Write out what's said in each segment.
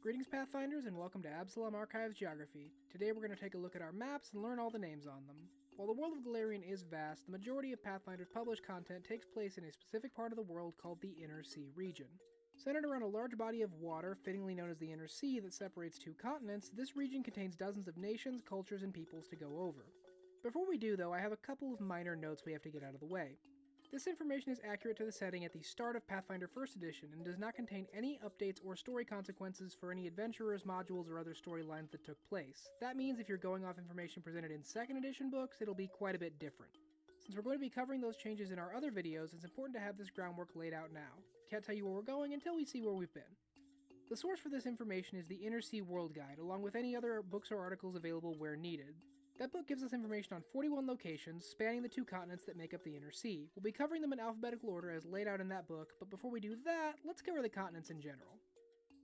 Greetings Pathfinders and welcome to Absalom Archives Geography. Today we're going to take a look at our maps and learn all the names on them. While the world of Galarian is vast, the majority of Pathfinder's published content takes place in a specific part of the world called the Inner Sea region. Centered around a large body of water, fittingly known as the Inner Sea, that separates two continents, this region contains dozens of nations, cultures, and peoples to go over. Before we do though, I have a couple of minor notes we have to get out of the way. This information is accurate to the setting at the start of Pathfinder 1st Edition and does not contain any updates or story consequences for any adventurers, modules, or other storylines that took place. That means if you're going off information presented in 2nd Edition books, it'll be quite a bit different. Since we're going to be covering those changes in our other videos, it's important to have this groundwork laid out now. Can't tell you where we're going until we see where we've been. The source for this information is the Inner Sea World Guide, along with any other books or articles available where needed. That book gives us information on 41 locations, spanning the two continents that make up the Inner Sea. We'll be covering them in alphabetical order as laid out in that book, but before we do that, let's cover the continents in general.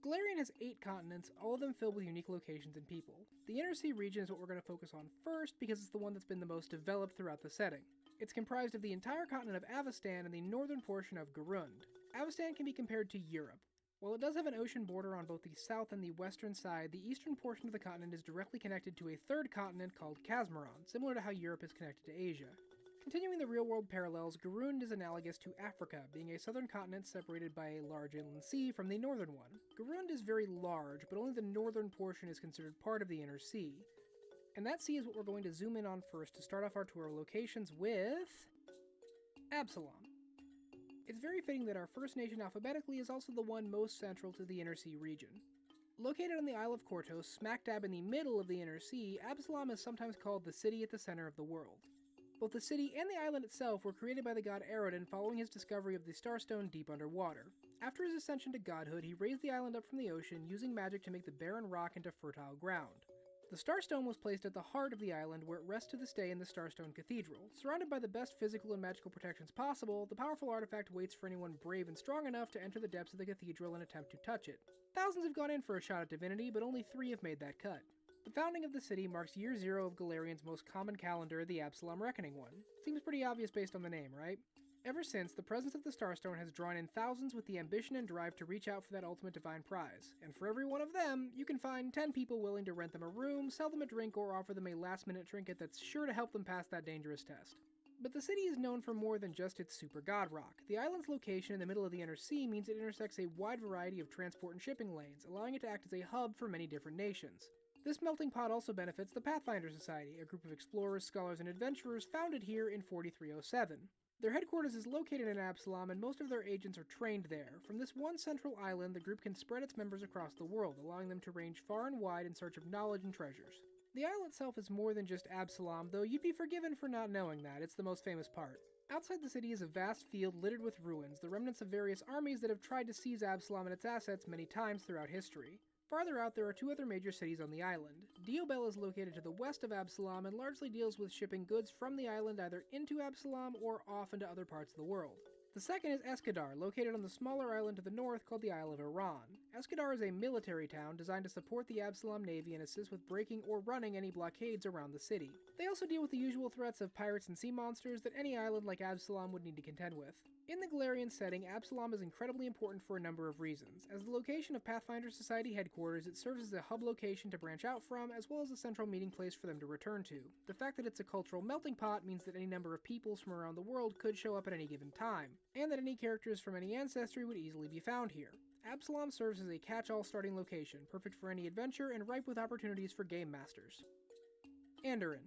Galarian has 8 continents, all of them filled with unique locations and people. The Inner Sea region is what we're going to focus on first because it's the one that's been the most developed throughout the setting. It's comprised of the entire continent of Avestan and the northern portion of Garund. Avestan can be compared to Europe. While it does have an ocean border on both the south and the western side, the eastern portion of the continent is directly connected to a third continent called Kazmaron, similar to how Europe is connected to Asia. Continuing the real-world parallels, Garund is analogous to Africa, being a southern continent separated by a large inland sea from the northern one. Garund is very large, but only the northern portion is considered part of the Inner Sea. And that sea is what we're going to zoom in on first to start off our tour of locations with Absalom. It's very fitting that our first nation alphabetically is also the one most central to the Inner Sea region. Located on the Isle of Kortos, smack dab in the middle of the Inner Sea, Absalom is sometimes called the city at the center of the world. Both the city and the island itself were created by the god Anderin following his discovery of the Starstone deep underwater. After his ascension to godhood, he raised the island up from the ocean, using magic to make the barren rock into fertile ground. The Starstone was placed at the heart of the island, where it rests to this day in the Starstone Cathedral. Surrounded by the best physical and magical protections possible, the powerful artifact waits for anyone brave and strong enough to enter the depths of the cathedral and attempt to touch it. Thousands have gone in for a shot at divinity, but only 3 have made that cut. The founding of the city marks year 0 of Galarian's most common calendar, the Absalom Reckoning one. Seems pretty obvious based on the name, right? Ever since, the presence of the Starstone has drawn in thousands with the ambition and drive to reach out for that ultimate divine prize, and for every one of them, you can find 10 people willing to rent them a room, sell them a drink, or offer them a last-minute trinket that's sure to help them pass that dangerous test. But the city is known for more than just its super god rock. The island's location in the middle of the Inner Sea means it intersects a wide variety of transport and shipping lanes, allowing it to act as a hub for many different nations. This melting pot also benefits the Pathfinder Society, a group of explorers, scholars, and adventurers founded here in 4307. Their headquarters is located in Absalom, and most of their agents are trained there. From this one central island, the group can spread its members across the world, allowing them to range far and wide in search of knowledge and treasures. The isle itself is more than just Absalom, though you'd be forgiven for not knowing that. It's the most famous part. Outside the city is a vast field littered with ruins, the remnants of various armies that have tried to seize Absalom and its assets many times throughout history. Farther out, there are 2 other major cities on the island. Diobel is located to the west of Absalom and largely deals with shipping goods from the island either into Absalom or off into other parts of the world. The second is Eskadar, located on the smaller island to the north called the Isle of Iran. Eskadar is a military town designed to support the Absalom Navy and assist with breaking or running any blockades around the city. They also deal with the usual threats of pirates and sea monsters that any island like Absalom would need to contend with. In the Galarian setting, Absalom is incredibly important for a number of reasons. As the location of Pathfinder Society headquarters, it serves as a hub location to branch out from, as well as a central meeting place for them to return to. The fact that it's a cultural melting pot means that any number of peoples from around the world could show up at any given time, and that any characters from any ancestry would easily be found here. Absalom serves as a catch-all starting location, perfect for any adventure and ripe with opportunities for game masters. Anderin.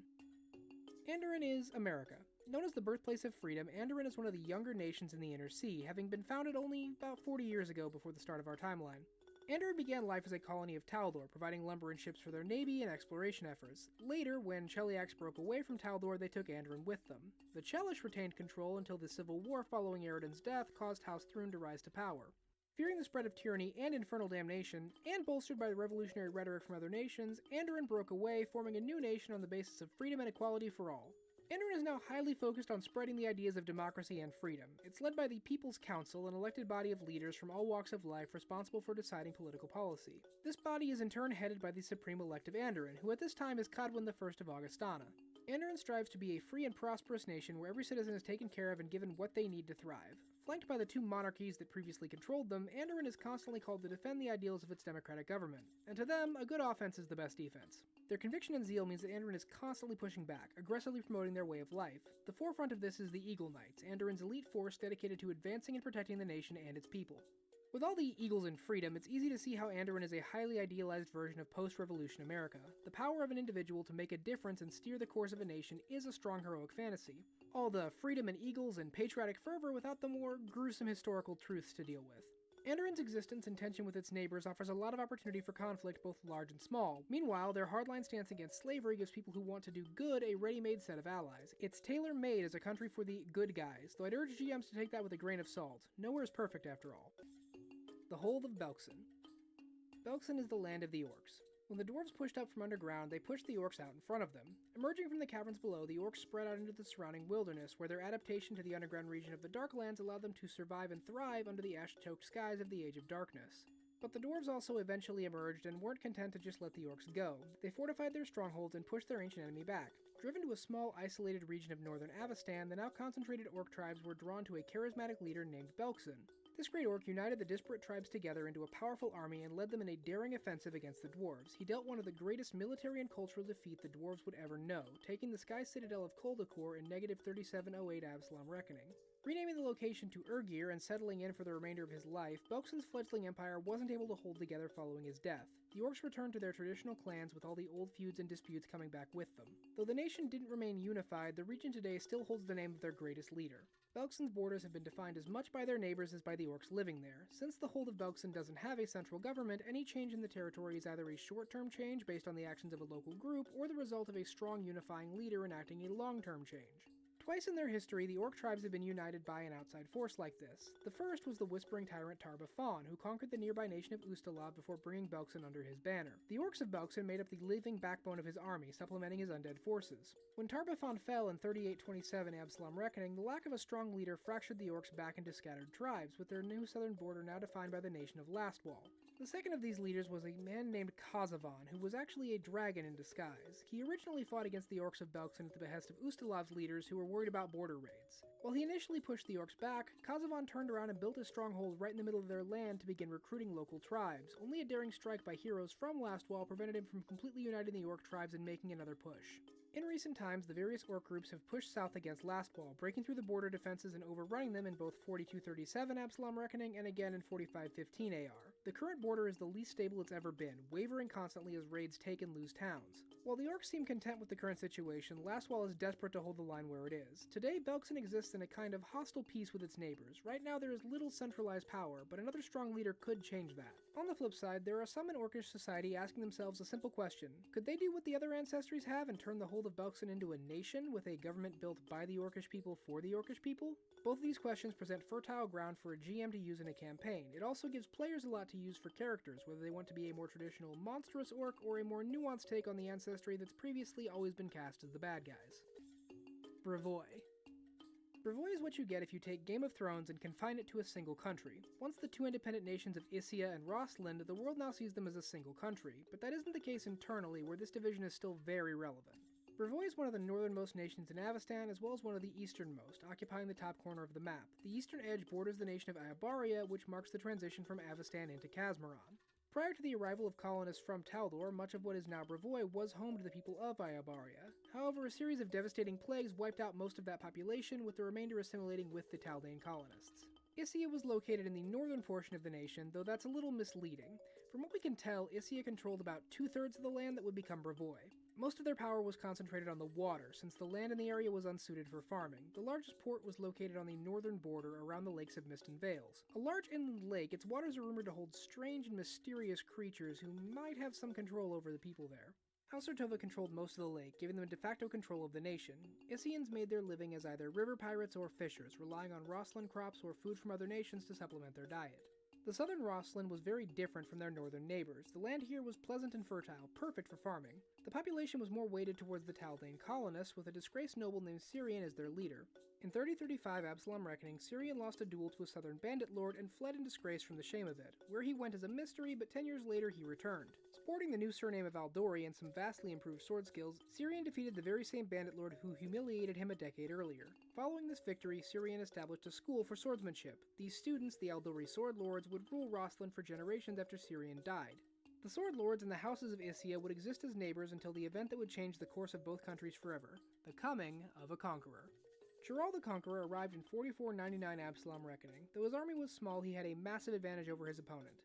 Anderin is America. Known as the birthplace of freedom, Anderin is one of the younger nations in the Inner Sea, having been founded only about 40 years ago before the start of our timeline. Anderin began life as a colony of Taldor, providing lumber and ships for their navy and exploration efforts. Later, when Celiacs broke away from Taldor, they took Anderin with them. The Chelish retained control until the civil war following Eredin's death caused House Thrun to rise to power. Fearing the spread of tyranny and infernal damnation, and bolstered by the revolutionary rhetoric from other nations, Anderin broke away, forming a new nation on the basis of freedom and equality for all. Anderin is now highly focused on spreading the ideas of democracy and freedom. It's led by the People's Council, an elected body of leaders from all walks of life responsible for deciding political policy. This body is in turn headed by the Supreme Elect of Anderin, who at this time is Cadwyn I of Augustana. Anderin strives to be a free and prosperous nation where every citizen is taken care of and given what they need to thrive. Flanked by the two monarchies that previously controlled them, Anderin is constantly called to defend the ideals of its democratic government, and to them, a good offense is the best defense. Their conviction and zeal means that Anderin is constantly pushing back, aggressively promoting their way of life. The forefront of this is the Eagle Knights, Anderin's elite force dedicated to advancing and protecting the nation and its people. With all the eagles in freedom, it's easy to see how Anderin is a highly idealized version of post-revolution America. The power of an individual to make a difference and steer the course of a nation is a strong heroic fantasy. All the freedom and eagles and patriotic fervor without the more gruesome historical truths to deal with. Anderin's existence and tension with its neighbors offers a lot of opportunity for conflict, both large and small. Meanwhile, their hardline stance against slavery gives people who want to do good a ready-made set of allies. It's tailor-made as a country for the good guys, though I'd urge GMs to take that with a grain of salt. Nowhere is perfect after all. The Hold of Belkzen. Belkzen is the land of the orcs. When the dwarves pushed up from underground, they pushed the orcs out in front of them. Emerging from the caverns below, the orcs spread out into the surrounding wilderness, where their adaptation to the underground region of the Darklands allowed them to survive and thrive under the ash-choked skies of the Age of Darkness. But the dwarves also eventually emerged and weren't content to just let the orcs go. They fortified their strongholds and pushed their ancient enemy back. Driven to a small, isolated region of northern Avestan, the now concentrated orc tribes were drawn to a charismatic leader named Belkzen. This great orc united the disparate tribes together into a powerful army and led them in a daring offensive against the dwarves. He dealt one of the greatest military and cultural defeat the dwarves would ever know, taking the sky citadel of Koldakor in negative 3708 Absalom Reckoning. Renaming the location to Urgir and settling in for the remainder of his life, Belkzen's fledgling empire wasn't able to hold together following his death. The orcs returned to their traditional clans with all the old feuds and disputes coming back with them. Though the nation didn't remain unified, the region today still holds the name of their greatest leader. Belkzen's borders have been defined as much by their neighbors as by the orcs living there. Since the Hold of Belkzen doesn't have a central government, any change in the territory is either a short-term change based on the actions of a local group, or the result of a strong unifying leader enacting a long-term change. Twice in their history, the orc tribes have been united by an outside force like this. The first was the whispering tyrant Tarba Fawn, who conquered the nearby nation of Ustalav before bringing Belkzen under his banner. The orcs of Belkzen made up the living backbone of his army, supplementing his undead forces. When Tarba Fawn fell in 3827 Absalom Reckoning, the lack of a strong leader fractured the orcs back into scattered tribes, with their new southern border now defined by the nation of Lastwall. The second of these leaders was a man named Kazavan, who was actually a dragon in disguise. He originally fought against the orcs of Belkzen at the behest of Ustalav's leaders, who were worried about border raids. While he initially pushed the orcs back, Kazavan turned around and built a stronghold right in the middle of their land to begin recruiting local tribes. Only a daring strike by heroes from Lastwall prevented him from completely uniting the orc tribes and making another push. In recent times, the various orc groups have pushed south against Lastwall, breaking through the border defenses and overrunning them in both 4237 Absalom Reckoning and again in 4515 AR. The current border is the least stable it's ever been, wavering constantly as raids take and lose towns. While the orcs seem content with the current situation, Lastwall is desperate to hold the line where it is. Today, Belkzen exists in a kind of hostile peace with its neighbors. Right now there is little centralized power, but another strong leader could change that. On the flip side, there are some in orcish society asking themselves a simple question. Could they do what the other ancestries have and turn the Hold of Belkzen into a nation with a government built by the orcish people for the orcish people? Both of these questions present fertile ground for a GM to use in a campaign. It also gives players a lot to use for characters, whether they want to be a more traditional monstrous orc or a more nuanced take on the ancestry that's previously always been cast as the bad guys. Brevoy. Brevoy is what you get if you take Game of Thrones and confine it to a single country. Once the two independent nations of Isia and Rosslyn, the world now sees them as a single country, but that isn't the case internally, where this division is still very relevant. Brevoy is one of the northernmost nations in Avestan, as well as one of the easternmost, occupying the top corner of the map. The eastern edge borders the nation of Iabaria, which marks the transition from Avestan into Kazmaron. Prior to the arrival of colonists from Taldor, much of what is now Brevoy was home to the people of Iabaria. However, a series of devastating plagues wiped out most of that population, with the remainder assimilating with the Taldane colonists. Isia was located in the northern portion of the nation, though that's a little misleading. From what we can tell, Isia controlled about 2/3 of the land that would become Brevoy. Most of their power was concentrated on the water, since the land in the area was unsuited for farming. The largest port was located on the northern border around the lakes of Mist and Vales. A large inland lake, its waters are rumored to hold strange and mysterious creatures who might have some control over the people there. House Sertova controlled most of the lake, giving them de facto control of the nation. Isians made their living as either river pirates or fishers, relying on Rosslyn crops or food from other nations to supplement their diet. The southern Rosslyn was very different from their northern neighbors. The land here was pleasant and fertile, perfect for farming. The population was more weighted towards the Taldane colonists, with a disgraced noble named Syrian as their leader. In 3035 Absalom Reckoning, Syrian lost a duel to a southern bandit lord and fled in disgrace from the shame of it, where he went as a mystery, but 10 years later he returned. Sporting the new surname of Aldori and some vastly improved sword skills, Syrian defeated the very same bandit lord who humiliated him a decade earlier. Following this victory, Syrian established a school for swordsmanship. These students, the Aldori sword lords, would rule Rosslyn for generations after Syrian died. The sword lords and the houses of Issia would exist as neighbors until the event that would change the course of both countries forever, the coming of a conqueror. Jare the Conqueror arrived in 4499 Absalom Reckoning. Though his army was small, he had a massive advantage over his opponent.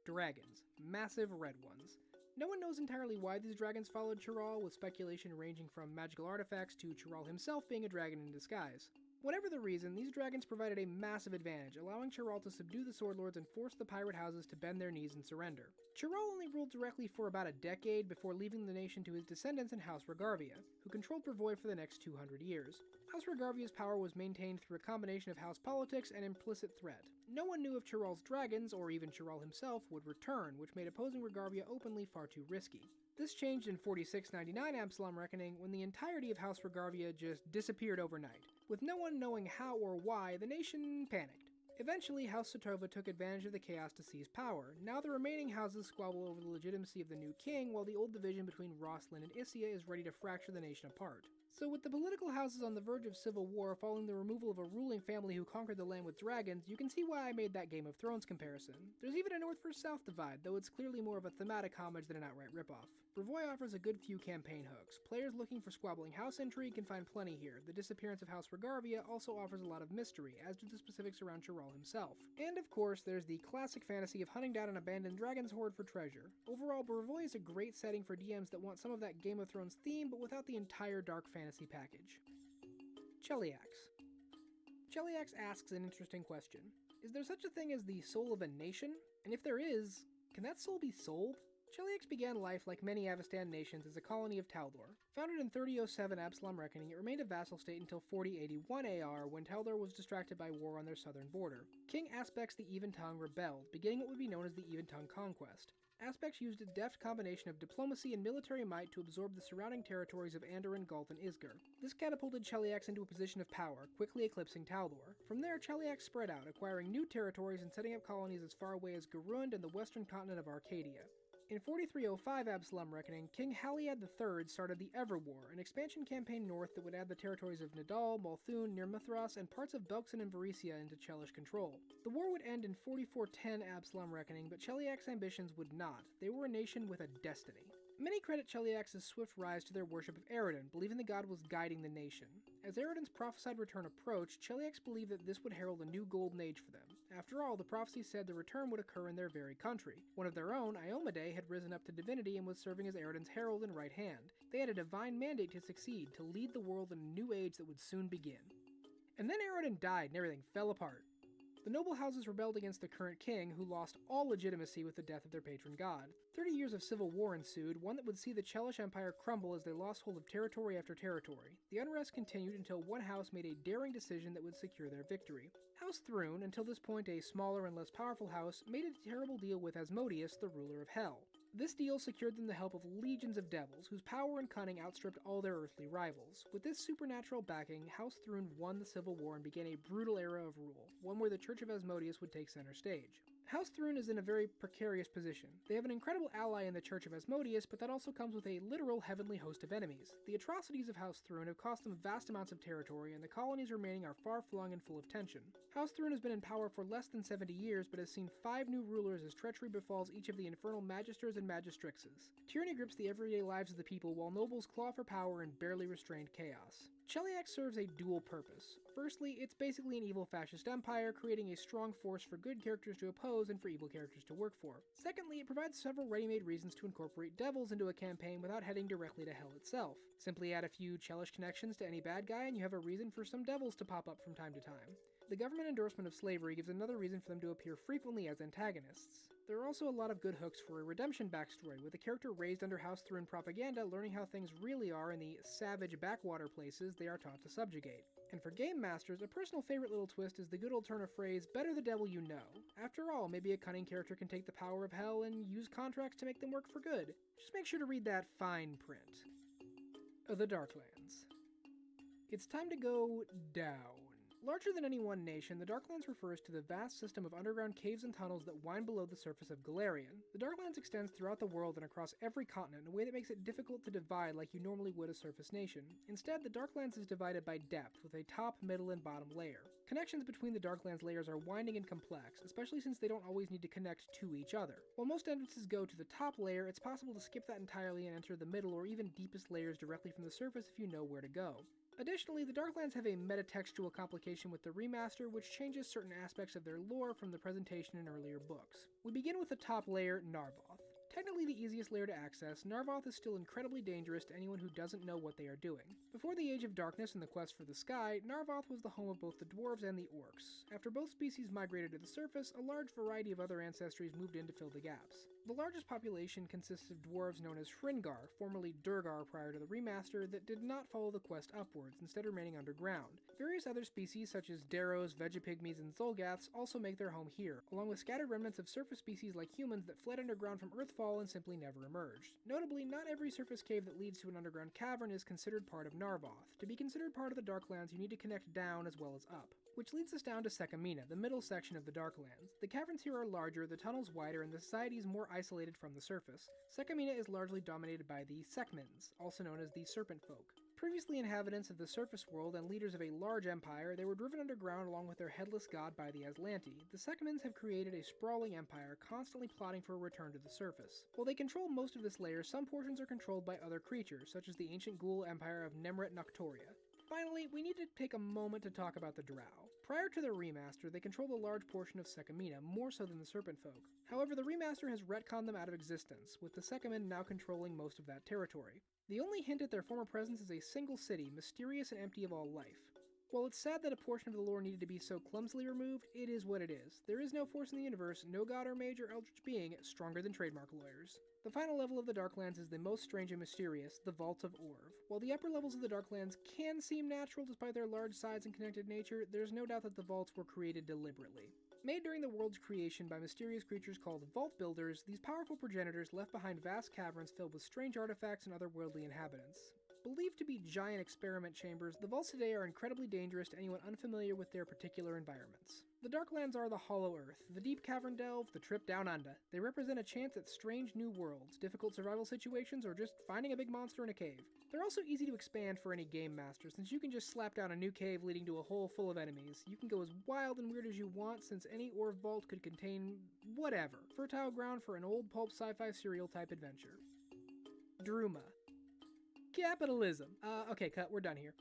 Dragons. Massive red ones. No one knows entirely why these dragons followed Jare, with speculation ranging from magical artifacts to Jare himself being a dragon in disguise. Whatever the reason, these dragons provided a massive advantage, allowing Jare to subdue the sword lords and force the pirate houses to bend their knees and surrender. Jare only ruled directly for about a decade before leaving the nation to his descendants in House Regarvia, who controlled Brevoy for the next 200 years. House Regarvia's power was maintained through a combination of house politics and implicit threat. No one knew if Jare's dragons, or even Jare himself, would return, which made opposing Regarvia openly far too risky. This changed in 4699 Absalom Reckoning, when the entirety of House Regarvia just disappeared overnight. With no one knowing how or why, the nation panicked. Eventually, House Satova took advantage of the chaos to seize power. Now the remaining houses squabble over the legitimacy of the new king, while the old division between Rosslyn and Issia is ready to fracture the nation apart. So with the political houses on the verge of civil war following the removal of a ruling family who conquered the land with dragons, you can see why I made that Game of Thrones comparison. There's even a north versus south divide, though it's clearly more of a thematic homage than an outright ripoff. Brevoy offers a good few campaign hooks. Players looking for squabbling house intrigue can find plenty here. The disappearance of House Regarvia also offers a lot of mystery, as do the specifics around Jare himself. And of course, there's the classic fantasy of hunting down an abandoned dragon's hoard for treasure. Overall, Brevoy is a great setting for DMs that want some of that Game of Thrones theme, but without the entire dark fantasy package. Celiacs. Celiacs asks an interesting question. Is there such a thing as the soul of a nation? And if there is, can that soul be sold? Celiacs began life like many Avestan nations as a colony of Taldor. Founded in 3007 Absalom Reckoning, it remained a vassal state until 4081 AR, when Taldor was distracted by war on their southern border. King Aspects the Even Tongue rebelled, beginning what would be known as the Even Tongue Conquest. Aspects used a deft combination of diplomacy and military might to absorb the surrounding territories of Anderin, Galt, and Isgar. This catapulted Celiacs into a position of power, quickly eclipsing Taldor. From there, Celiacs spread out, acquiring new territories and setting up colonies as far away as Garund and the western continent of Arcadia. In 4305 Absalom Reckoning, King Haliad III started the Everwar, an expansion campaign north that would add the territories of Nidal, Malthun, near Mithras, and parts of Belkzen and Varesia into Chelish control. The war would end in 4410 Absalom Reckoning, but Celiacs' ambitions would not. They were a nation with a destiny. Many credit Celiacs' swift rise to their worship of Anderin, believing the god was guiding the nation. As Aridin's prophesied return approached, Celiacs believed that this would herald a new golden age for them. After all, the prophecy said the return would occur in their very country. One of their own, Iomedae, had risen up to divinity and was serving as Aridin's herald and right hand. They had a divine mandate to succeed, to lead the world in a new age that would soon begin. And then Aridin died and everything fell apart. The noble houses rebelled against the current king, who lost all legitimacy with the death of their patron god. 30 years of civil war ensued, one that would see the Chelish Empire crumble as they lost hold of territory after territory. The unrest continued until one house made a daring decision that would secure their victory. House Thrune, until this point a smaller and less powerful house, made a terrible deal with Asmodeus, the ruler of Hell. This deal secured them the help of legions of devils, whose power and cunning outstripped all their earthly rivals. With this supernatural backing, House Thrune won the civil war and began a brutal era of rule, one where the Church of Asmodeus would take center stage. House Thrune is in a very precarious position. They have an incredible ally in the Church of Asmodeus, but that also comes with a literal heavenly host of enemies. The atrocities of House Thrune have cost them vast amounts of territory, and the colonies remaining are far-flung and full of tension. House Thrune has been in power for less than 70 years, but has seen 5 new rulers as treachery befalls each of the infernal magisters and magistrixes. Tyranny grips the everyday lives of the people, while nobles claw for power in barely restrained chaos. Celiac serves a dual purpose. Firstly, it's basically an evil fascist empire, creating a strong force for good characters to oppose and for evil characters to work for. Secondly, it provides several ready-made reasons to incorporate devils into a campaign without heading directly to hell itself. Simply add a few Chelish connections to any bad guy and you have a reason for some devils to pop up from time to time. The government endorsement of slavery gives another reason for them to appear frequently as antagonists. There are also a lot of good hooks for a redemption backstory, with a character raised under House Thrune propaganda learning how things really are in the savage backwater places they are taught to subjugate. And for game masters, a personal favorite little twist is the good old turn of phrase, better the devil you know. After all, maybe a cunning character can take the power of hell and use contracts to make them work for good. Just make sure to read that fine print. The Darklands. It's time to go down. Larger than any one nation, the Darklands refers to the vast system of underground caves and tunnels that wind below the surface of Galarian. The Darklands extends throughout the world and across every continent in a way that makes it difficult to divide like you normally would a surface nation. Instead, the Darklands is divided by depth, with a top, middle, and bottom layer. Connections between the Darklands layers are winding and complex, especially since they don't always need to connect to each other. While most entrances go to the top layer, it's possible to skip that entirely and enter the middle or even deepest layers directly from the surface if you know where to go. Additionally, the Darklands have a metatextual complication with the remaster, which changes certain aspects of their lore from the presentation in earlier books. We begin with the top layer, Narvoth. Technically the easiest layer to access, Narvoth is still incredibly dangerous to anyone who doesn't know what they are doing. Before the Age of Darkness and the quest for the sky, Narvoth was the home of both the dwarves and the orcs. After both species migrated to the surface, a large variety of other ancestries moved in to fill the gaps. The largest population consists of dwarves known as Hringar, formerly Durgar prior to the remaster, that did not follow the quest upwards, instead remaining underground. Various other species such as Daros, Vegapygmies, and Zolgaths also make their home here, along with scattered remnants of surface species like humans that fled underground from Earthfall and simply never emerged. Notably, not every surface cave that leads to an underground cavern is considered part of Narvoth. To be considered part of the Darklands, you need to connect down as well as up. Which leads us down to Sekamina, the middle section of the Darklands. The caverns here are larger, the tunnels wider, and the society is more isolated from the surface. Sekamina is largely dominated by the Sekmins, also known as the Serpent Folk. Previously inhabitants of the surface world and leaders of a large empire, they were driven underground along with their headless god by the Aslanti. The Sekmins have created a sprawling empire, constantly plotting for a return to the surface. While they control most of this layer, some portions are controlled by other creatures, such as the ancient ghoul empire of Nemret Noctoria. Finally, we need to take a moment to talk about the Brao. Prior to the remaster, they controlled a large portion of Sekamina, more so than the Serpent Folk. However, the remaster has retconned them out of existence, with the Sekemin now controlling most of that territory. The only hint at their former presence is a single city, mysterious and empty of all life. While it's sad that a portion of the lore needed to be so clumsily removed, it is what it is. There is no force in the universe, no god or mage or eldritch being, stronger than trademark lawyers. The final level of the Darklands is the most strange and mysterious, the Vault of Orv. While the upper levels of the Darklands can seem natural despite their large size and connected nature, there's no doubt that the vaults were created deliberately. Made during the world's creation by mysterious creatures called Vault Builders, these powerful progenitors left behind vast caverns filled with strange artifacts and otherworldly inhabitants. Believed to be giant experiment chambers, the vaults today are incredibly dangerous to anyone unfamiliar with their particular environments. The Darklands are the Hollow Earth, the deep cavern delve, the trip down under. They represent a chance at strange new worlds, difficult survival situations, or just finding a big monster in a cave. They're also easy to expand for any game master, since you can just slap down a new cave leading to a hole full of enemies. You can go as wild and weird as you want, since any Orv vault could contain whatever. Fertile ground for an old pulp sci-fi serial type adventure. Druma. Capitalism. Okay, cut, we're done here.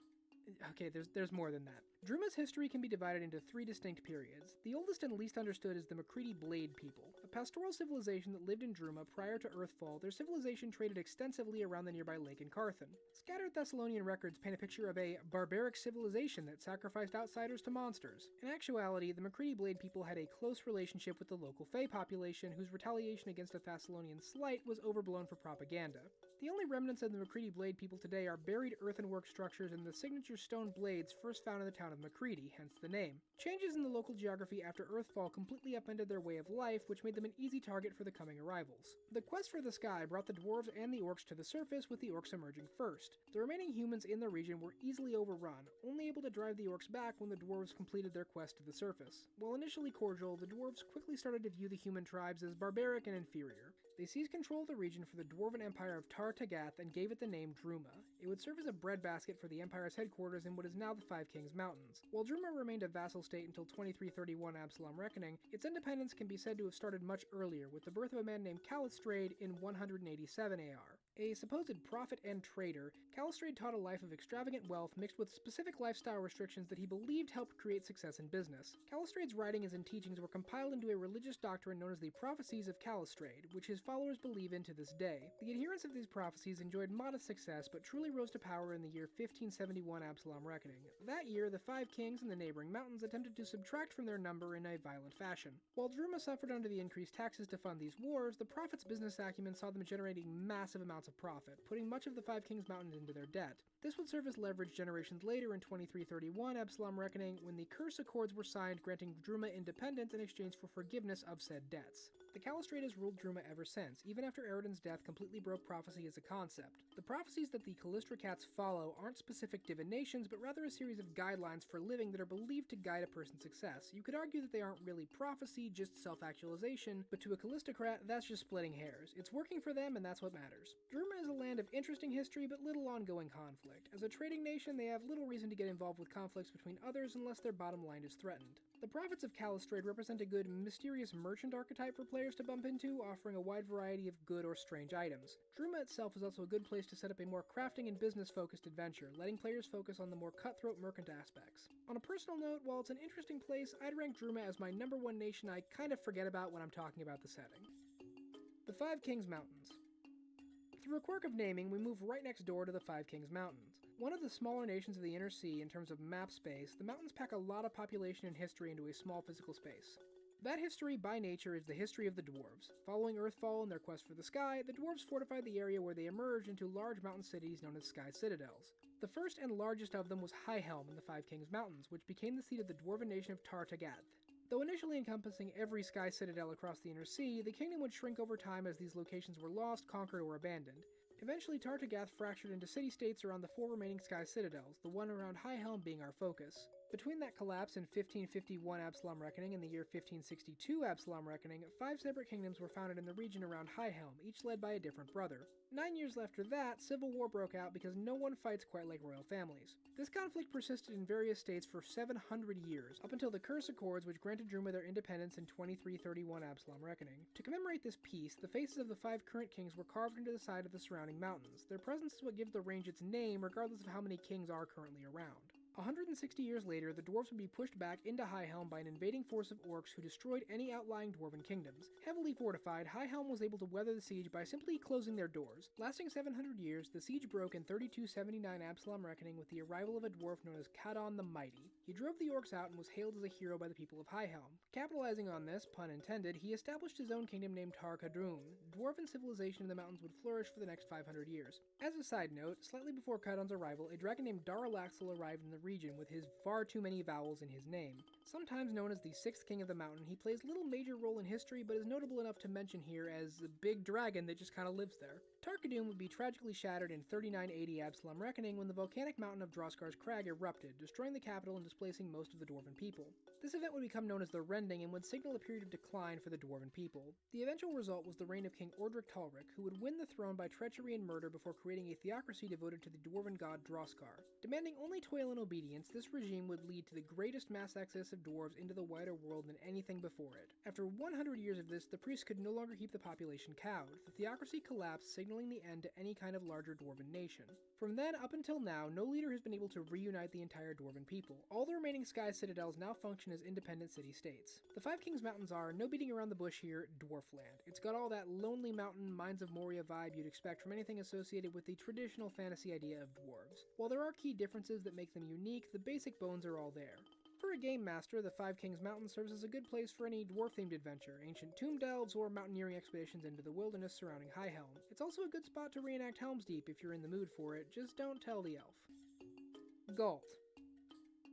Okay, there's more than that. Druma's history can be divided into three distinct periods. The oldest and least understood is the McCready Blade people, a pastoral civilization that lived in Druma prior to Earthfall. Their civilization traded extensively around the nearby lake in Carthan. Scattered Thessalonian records paint a picture of a barbaric civilization that sacrificed outsiders to monsters. In actuality, the McCready Blade people had a close relationship with the local Fey population, whose retaliation against a Thessalonian slight was overblown for propaganda. The only remnants of the McCready Blade people today are buried earthenwork structures and the signature stone blades first found in the town of McCready, hence the name. Changes in the local geography after Earthfall completely upended their way of life, which made them an easy target for the coming arrivals. The quest for the sky brought the dwarves and the orcs to the surface, with the orcs emerging first. The remaining humans in the region were easily overrun, only able to drive the orcs back when the dwarves completed their quest to the surface. While initially cordial, the dwarves quickly started to view the human tribes as barbaric and inferior. They seized control of the region for the dwarven empire of Tar Tagath and gave it the name Druma. It would serve as a breadbasket for the empire's headquarters in what is now the Five Kings Mountains. While Druma remained a vassal state until 2331 Absalom Reckoning, its independence can be said to have started much earlier, with the birth of a man named Calistrade in 187 AR. A supposed prophet and trader, Calistrade taught a life of extravagant wealth mixed with specific lifestyle restrictions that he believed helped create success in business. Calistrade's writings and teachings were compiled into a religious doctrine known as the Prophecies of Calistrade, which his followers believe in to this day. The adherents of these prophecies enjoyed modest success, but truly rose to power in the year 1571 Absalom Reckoning. That year, the Five Kings in the neighboring mountains attempted to subtract from their number in a violent fashion. While Druma suffered under the increased taxes to fund these wars, the prophets' business acumen saw them generating massive amounts of profit, putting much of the Five Kings Mountains into their debt. This would serve as leverage generations later in 2331 Absalom Reckoning, when the Curse Accords were signed granting Druma independence in exchange for forgiveness of said debts. The Calistrators ruled Druma ever since, even after Eredin's death completely broke prophecy as a concept. The prophecies that the Callistra cats follow aren't specific divinations, but rather a series of guidelines for living that are believed to guide a person's success. You could argue that they aren't really prophecy, just self-actualization, but to a Callistocrat, that's just splitting hairs. It's working for them, and that's what matters. Druma is a land of interesting history, but little ongoing conflict. As a trading nation, they have little reason to get involved with conflicts between others unless their bottom line is threatened. The prophets of Calistrate represent a good, mysterious merchant archetype for players to bump into, offering a wide variety of good or strange items. Druma itself is also a good place to set up a more crafting and business-focused adventure, letting players focus on the more cutthroat merchant aspects. On a personal note, while it's an interesting place, I'd rank Druma as my number one nation I kind of forget about when I'm talking about the setting. The Five Kings Mountains. Through a quirk of naming, we move right next door to the Five Kings Mountains. One of the smaller nations of the Inner Sea in terms of map space, the mountains pack a lot of population and history into a small physical space. That history, by nature, is the history of the dwarves. Following Earthfall and their quest for the sky, the dwarves fortified the area where they emerged into large mountain cities known as Sky Citadels. The first and largest of them was High Helm in the Five Kings Mountains, which became the seat of the dwarven nation of Tartagadth. Though initially encompassing every Sky Citadel across the Inner Sea, the kingdom would shrink over time as these locations were lost, conquered, or abandoned. Eventually, Tartagadth fractured into city-states around the four remaining Sky Citadels, the one around High Helm being our focus. Between that collapse in 1551 Absalom Reckoning and the year 1562 Absalom Reckoning, 5 separate kingdoms were founded in the region around High Helm, each led by a different brother. 9 years after that, civil war broke out because no one fights quite like royal families. This conflict persisted in various states for 700 years, up until the Curse Accords, which granted Druma their independence in 2331 Absalom Reckoning. To commemorate this peace, the faces of the 5 current kings were carved into the side of the surrounding mountains. Their presence is what gives the range its name, regardless of how many kings are currently around. 160 years later, the dwarves would be pushed back into High Helm by an invading force of orcs who destroyed any outlying dwarven kingdoms. Heavily fortified, High Helm was able to weather the siege by simply closing their doors. Lasting 700 years, the siege broke in 3279 Absalom Reckoning with the arrival of a dwarf known as Konan the Mighty. He drove the orcs out and was hailed as a hero by the people of High Helm. Capitalizing on this, pun intended, he established his own kingdom named Tar-Kadrum. Dwarven civilization in the mountains would flourish for the next 500 years. As a side note, slightly before Konan's arrival, a dragon named Darlaxle arrived in the region with his far too many vowels in his name. Sometimes known as the 6th King of the Mountain, he plays little major role in history but is notable enough to mention here as a big dragon that just kinda lives there. Tar-Kadum would be tragically shattered in 3980 Absalom Reckoning when the volcanic mountain of Droskar's Crag erupted, destroying the capital and displacing most of the dwarven people. This event would become known as the Rending and would signal a period of decline for the dwarven people. The eventual result was the reign of King Ordric Talric, who would win the throne by treachery and murder before creating a theocracy devoted to the dwarven god Droskar. Demanding only toil and obedience, this regime would lead to the greatest mass exodus of dwarves into the wider world than anything before it. After 100 years of this, the priests could no longer keep the population cowed. The theocracy collapsed, signaling the end to any kind of larger dwarven nation. From then up until now, no leader has been able to reunite the entire dwarven people. All the remaining Sky Citadels now function as independent city-states. The Five Kings Mountains are, no beating around the bush here, Dwarfland. It's got all that lonely mountain, Mines of Moria vibe you'd expect from anything associated with the traditional fantasy idea of dwarves. While there are key differences that make them unique, the basic bones are all there. For a game master, the Five Kings Mountain serves as a good place for any dwarf-themed adventure, ancient tomb delves, or mountaineering expeditions into the wilderness surrounding High Helm. It's also a good spot to reenact Helm's Deep if you're in the mood for it, just don't tell the elf. Galt.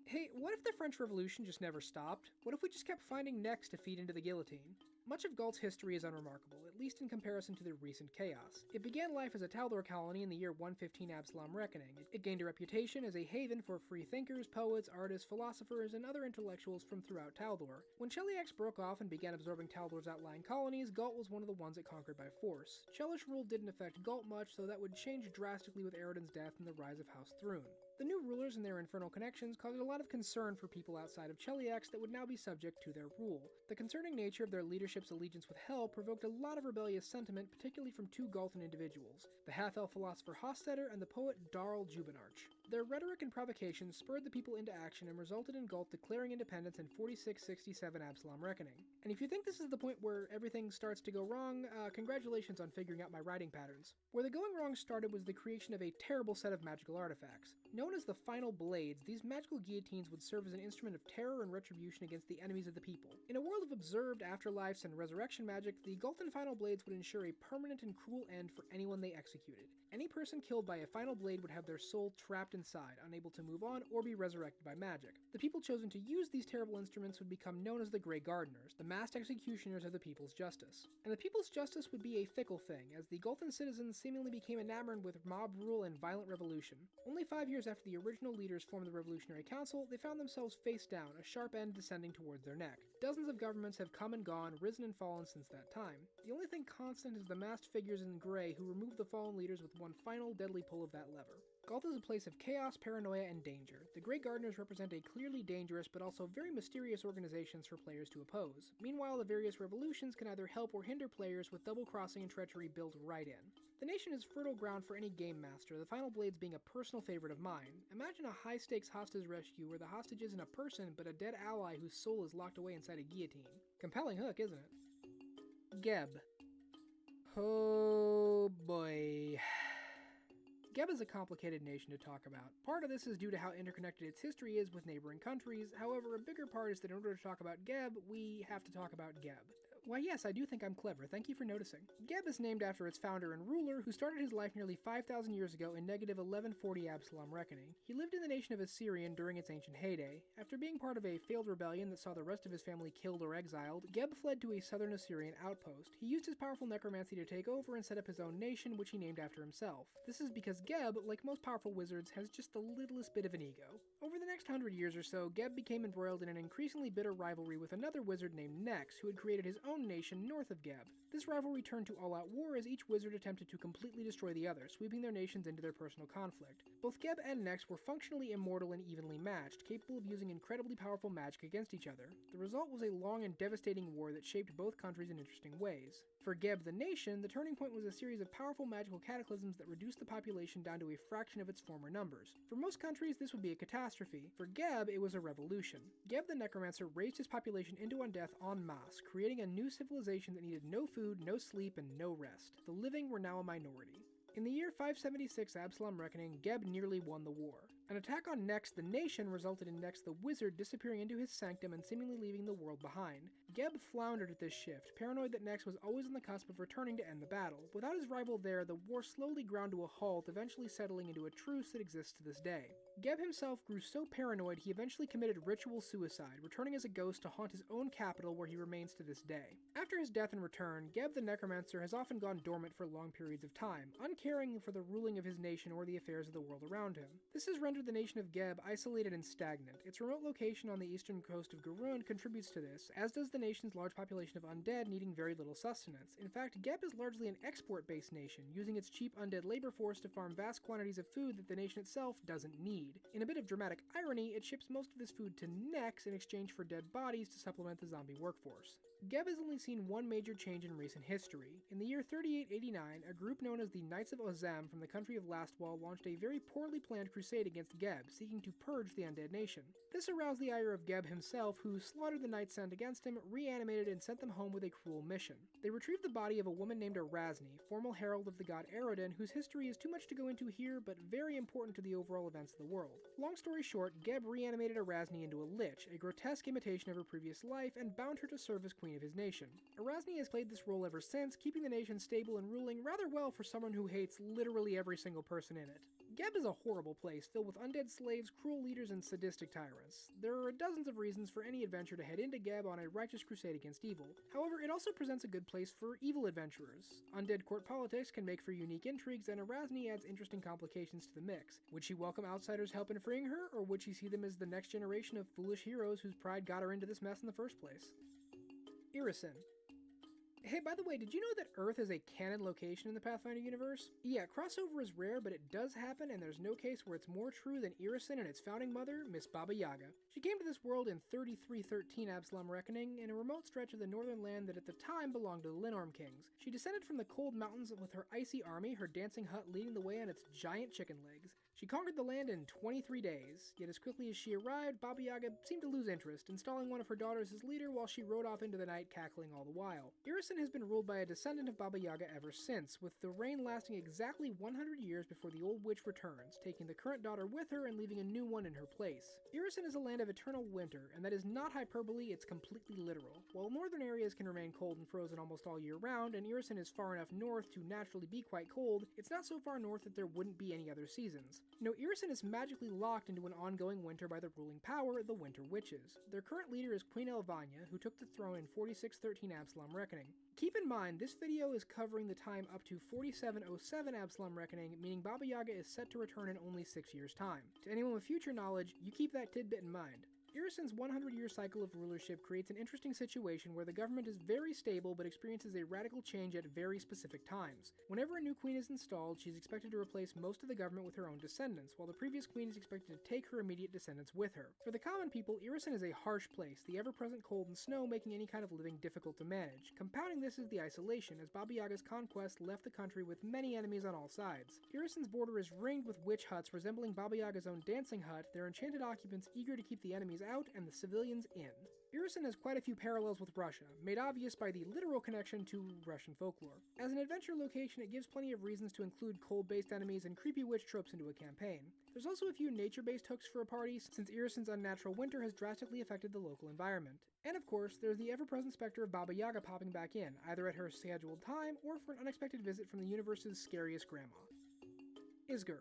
Hey, what if the French Revolution just never stopped? What if we just kept finding necks to feed into the guillotine? Much of Galt's history is unremarkable, at least in comparison to the recent chaos. It began life as a Taldor colony in the year 115 Absalom Reckoning. It gained a reputation as a haven for free thinkers, poets, artists, philosophers, and other intellectuals from throughout Taldor. When Celiacs broke off and began absorbing Taldor's outlying colonies, Galt was one of the ones it conquered by force. Chelish rule didn't affect Galt much, so that would change drastically with Eredin's death and the rise of House Thrune. The new rulers and their infernal connections caused a lot of concern for people outside of Celiacs that would now be subject to their rule. The concerning nature of their leadership's allegiance with Hell provoked a lot of rebellious sentiment, particularly from two Galtan individuals, the half-elf philosopher Hostetter and the poet Darl Jubenarch. Their rhetoric and provocation spurred the people into action and resulted in Galt declaring independence in 4667 Absalom Reckoning. And if you think this is the point where everything starts to go wrong, congratulations on figuring out my writing patterns. Where the going wrong started was the creation of a terrible set of magical artifacts. Known as the Final Blades, these magical guillotines would serve as an instrument of terror and retribution against the enemies of the people. In a world of observed afterlives and resurrection magic, the Galtan Final Blades would ensure a permanent and cruel end for anyone they executed. Any person killed by a Final Blade would have their soul trapped inside, unable to move on or be resurrected by magic. The people chosen to use these terrible instruments would become known as the Grey Gardeners, the masked executioners of the People's Justice. And the People's Justice would be a fickle thing, as the Gulthan citizens seemingly became enamored with mob rule and violent revolution. Only 5 years after the original leaders formed the Revolutionary Council, they found themselves face down, a sharp end descending towards their neck. Dozens of governments have come and gone, risen and fallen since that time. The only thing constant is the masked figures in grey who remove the fallen leaders with one final deadly pull of that lever. Gulth is a place of chaos, paranoia, and danger. The Grey Gardeners represent a clearly dangerous but also very mysterious organizations for players to oppose. Meanwhile, the various revolutions can either help or hinder players with double-crossing and treachery built right in. The nation is fertile ground for any game master, the Final Blades being a personal favorite of mine. Imagine a high-stakes hostage rescue where the hostage isn't a person but a dead ally whose soul is locked away inside a guillotine. Compelling hook, isn't it? Geb. Oh boy. Geb is a complicated nation to talk about. Part of this is due to how interconnected its history is with neighboring countries, however a bigger part is that in order to talk about Geb, we have to talk about Geb. Why yes, I do think I'm clever, thank you for noticing. Geb is named after its founder and ruler, who started his life nearly 5,000 years ago in negative 1140 Absalom Reckoning. He lived in the nation of Assyrian during its ancient heyday. After being part of a failed rebellion that saw the rest of his family killed or exiled, Geb fled to a southern Assyrian outpost. He used his powerful necromancy to take over and set up his own nation, which he named after himself. This is because Geb, like most powerful wizards, has just the littlest bit of an ego. Over the next 100 years or so, Geb became embroiled in an increasingly bitter rivalry with another wizard named Nex, who had created his own nation north of Geb. This rivalry turned to all-out war as each wizard attempted to completely destroy the other, sweeping their nations into their personal conflict. Both Geb and Nex were functionally immortal and evenly matched, capable of using incredibly powerful magic against each other. The result was a long and devastating war that shaped both countries in interesting ways. For Geb the nation, the turning point was a series of powerful magical cataclysms that reduced the population down to a fraction of its former numbers. For most countries, this would be a catastrophe. For Geb, it was a revolution. Geb the Necromancer raised his population into undeath en masse, creating a new civilization that needed no food, no sleep, and no rest. The living were now a minority. In the year 576 Absalom Reckoning, Geb nearly won the war. An attack on Nex the nation resulted in Nex the wizard disappearing into his sanctum and seemingly leaving the world behind. Geb floundered at this shift, paranoid that Nex was always on the cusp of returning to end the battle. Without his rival there, the war slowly ground to a halt, eventually settling into a truce that exists to this day. Geb himself grew so paranoid he eventually committed ritual suicide, returning as a ghost to haunt his own capital where he remains to this day. After his death and return, Geb the Necromancer has often gone dormant for long periods of time, uncaring for the ruling of his nation or the affairs of the world around him. This has rendered the nation of Geb isolated and stagnant. Its remote location on the eastern coast of Garund contributes to this, as does the nation's large population of undead needing very little sustenance. In fact, Geb is largely an export-based nation, using its cheap undead labor force to farm vast quantities of food that the nation itself doesn't need. In a bit of dramatic irony, it ships most of this food to Nex in exchange for dead bodies to supplement the zombie workforce. Geb has only seen one major change in recent history. In the year 3889, a group known as the Knights of Ozem from the country of Lastwall launched a very poorly planned crusade against Geb, seeking to purge the undead nation. This aroused the ire of Geb himself, who slaughtered the knights sent against him, reanimated, and sent them home with a cruel mission. They retrieved the body of a woman named Erasni, formal herald of the god Arodin, whose history is too much to go into here, but very important to the overall events of the world. Long story short, Geb reanimated Erasni into a lich, a grotesque imitation of her previous life, and bound her to serve as queen of his nation. Erasni has played this role ever since, keeping the nation stable and ruling rather well for someone who hates literally every single person in it. Geb is a horrible place, filled with undead slaves, cruel leaders, and sadistic tyrants. There are dozens of reasons for any adventurer to head into Geb on a righteous crusade against evil. However, it also presents a good place for evil adventurers. Undead court politics can make for unique intrigues, and Erasni adds interesting complications to the mix. Would she welcome outsiders' help in freeing her, or would she see them as the next generation of foolish heroes whose pride got her into this mess in the first place? Irisin. Hey, by the way, did you know that Earth is a canon location in the Pathfinder universe? Yeah, crossover is rare, but it does happen, and there's no case where it's more true than Irisin and its founding mother, Miss Baba Yaga. She came to this world in 3313 Absalom Reckoning, in a remote stretch of the northern land that at the time belonged to the Linor kings. She descended from the cold mountains with her icy army, her dancing hut leading the way on its giant chicken legs. She conquered the land in 23 days, yet as quickly as she arrived, Baba Yaga seemed to lose interest, installing one of her daughters as leader while she rode off into the night cackling all the while. Irisin has been ruled by a descendant of Baba Yaga ever since, with the reign lasting exactly 100 years before the old witch returns, taking the current daughter with her and leaving a new one in her place. Irisin is a land of eternal winter, and that is not hyperbole, it's completely literal. While northern areas can remain cold and frozen almost all year round, and Irisin is far enough north to naturally be quite cold, it's not so far north that there wouldn't be any other seasons. No, Irison is magically locked into an ongoing winter by the ruling power, the Winter Witches. Their current leader is Queen Elvania, who took the throne in 4613 Absalom Reckoning. Keep in mind, this video is covering the time up to 4707 Absalom Reckoning, meaning Baba Yaga is set to return in only 6 years' time. To anyone with future knowledge, you keep that tidbit in mind. Irison's 100-year cycle of rulership creates an interesting situation where the government is very stable but experiences a radical change at very specific times. Whenever a new queen is installed, she is expected to replace most of the government with her own descendants, while the previous queen is expected to take her immediate descendants with her. For the common people, Irison is a harsh place, the ever-present cold and snow making any kind of living difficult to manage. Compounding this is the isolation, as Baba Yaga's conquest left the country with many enemies on all sides. Irison's border is ringed with witch huts resembling Baba Yaga's own dancing hut, their enchanted occupants eager to keep the enemies out and the civilians in. Irison has quite a few parallels with Russia, made obvious by the literal connection to Russian folklore. As an adventure location, it gives plenty of reasons to include cold-based enemies and creepy witch tropes into a campaign. There's also a few nature-based hooks for a party, since Irison's unnatural winter has drastically affected the local environment. And of course, there's the ever-present specter of Baba Yaga popping back in, either at her scheduled time or for an unexpected visit from the universe's scariest grandma. Isgar.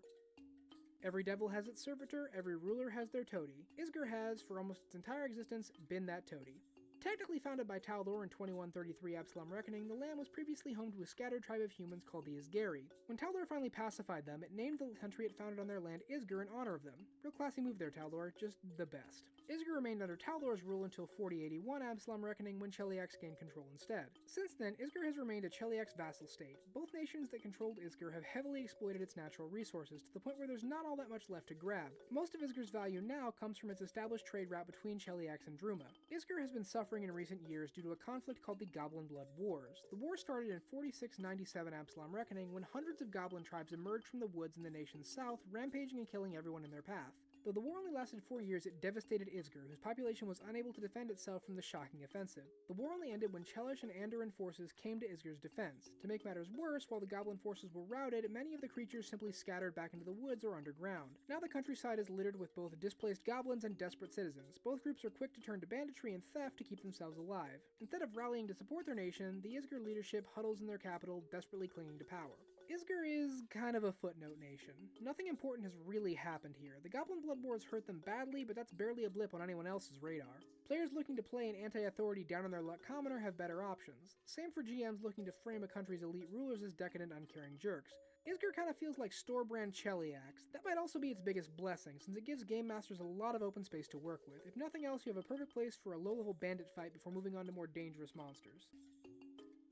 Every devil has its servitor, every ruler has their toady. Isgar has, for almost its entire existence, been that toady. Technically founded by Taldor in 2133 Absalom Reckoning, the land was previously home to a scattered tribe of humans called the Isgari. When Taldor finally pacified them, it named the country it founded on their land Isgar in honor of them. Real classy move there, Taldor, just the best. Isgar remained under Taldor's rule until 4081 Absalom Reckoning, when Celiacs gained control instead. Since then, Isgar has remained a Celiacs vassal state. Both nations that controlled Isgar have heavily exploited its natural resources, to the point where there's not all that much left to grab. Most of Isgar's value now comes from its established trade route between Celiacs and Druma. Isgar has been suffering in recent years due to a conflict called the Goblin Blood Wars. The war started in 4697 Absalom Reckoning, when hundreds of goblin tribes emerged from the woods in the nation's south, rampaging and killing everyone in their path. Though the war only lasted 4 years, it devastated Isgar, whose population was unable to defend itself from the shocking offensive. The war only ended when Chelish and Anderin forces came to Isgar's defense. To make matters worse, while the goblin forces were routed, many of the creatures simply scattered back into the woods or underground. Now the countryside is littered with both displaced goblins and desperate citizens. Both groups are quick to turn to banditry and theft to keep themselves alive. Instead of rallying to support their nation, the Isgar leadership huddles in their capital, desperately clinging to power. Isgar is kind of a footnote nation. Nothing important has really happened here. The Goblin Blood Wars hurt them badly, but that's barely a blip on anyone else's radar. Players looking to play an anti-authority down-on-their-luck commoner have better options. Same for GMs looking to frame a country's elite rulers as decadent, uncaring jerks. Isgar kind of feels like store-brand Celiacs. That might also be its biggest blessing, since it gives game masters a lot of open space to work with. If nothing else, you have a perfect place for a low-level bandit fight before moving on to more dangerous monsters.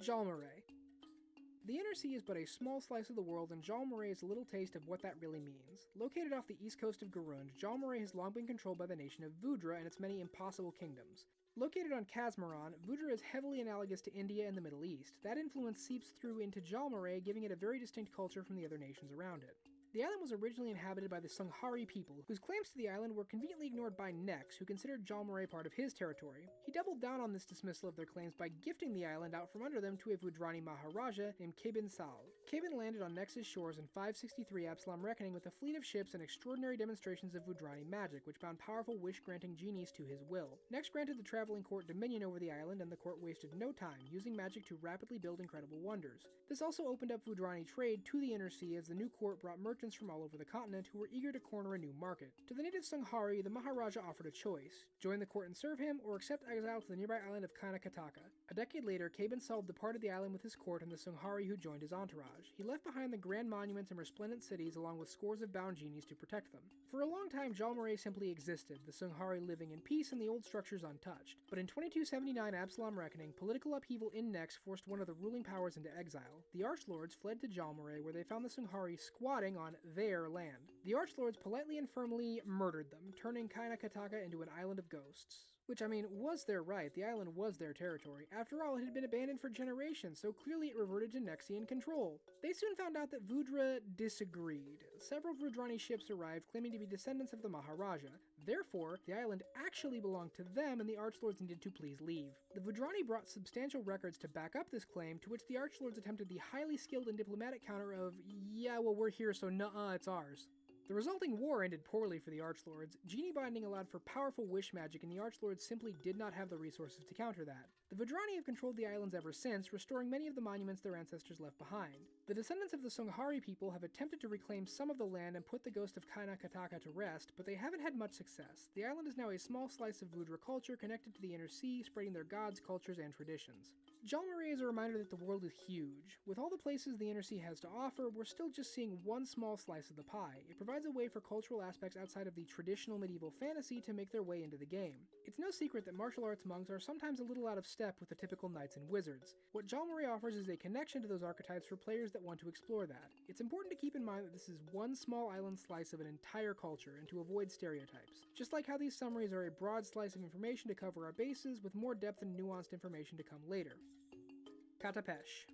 Jalmaray. The Inner Sea is but a small slice of the world, and Jalmaray is a little taste of what that really means. Located off the east coast of Garund, Jalmaray has long been controlled by the nation of Vudra and its many impossible kingdoms. Located on Kazmaran, Vudra is heavily analogous to India and the Middle East. That influence seeps through into Jalmaray, giving it a very distinct culture from the other nations around it. The island was originally inhabited by the Sunghari people, whose claims to the island were conveniently ignored by Nex, who considered Jalmaray part of his territory. He doubled down on this dismissal of their claims by gifting the island out from under them to a Vudrani Maharaja named Kebin Sal. Kebin landed on Nex's shores in 563 Absalom Reckoning with a fleet of ships and extraordinary demonstrations of Vudrani magic, which bound powerful wish-granting genies to his will. Nex granted the traveling court dominion over the island, and the court wasted no time, using magic to rapidly build incredible wonders. This also opened up Vudrani trade to the Inner Sea, as the new court brought merchants from all over the continent who were eager to corner a new market. To the native Sunghari, the Maharaja offered a choice: join the court and serve him, or accept exile to the nearby island of Kanakataka. A decade later, Kebin Sal departed the island with his court and the Sunghari who joined his entourage. He left behind the grand monuments and resplendent cities along with scores of bound genies to protect them. For a long time, Jalmaray simply existed, the Sunghari living in peace and the old structures untouched. But in 2279 Absalom Reckoning, political upheaval in Nex forced one of the ruling powers into exile. The Archlords fled to Jalmaray, where they found the Sunghari squatting on their land. The Archlords politely and firmly murdered them, turning Kanakataka into an island of ghosts. Which, I mean, was their right. The island was their territory. After all, it had been abandoned for generations, so clearly it reverted to Nexian control. They soon found out that Vudra disagreed. Several Vudrani ships arrived, claiming to be descendants of the Maharaja. Therefore, the island actually belonged to them, and the Archlords needed to please leave. The Vudrani brought substantial records to back up this claim, to which the Archlords attempted the highly skilled and diplomatic counter of, yeah, well, we're here, so nuh-uh, it's ours. The resulting war ended poorly for the Archlords. Genie binding allowed for powerful wish magic, and the Archlords simply did not have the resources to counter that. The Vidrani have controlled the islands ever since, restoring many of the monuments their ancestors left behind. The descendants of the Songhari people have attempted to reclaim some of the land and put the ghost of Kaina Kataka to rest, but they haven't had much success. The island is now a small slice of Vudra culture connected to the inner sea, spreading their gods, cultures, and traditions. Jalmarie is a reminder that the world is huge. With all the places the inner sea has to offer, we're still just seeing one small slice of the pie. It provides a way for cultural aspects outside of the traditional medieval fantasy to make their way into the game. It's no secret that martial arts monks are sometimes a little out of step with the typical knights and wizards. What Jalmarie offers is a connection to those archetypes for players that want to explore that. It's important to keep in mind that this is one small island slice of an entire culture and to avoid stereotypes. Just like how these summaries are a broad slice of information to cover our bases, with more depth and nuanced information to come later. Katapesh.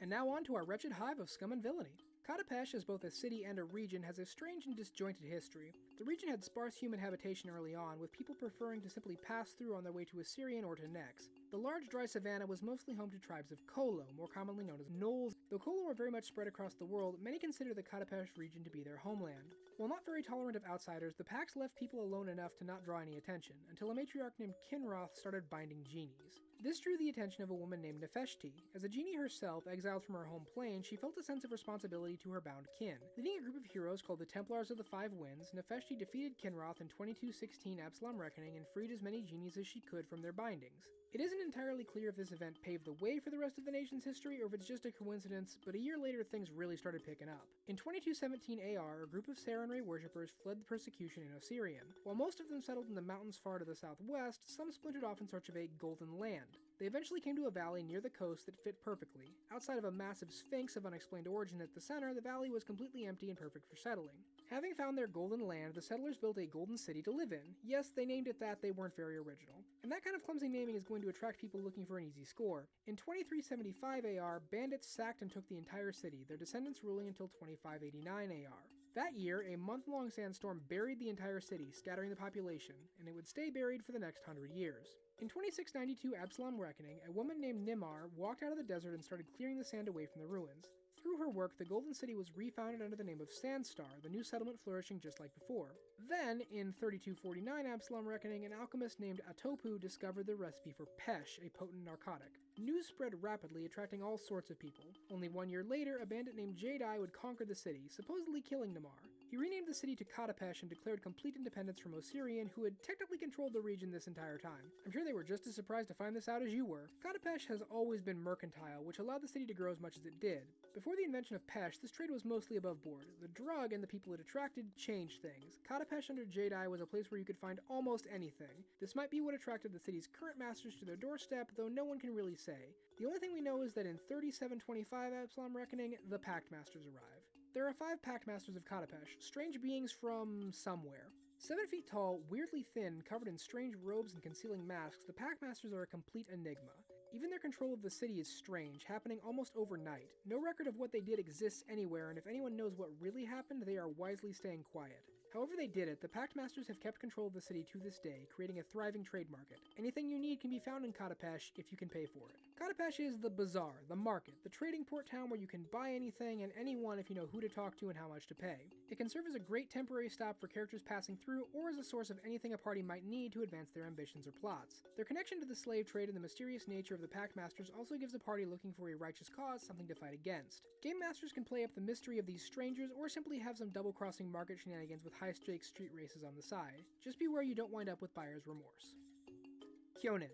And now on to our wretched hive of scum and villainy. Katapesh, as both a city and a region, has a strange and disjointed history. The region had sparse human habitation early on, with people preferring to simply pass through on their way to Assyrian or to Nex. The large dry savanna was mostly home to tribes of Kolo, more commonly known as Gnolls. Though Kolo are very much spread across the world, many consider the Katapesh region to be their homeland. While not very tolerant of outsiders, the Pax left people alone enough to not draw any attention, until a matriarch named Kinroth started binding genies. This drew the attention of a woman named Nefeshti. As a genie herself, exiled from her home plane, she felt a sense of responsibility to her bound kin. Leading a group of heroes called the Templars of the Five Winds, Nefeshti defeated Kinroth in 2216 Absalom Reckoning and freed as many genies as she could from their bindings. It isn't entirely clear if this event paved the way for the rest of the nation's history or if it's just a coincidence, but a year later things really started picking up. In 2217 AR, a group of Sarenrae worshippers fled the persecution in Osirian. While most of them settled in the mountains far to the southwest, some splintered off in search of a golden land. They eventually came to a valley near the coast that fit perfectly. Outside of a massive sphinx of unexplained origin at the center, the valley was completely empty and perfect for settling. Having found their golden land, the settlers built a golden city to live in. Yes, they named it that, they weren't very original. And that kind of clumsy naming is going to attract people looking for an easy score. In 2375 AR, bandits sacked and took the entire city, their descendants ruling until 2589 AR. That year, a month-long sandstorm buried the entire city, scattering the population, and it would stay buried for the next 100 years. In 2692 Absalom Reckoning, a woman named Nimar walked out of the desert and started clearing the sand away from the ruins. Through her work, the Golden City was refounded under the name of Sandstar, the new settlement flourishing just like before. Then, in 3249 Absalom Reckoning, an alchemist named Atopu discovered the recipe for Pesh, a potent narcotic. News spread rapidly, attracting all sorts of people. Only 1 year later, a bandit named Jare would conquer the city, supposedly killing Nimar. He renamed the city to Katapesh and declared complete independence from Osirian, who had technically controlled the region this entire time. I'm sure they were just as surprised to find this out as you were. Katapesh has always been mercantile, which allowed the city to grow as much as it did. Before the invention of Pesh, this trade was mostly above board. The drug and the people it attracted changed things. Katapesh under Jedi was a place where you could find almost anything. This might be what attracted the city's current masters to their doorstep, though no one can really say. The only thing we know is that in 3725 Absalom Reckoning, the Pact Masters arrive. There are 5 Pact Masters of Katapesh, strange beings from somewhere. 7 feet tall, weirdly thin, covered in strange robes and concealing masks, the Pact Masters are a complete enigma. Even their control of the city is strange, happening almost overnight. No record of what they did exists anywhere, and if anyone knows what really happened, they are wisely staying quiet. However they did it, the Pact Masters have kept control of the city to this day, creating a thriving trade market. Anything you need can be found in Katapesh if you can pay for it. Katapesh is the bazaar, the market, the trading port town where you can buy anything and anyone if you know who to talk to and how much to pay. It can serve as a great temporary stop for characters passing through or as a source of anything a party might need to advance their ambitions or plots. Their connection to the slave trade and the mysterious nature of the Pact Masters also gives a party looking for a righteous cause something to fight against. Game Masters can play up the mystery of these strangers or simply have some double-crossing market shenanigans with high-stakes street races on the side. Just beware you don't wind up with buyer's remorse. Konan.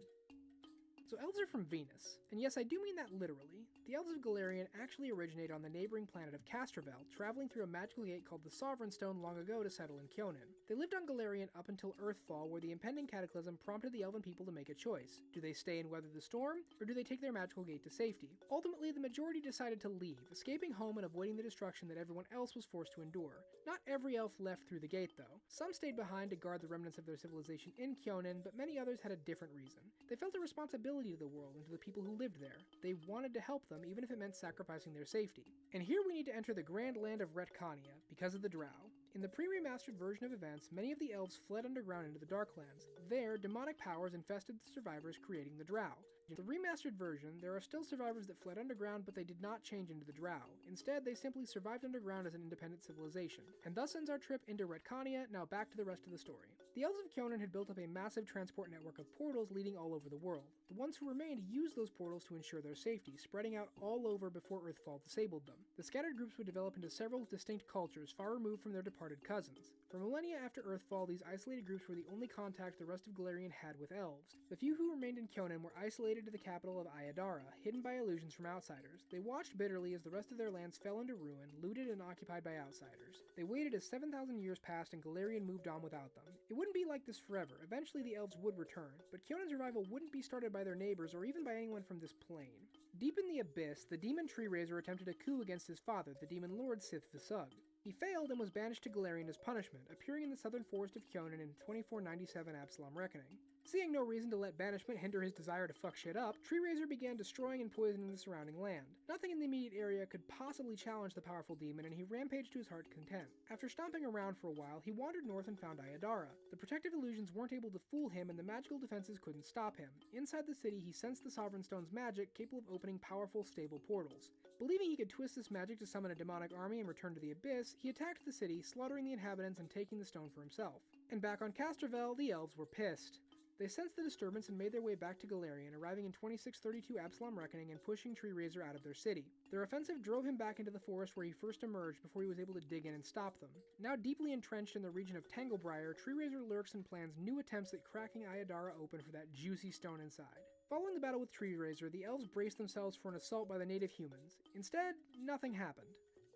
So elves are from Venus, and yes, I do mean that literally. The elves of Galarian actually originated on the neighboring planet of Castrovel, traveling through a magical gate called the Sovereign Stone long ago to settle in Konan. They lived on Galarian up until Earthfall, where the impending cataclysm prompted the elven people to make a choice. Do they stay and weather the storm, or do they take their magical gate to safety? Ultimately, the majority decided to leave, escaping home and avoiding the destruction that everyone else was forced to endure. Not every elf left through the gate, though. Some stayed behind to guard the remnants of their civilization in Konan, but many others had a different reason. They felt a responsibility to the world and to the people who lived there. They wanted to help them, even if it meant sacrificing their safety. And here we need to enter the grand land of Retcania, because of the Brao. In the pre-remastered version of events, many of the elves fled underground into the Darklands. There, demonic powers infested the survivors, creating the Drow. In the remastered version, there are still survivors that fled underground, but they did not change into the Drow. Instead, they simply survived underground as an independent civilization. And thus ends our trip into Retconia. Now back to the rest of the story. The Elves of Konan had built up a massive transport network of portals leading all over the world. The ones who remained used those portals to ensure their safety, spreading out all over before Earthfall disabled them. The scattered groups would develop into several distinct cultures far removed from their departed cousins. For millennia after Earthfall, these isolated groups were the only contact the rest of Golarion had with elves. The few who remained in Konan were isolated to the capital of Ayadara, hidden by illusions from outsiders. They watched bitterly as the rest of their lands fell into ruin, looted and occupied by outsiders. They waited as 7,000 years passed and Golarion moved on without them. It wouldn't be like this forever. Eventually the elves would return, but Konan's revival wouldn't be started by their neighbors or even by anyone from this plane. Deep in the abyss, the demon Tree Raiser attempted a coup against his father, the demon lord Sith Visug. He failed and was banished to Golarion as punishment, appearing in the southern forest of Konan in 2497 Absalom Reckoning. Seeing no reason to let banishment hinder his desire to fuck shit up, Tree Raiser began destroying and poisoning the surrounding land. Nothing in the immediate area could possibly challenge the powerful demon, and he rampaged to his heart's content. After stomping around for a while, he wandered north and found Ayadara. The protective illusions weren't able to fool him, and the magical defenses couldn't stop him. Inside the city, he sensed the Sovereign Stone's magic, capable of opening powerful, stable portals. Believing he could twist this magic to summon a demonic army and return to the Abyss, he attacked the city, slaughtering the inhabitants and taking the stone for himself. And back on Castrovel, the elves were pissed. They sensed the disturbance and made their way back to Golarion, arriving in 2632 Absalom Reckoning and pushing Tree Raiser out of their city. Their offensive drove him back into the forest where he first emerged before he was able to dig in and stop them. Now deeply entrenched in the region of Tanglebriar, Tree Raiser lurks and plans new attempts at cracking Ayadara open for that juicy stone inside. Following the battle with Tree Raiser, the elves braced themselves for an assault by the native humans. Instead, nothing happened.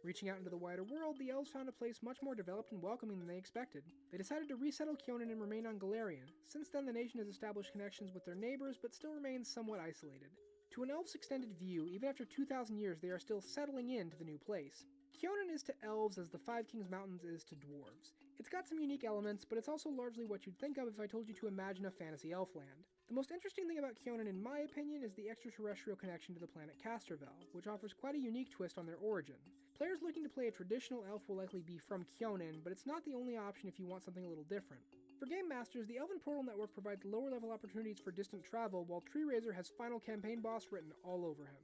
Reaching out into the wider world, the elves found a place much more developed and welcoming than they expected. They decided to resettle Konan and remain on Golarion. Since then, the nation has established connections with their neighbors, but still remains somewhat isolated. To an elf's extended view, even after 2,000 years, they are still settling into the new place. Konan is to elves as the Five Kings Mountains is to dwarves. It's got some unique elements, but it's also largely what you'd think of if I told you to imagine a fantasy elf land. The most interesting thing about Konan, in my opinion, is the extraterrestrial connection to the planet Castrovel, which offers quite a unique twist on their origin. Players looking to play a traditional elf will likely be from Konan, but it's not the only option if you want something a little different. For Game Masters, the Elven Portal Network provides lower-level opportunities for distant travel, while Tree Raiser has final campaign boss written all over him.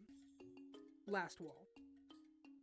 Last Wall.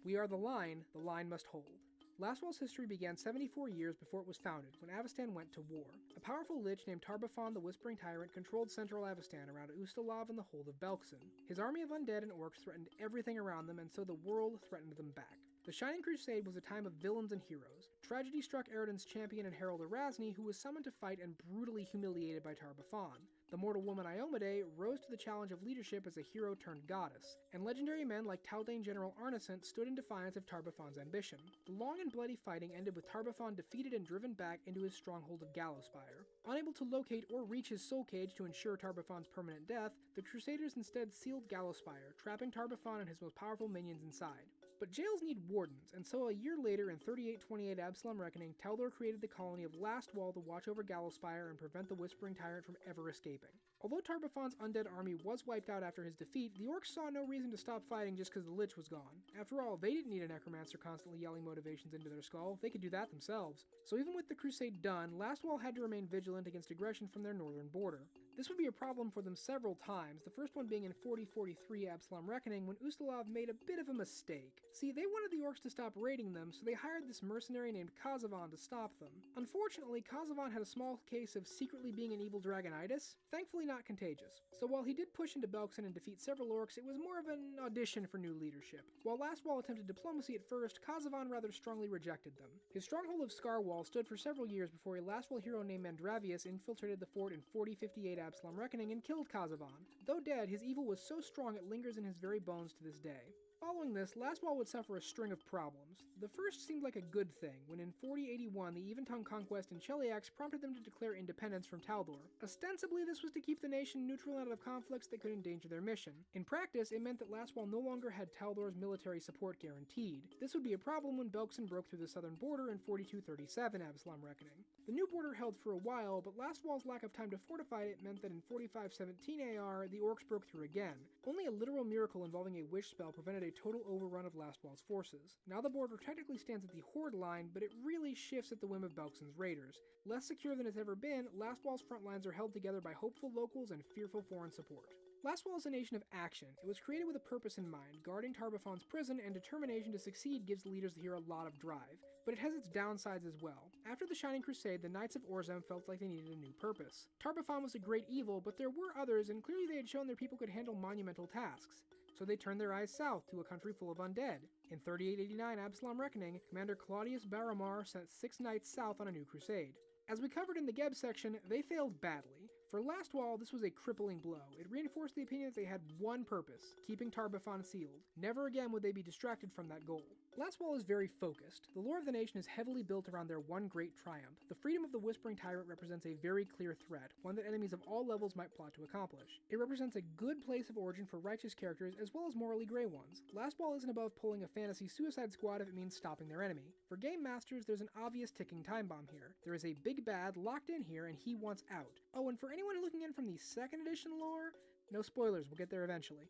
We are the line must hold. Lastwall's history began 74 years before it was founded, when Avestan went to war. A powerful lich named Tarbafon the Whispering Tyrant controlled central Avestan around Ustalav and the hold of Belkzen. His army of undead and orcs threatened everything around them, and so the world threatened them back. The Shining Crusade was a time of villains and heroes. Tragedy struck Eridan's champion and herald Erasni, who was summoned to fight and brutally humiliated by Tarbafon. The mortal woman Iomade rose to the challenge of leadership as a hero-turned-goddess, and legendary men like Taldane General Arnescent stood in defiance of Tarbafon's ambition. The long and bloody fighting ended with Tarbafon defeated and driven back into his stronghold of Gallowspire. Unable to locate or reach his soul cage to ensure Tarbafon's permanent death, the Crusaders instead sealed Gallowspire, trapping Tarbafon and his most powerful minions inside. But jails need wardens, and so a year later in 3828 Absalom Reckoning, Taldor created the colony of Lastwall to watch over Gallowspire and prevent the Whispering Tyrant from ever escaping. Although Tarbafon's undead army was wiped out after his defeat, the orcs saw no reason to stop fighting just because the Lich was gone. After all, they didn't need a necromancer constantly yelling motivations into their skull, they could do that themselves. So even with the crusade done, Lastwall had to remain vigilant against aggression from their northern border. This would be a problem for them several times, the first one being in 4043 Absalom Reckoning when Ustalav made a bit of a mistake. See, they wanted the orcs to stop raiding them, so they hired this mercenary named Kazavan to stop them. Unfortunately, Kazavan had a small case of secretly being an evil dragonitis, thankfully not contagious. So while he did push into Belkzen and defeat several orcs, it was more of an audition for new leadership. While Lastwall attempted diplomacy at first, Kazavan rather strongly rejected them. His stronghold of Scarwall stood for several years before a Lastwall hero named Mandravius infiltrated the fort in 4058 Absalom Reckoning and killed Kazavan. Though dead, his evil was so strong it lingers in his very bones to this day. Following this, Lastwall would suffer a string of problems. The first seemed like a good thing, when in 4081 the Eventongue conquest in Celiacs prompted them to declare independence from Taldor. Ostensibly, this was to keep the nation neutral out of conflicts that could endanger their mission. In practice, it meant that Lastwall no longer had Taldor's military support guaranteed. This would be a problem when Belkzen broke through the southern border in 4237 Absalom Reckoning. The new border held for a while, but Lastwall's lack of time to fortify it meant that in 4517 AR, the orcs broke through again. Only a literal miracle involving a wish spell prevented a total overrun of Lastwall's forces. Now the border technically stands at the Horde line, but it really shifts at the whim of Belkzen's raiders. Less secure than it's ever been, Lastwall's front lines are held together by hopeful locals and fearful foreign support. Lastwall is a nation of action. It was created with a purpose in mind. Guarding Tarbafon's prison and determination to succeed gives the leaders here a lot of drive, but it has its downsides as well. After the Shining Crusade, the Knights of Orzem felt like they needed a new purpose. Tarbafon was a great evil, but there were others, and clearly they had shown their people could handle monumental tasks. So they turned their eyes south to a country full of undead. In 3889 Absalom Reckoning, Commander Claudius Baromar sent 6 knights south on a new crusade. As we covered in the Geb section, they failed badly. For Lastwall, this was a crippling blow. It reinforced the opinion that they had one purpose, keeping Tarbafon sealed. Never again would they be distracted from that goal. Lastwall is very focused. The lore of the nation is heavily built around their one great triumph. The freedom of the Whispering Tyrant represents a very clear threat, one that enemies of all levels might plot to accomplish. It represents a good place of origin for righteous characters as well as morally gray ones. Lastwall isn't above pulling a fantasy Suicide Squad if it means stopping their enemy. For game masters, there's an obvious ticking time bomb here. There is a big bad locked in here and he wants out. Oh, and for anyone looking in from the 2nd edition lore, no spoilers, we'll get there eventually.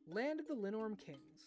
Land of the Linor Kings.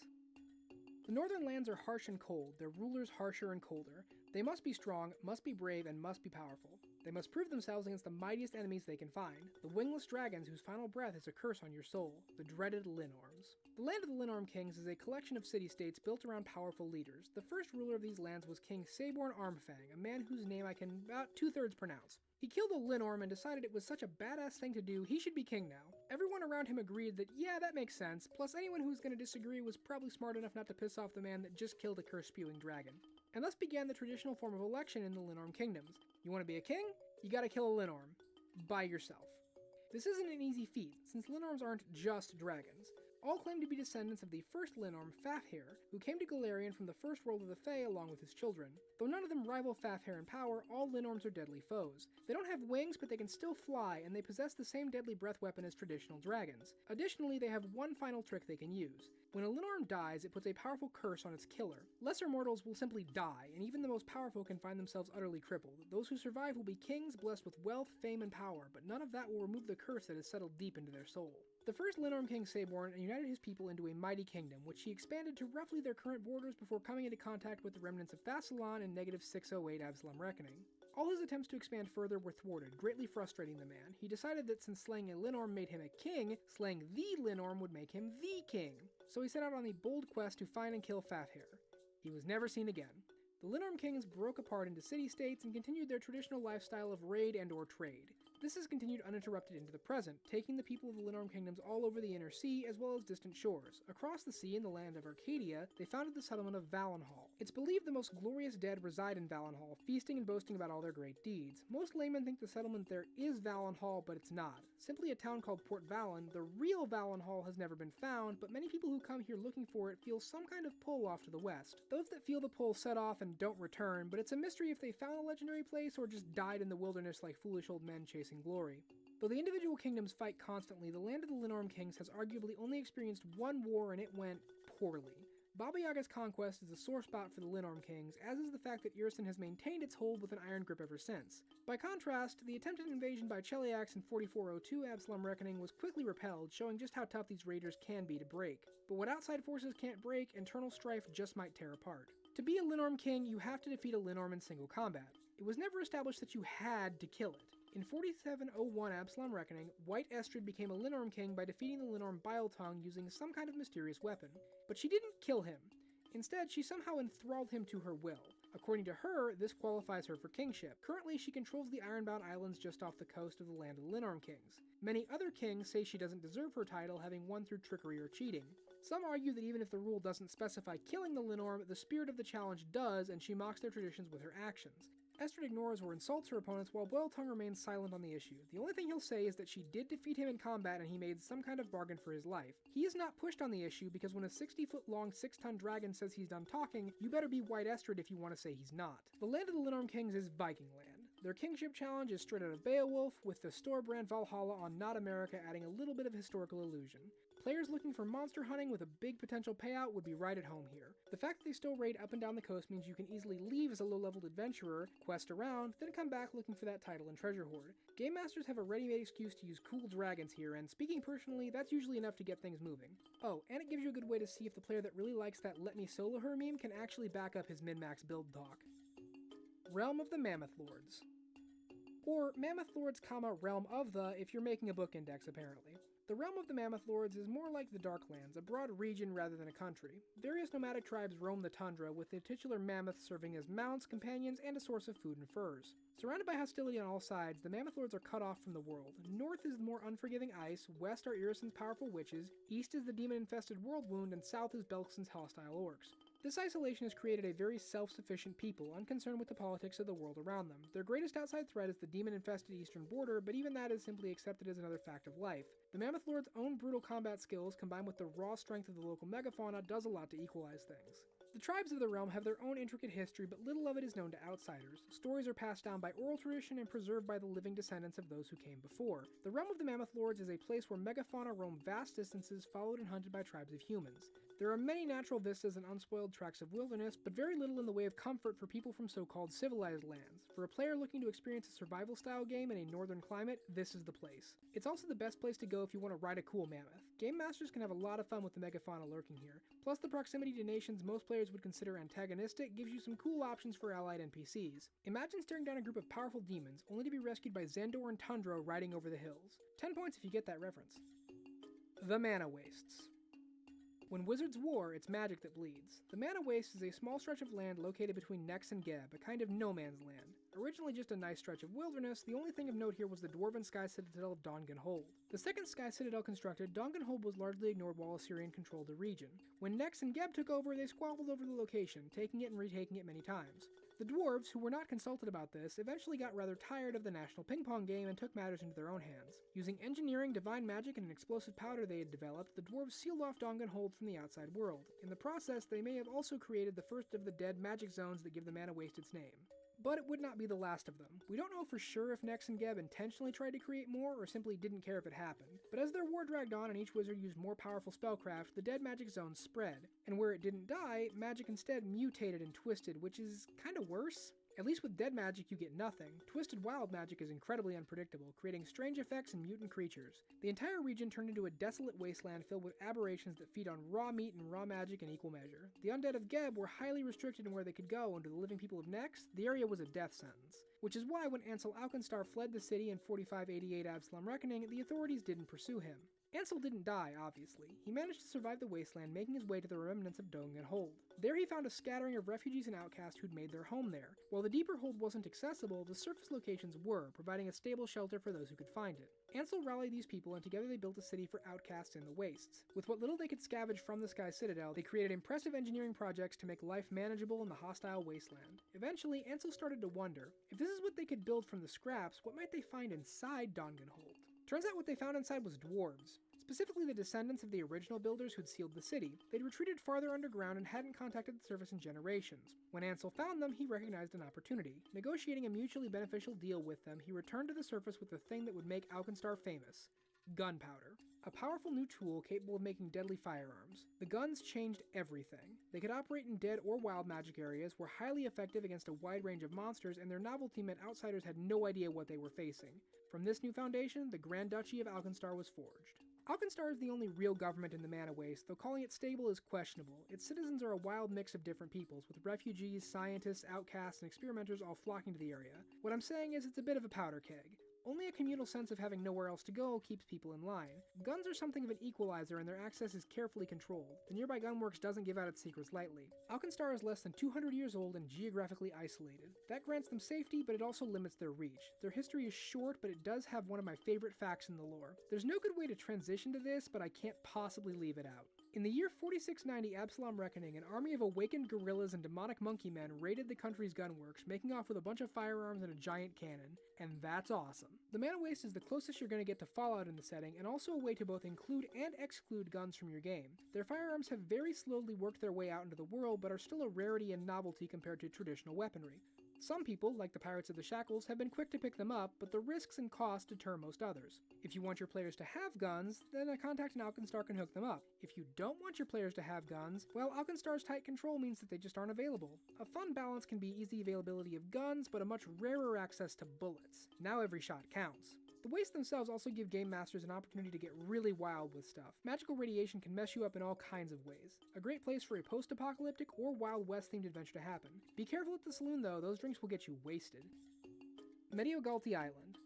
The northern lands are harsh and cold, their rulers harsher and colder. They must be strong, must be brave, and must be powerful. They must prove themselves against the mightiest enemies they can find, the wingless dragons whose final breath is a curse on your soul, the dreaded Linorms. The Land of the Linor Kings is a collection of city-states built around powerful leaders. The first ruler of these lands was King Saborn Armfang, a man whose name I can about 2/3 pronounce. He killed a Linorm and decided it was such a badass thing to do, he should be king now. Everyone around him agreed that, yeah, that makes sense, plus anyone who was going to disagree was probably smart enough not to piss off the man that just killed a curse-spewing dragon. And thus began the traditional form of election in the Linorm kingdoms. You want to be a king? You gotta kill a Linorm. By yourself. This isn't an easy feat, since Linorms aren't just dragons. All claim to be descendants of the first Linorm, Fafnir, who came to Golarion from the first world of the Fae along with his children. Though none of them rival Fafnir in power, all Linorms are deadly foes. They don't have wings, but they can still fly, and they possess the same deadly breath weapon as traditional dragons. Additionally, they have one final trick they can use. When a Linorm dies, it puts a powerful curse on its killer. Lesser mortals will simply die, and even the most powerful can find themselves utterly crippled. Those who survive will be kings blessed with wealth, fame, and power, but none of that will remove the curse that has settled deep into their soul. The first Linorm king Saborn united his people into a mighty kingdom, which he expanded to roughly their current borders before coming into contact with the remnants of Thassalon in -608 Absalom Reckoning. All his attempts to expand further were thwarted, greatly frustrating the man. He decided that since slaying a Linorm made him a king, slaying the Linorm would make him the king. So he set out on the bold quest to find and kill Fafnir. He was never seen again. The Linorm kings broke apart into city-states and continued their traditional lifestyle of raid and/or trade. This has continued uninterrupted into the present, taking the people of the Linorm kingdoms all over the inner sea as well as distant shores. Across the sea in the land of Arcadia, they founded the settlement of Valenhall. It's believed the most glorious dead reside in Valenhall, feasting and boasting about all their great deeds. Most laymen think the settlement there is Valenhall, but it's not. Simply a town called Port Valen, the real Valenhall has never been found, but many people who come here looking for it feel some kind of pull off to the west. Those that feel the pull set off and don't return, but it's a mystery if they found the legendary place or just died in the wilderness like foolish old men chasing glory. Though the individual kingdoms fight constantly, the land of the Linorm kings has arguably only experienced one war and it went poorly. Baba Yaga's conquest is a sore spot for the Linorm kings, as is the fact that Irsten has maintained its hold with an iron grip ever since. By contrast, the attempted invasion by Celiacs in 4402 Absalom Reckoning was quickly repelled, showing just how tough these raiders can be to break. But what outside forces can't break, internal strife just might tear apart. To be a Linorm king, you have to defeat a Linorm in single combat. It was never established that you had to kill it. In 4701 Absalom Reckoning, White Estrid became a Linorm king by defeating the Linorm Biletongue using some kind of mysterious weapon. But she didn't kill him. Instead, she somehow enthralled him to her will. According to her, this qualifies her for kingship. Currently, she controls the Ironbound Islands just off the coast of the land of the Linorm kings. Many other kings say she doesn't deserve her title, having won through trickery or cheating. Some argue that even if the rule doesn't specify killing the Linorm, the spirit of the challenge does, and she mocks their traditions with her actions. Estrid ignores or insults her opponents while Biletongue remains silent on the issue. The only thing he'll say is that she did defeat him in combat and he made some kind of bargain for his life. He is not pushed on the issue because when a 60-foot-long, 6-ton dragon says he's done talking, you better be White Estrid if you want to say he's not. The land of the Linorm kings is Viking land. Their kingship challenge is straight out of Beowulf, with the store brand Valhalla on Not America adding a little bit of historical illusion. Players looking for monster hunting with a big potential payout would be right at home here. The fact that they still raid up and down the coast means you can easily leave as a low-leveled adventurer, quest around, then come back looking for that title and treasure hoard. Game masters have a ready-made excuse to use cool dragons here, and speaking personally, that's usually enough to get things moving. Oh, and it gives you a good way to see if the player that really likes that "let me solo her" meme can actually back up his min-max build talk. Realm of the Mammoth Lords. Or Mammoth Lords, Realm of the, if you're making a book index apparently. The realm of the Mammoth Lords is more like the Darklands, a broad region rather than a country. Various nomadic tribes roam the tundra, with the titular mammoths serving as mounts, companions, and a source of food and furs. Surrounded by hostility on all sides, the Mammoth Lords are cut off from the world. North is the more unforgiving ice, west are Irisen's powerful witches, east is the demon-infested Worldwound, and south is Belkson's hostile orcs. This isolation has created a very self-sufficient people, unconcerned with the politics of the world around them. Their greatest outside threat is the demon-infested eastern border, but even that is simply accepted as another fact of life. The Mammoth Lord's own brutal combat skills, combined with the raw strength of the local megafauna, does a lot to equalize things. The tribes of the realm have their own intricate history, but little of it is known to outsiders. Stories are passed down by oral tradition and preserved by the living descendants of those who came before. The realm of the Mammoth Lords is a place where megafauna roam vast distances, followed and hunted by tribes of humans. There are many natural vistas and unspoiled tracts of wilderness, but very little in the way of comfort for people from so-called civilized lands. For a player looking to experience a survival-style game in a northern climate, this is the place. It's also the best place to go if you want to ride a cool mammoth. Game masters can have a lot of fun with the megafauna lurking here. Plus, the proximity to nations most players would consider antagonistic gives you some cool options for allied NPCs. Imagine staring down a group of powerful demons, only to be rescued by Xandor and Tundra riding over the hills. 10 points if you get that reference. The Mana Wastes. When wizards war, it's magic that bleeds. The Mana Waste is a small stretch of land located between Nex and Geb, a kind of no man's land. Originally just a nice stretch of wilderness, the only thing of note here was the dwarven sky citadel of Donganhold. The second sky citadel constructed, Donganhold was largely ignored while Assyrian controlled the region. When Nex and Geb took over, they squabbled over the location, taking it and retaking it many times. The dwarves, who were not consulted about this, eventually got rather tired of the national ping-pong game and took matters into their own hands. Using engineering, divine magic, and an explosive powder they had developed, the dwarves sealed off Donganhold from the outside world. In the process, they may have also created the first of the dead magic zones that give the Mana Waste its name. But it would not be the last of them. We don't know for sure if Nex and Geb intentionally tried to create more or simply didn't care if it happened. But as their war dragged on and each wizard used more powerful spellcraft, the dead magic zones spread. And where it didn't die, magic instead mutated and twisted, which is kinda worse. At least with dead magic you get nothing. Twisted wild magic is incredibly unpredictable, creating strange effects and mutant creatures. The entire region turned into a desolate wasteland filled with aberrations that feed on raw meat and raw magic in equal measure. The undead of Geb were highly restricted in where they could go, and to the living people of Nex, the area was a death sentence. Which is why when Ansel Alkenstar fled the city in 4588 Absalom Reckoning, the authorities didn't pursue him. Ansel didn't die, obviously. He managed to survive the wasteland, making his way to the remnants of Donganhold. There he found a scattering of refugees and outcasts who'd made their home there. While the deeper hold wasn't accessible, the surface locations were, providing a stable shelter for those who could find it. Ansel rallied these people, and together they built a city for outcasts in the wastes. With what little they could scavenge from the Sky Citadel, they created impressive engineering projects to make life manageable in the hostile wasteland. Eventually, Ansel started to wonder, if this is what they could build from the scraps, what might they find inside Donganhold? Turns out what they found inside was dwarves. Specifically the descendants of the original builders who'd sealed the city. They'd retreated farther underground and hadn't contacted the surface in generations. When Ansel found them, he recognized an opportunity. Negotiating a mutually beneficial deal with them, he returned to the surface with the thing that would make Alkenstar famous: gunpowder. A powerful new tool capable of making deadly firearms. The guns changed everything. They could operate in dead or wild magic areas, were highly effective against a wide range of monsters, and their novelty meant outsiders had no idea what they were facing. From this new foundation, the Grand Duchy of Alkenstar was forged. Alkenstar is the only real government in the Mana Waste, though calling it stable is questionable. Its citizens are a wild mix of different peoples, with refugees, scientists, outcasts, and experimenters all flocking to the area. What I'm saying is it's a bit of a powder keg. Only a communal sense of having nowhere else to go keeps people in line. Guns are something of an equalizer, and their access is carefully controlled. The nearby gunworks doesn't give out its secrets lightly. Alkenstar is less than 200 years old and geographically isolated. That grants them safety, but it also limits their reach. Their history is short, but it does have one of my favorite facts in the lore. There's no good way to transition to this, but I can't possibly leave it out. In the year 4690 Absalom Reckoning, an army of awakened gorillas and demonic monkey men raided the country's gunworks, making off with a bunch of firearms and a giant cannon. And that's awesome. The Mana Waste is the closest you're going to get to Fallout in the setting, and also a way to both include and exclude guns from your game. Their firearms have very slowly worked their way out into the world, but are still a rarity and novelty compared to traditional weaponry. Some people, like the Pirates of the Shackles, have been quick to pick them up, but the risks and costs deter most others. If you want your players to have guns, then a contact in Alkenstar can hook them up. If you don't want your players to have guns, well, Alkenstar's tight control means that they just aren't available. A fun balance can be easy availability of guns, but a much rarer access to bullets. Now every shot counts. The wastes themselves also give game masters an opportunity to get really wild with stuff. Magical radiation can mess you up in all kinds of ways. A great place for a post-apocalyptic or Wild West themed adventure to happen. Be careful at the saloon though, those drinks will get you wasted. Medog GTI Island.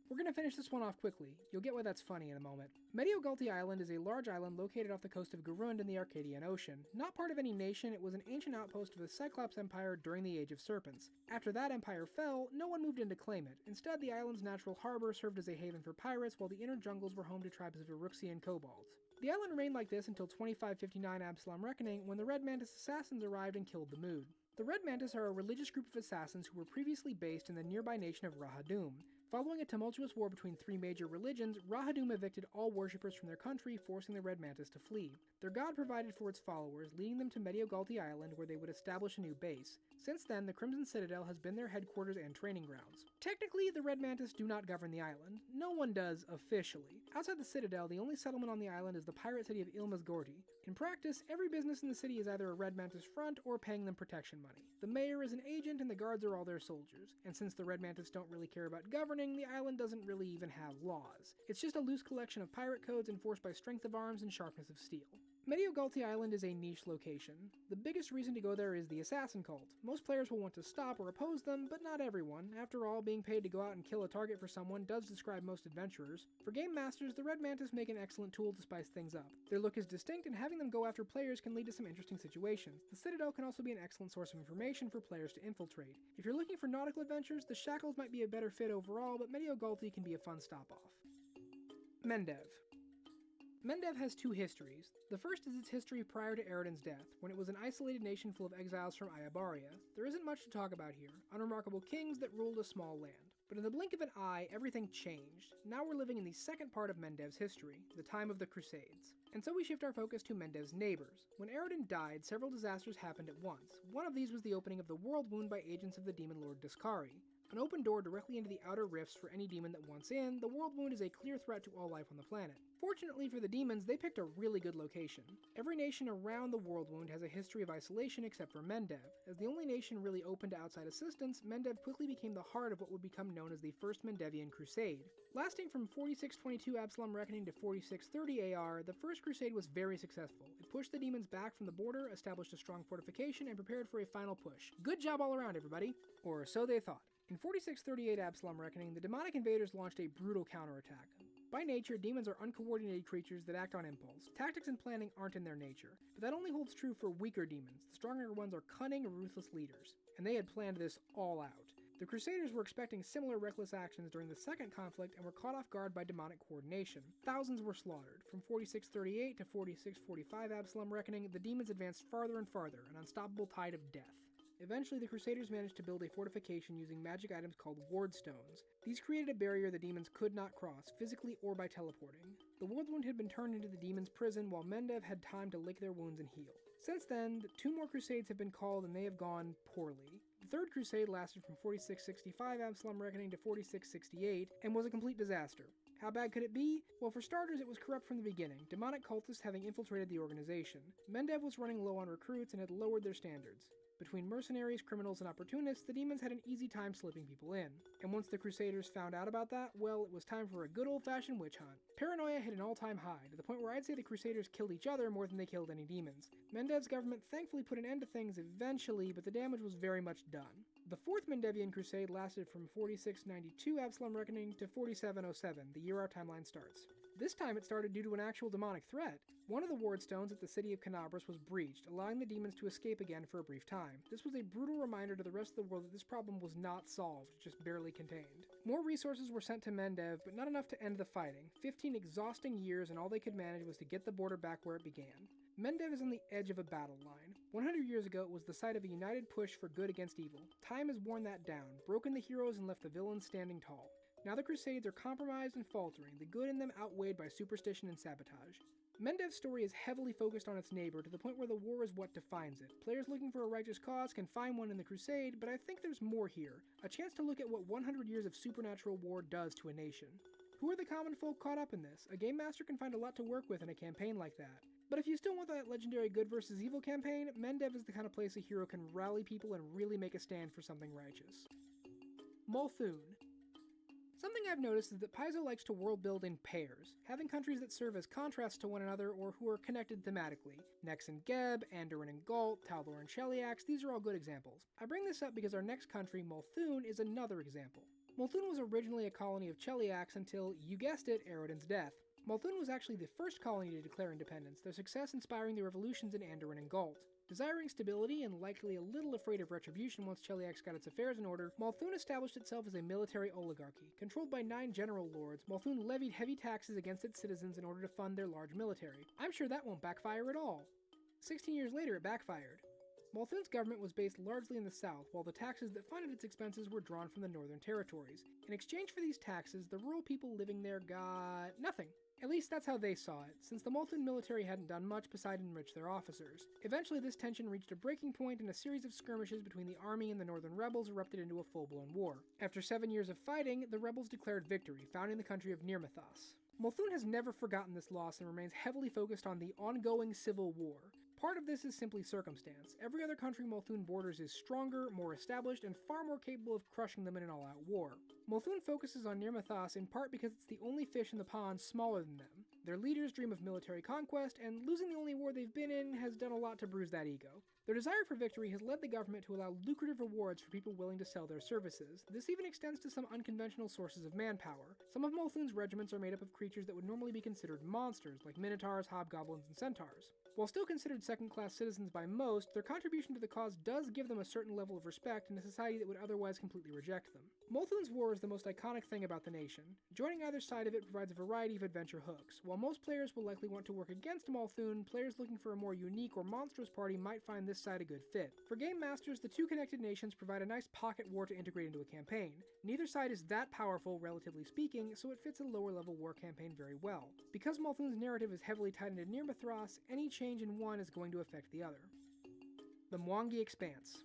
We're going to finish this one off quickly. You'll get why that's funny in a moment. Medog GTI Island is a large island located off the coast of Garund in the Arcadian Ocean. Not part of any nation, it was an ancient outpost of the Cyclops Empire during the Age of Serpents. After that empire fell, no one moved in to claim it. Instead, the island's natural harbor served as a haven for pirates, while the inner jungles were home to tribes of Uruxian kobolds. The island remained like this until 2559 Absalom Reckoning, when the Red Mantis assassins arrived and killed the mood. The Red Mantis are a religious group of assassins who were previously based in the nearby nation of Rahadum. Following a tumultuous war between three major religions, Rahadum evicted all worshippers from their country, forcing the Red Mantis to flee. Their god provided for its followers, leading them to Medog GTI Island, where they would establish a new base. Since then, the Crimson Citadel has been their headquarters and training grounds. Technically, the Red Mantis do not govern the island. No one does, officially. Outside the Citadel, the only settlement on the island is the pirate city of Ilmasgordi. In practice, every business in the city is either a Red Mantis front or paying them protection money. The mayor is an agent and the guards are all their soldiers. And since the Red Mantis don't really care about governing, the island doesn't really even have laws. It's just a loose collection of pirate codes enforced by strength of arms and sharpness of steel. Medog GTI Island is a niche location. The biggest reason to go there is the assassin cult. Most players will want to stop or oppose them, but not everyone. After all, being paid to go out and kill a target for someone does describe most adventurers. For game masters, the Red Mantis make an excellent tool to spice things up. Their look is distinct, and having them go after players can lead to some interesting situations. The Citadel can also be an excellent source of information for players to infiltrate. If you're looking for nautical adventures, the Shackles might be a better fit overall, but Medog GTI can be a fun stop-off. Mendev. Mendev has two histories. The first is its history prior to Eredin's death, when it was an isolated nation full of exiles from Ayabaria. There isn't much to talk about here, unremarkable kings that ruled a small land. But in the blink of an eye, everything changed. Now we're living in the second part of Mendev's history, the time of the Crusades. And so we shift our focus to Mendev's neighbors. When Eredin died, several disasters happened at once. One of these was the opening of the Worldwound by agents of the demon lord Discari. An open door directly into the outer rifts for any demon that wants in, the Worldwound is a clear threat to all life on the planet. Fortunately for the demons, they picked a really good location. Every nation around the Worldwound has a history of isolation except for Mendev. As the only nation really open to outside assistance, Mendev quickly became the heart of what would become known as the First Mendevian Crusade. Lasting from 4622 Absalom Reckoning to 4630 AR, the First Crusade was very successful. It pushed the demons back from the border, established a strong fortification, and prepared for a final push. Good job all around, everybody! Or so they thought. In 4638 Absalom Reckoning, the demonic invaders launched a brutal counterattack. By nature, demons are uncoordinated creatures that act on impulse. Tactics and planning aren't in their nature, but that only holds true for weaker demons. The stronger ones are cunning, ruthless leaders, and they had planned this all out. The Crusaders were expecting similar reckless actions during the second conflict and were caught off guard by demonic coordination. Thousands were slaughtered. From 4638 to 4645 Absalom Reckoning, the demons advanced farther and farther, an unstoppable tide of death. Eventually, the Crusaders managed to build a fortification using magic items called ward stones. These created a barrier the demons could not cross, physically or by teleporting. The Worldwound had been turned into the demons' prison, while Mendev had time to lick their wounds and heal. Since then, 2 more crusades have been called and they have gone poorly. The third crusade lasted from 4665 Absalom Reckoning to 4668 and was a complete disaster. How bad could it be? Well, for starters, it was corrupt from the beginning, demonic cultists having infiltrated the organization. Mendev was running low on recruits and had lowered their standards. Between mercenaries, criminals, and opportunists, the demons had an easy time slipping people in. And once the Crusaders found out about that, well, it was time for a good old-fashioned witch hunt. Paranoia hit an all-time high, to the point where I'd say the Crusaders killed each other more than they killed any demons. Mendev's government thankfully put an end to things eventually, but the damage was very much done. The Fourth Mendevian Crusade lasted from 4692 Absalom Reckoning to 4707, the year our timeline starts. This time it started due to an actual demonic threat. One of the ward stones at the city of Canabras was breached, allowing the demons to escape again for a brief time. This was a brutal reminder to the rest of the world that this problem was not solved, just barely contained. More resources were sent to Mendev, but not enough to end the fighting. 15 exhausting years, and all they could manage was to get the border back where it began. Mendev is on the edge of a battle line. 100 years ago, it was the site of a united push for good against evil. Time has worn that down, broken the heroes and left the villains standing tall. Now the Crusades are compromised and faltering, the good in them outweighed by superstition and sabotage. Mendev's story is heavily focused on its neighbor to the point where the war is what defines it. Players looking for a righteous cause can find one in the Crusade, but I think there's more here. A chance to look at what 100 years of supernatural war does to a nation. Who are the common folk caught up in this? A game master can find a lot to work with in a campaign like that. But if you still want that legendary good versus evil campaign, Mendev is the kind of place a hero can rally people and really make a stand for something righteous. Multhoon. Something I've noticed is that Paizo likes to world build in pairs, having countries that serve as contrasts to one another or who are connected thematically. Nex and Geb, Anderin and Galt, Tal'Dor and Celiacs, these are all good examples. I bring this up because our next country, Multhoon, is another example. Multhun was originally a colony of Celiacs until, you guessed it, Aroden's death. Multhun was actually the first colony to declare independence, their success inspiring the revolutions in Anderin and Galt. Desiring stability and likely a little afraid of retribution once Celiacs got its affairs in order, Multhun established itself as a military oligarchy. Controlled by 9 general lords, Multhun levied heavy taxes against its citizens in order to fund their large military. I'm sure that won't backfire at all. 16 years later, it backfired. Multhun's government was based largely in the south, while the taxes that funded its expenses were drawn from the northern territories. In exchange for these taxes, the rural people living there got nothing. At least that's how they saw it, since the Multhun military hadn't done much besides enrich their officers. Eventually this tension reached a breaking point and a series of skirmishes between the army and the northern rebels erupted into a full-blown war. After 7 years of fighting, the rebels declared victory, founding the country of Nirmathas. Multhun has never forgotten this loss and remains heavily focused on the ongoing civil war. Part of this is simply circumstance. Every other country Multhun borders is stronger, more established, and far more capable of crushing them in an all-out war. Multhun focuses on Nirmathas in part because it's the only fish in the pond smaller than them. Their leaders dream of military conquest, and losing the only war they've been in has done a lot to bruise that ego. Their desire for victory has led the government to allow lucrative rewards for people willing to sell their services. This even extends to some unconventional sources of manpower. Some of Multhun's regiments are made up of creatures that would normally be considered monsters, like minotaurs, hobgoblins, and centaurs. While still considered second-class citizens by most, their contribution to the cause does give them a certain level of respect in a society that would otherwise completely reject them. Multhun's war is the most iconic thing about the nation. Joining either side of it provides a variety of adventure hooks. While most players will likely want to work against Multhun, players looking for a more unique or monstrous party might find this side a good fit. For game masters, the two connected nations provide a nice pocket war to integrate into a campaign. Neither side is that powerful, relatively speaking, so it fits a lower-level war campaign very well. Because Multhun's narrative is heavily tied into Nirmathras, any change in one is going to affect the other. The Mwangi Expanse.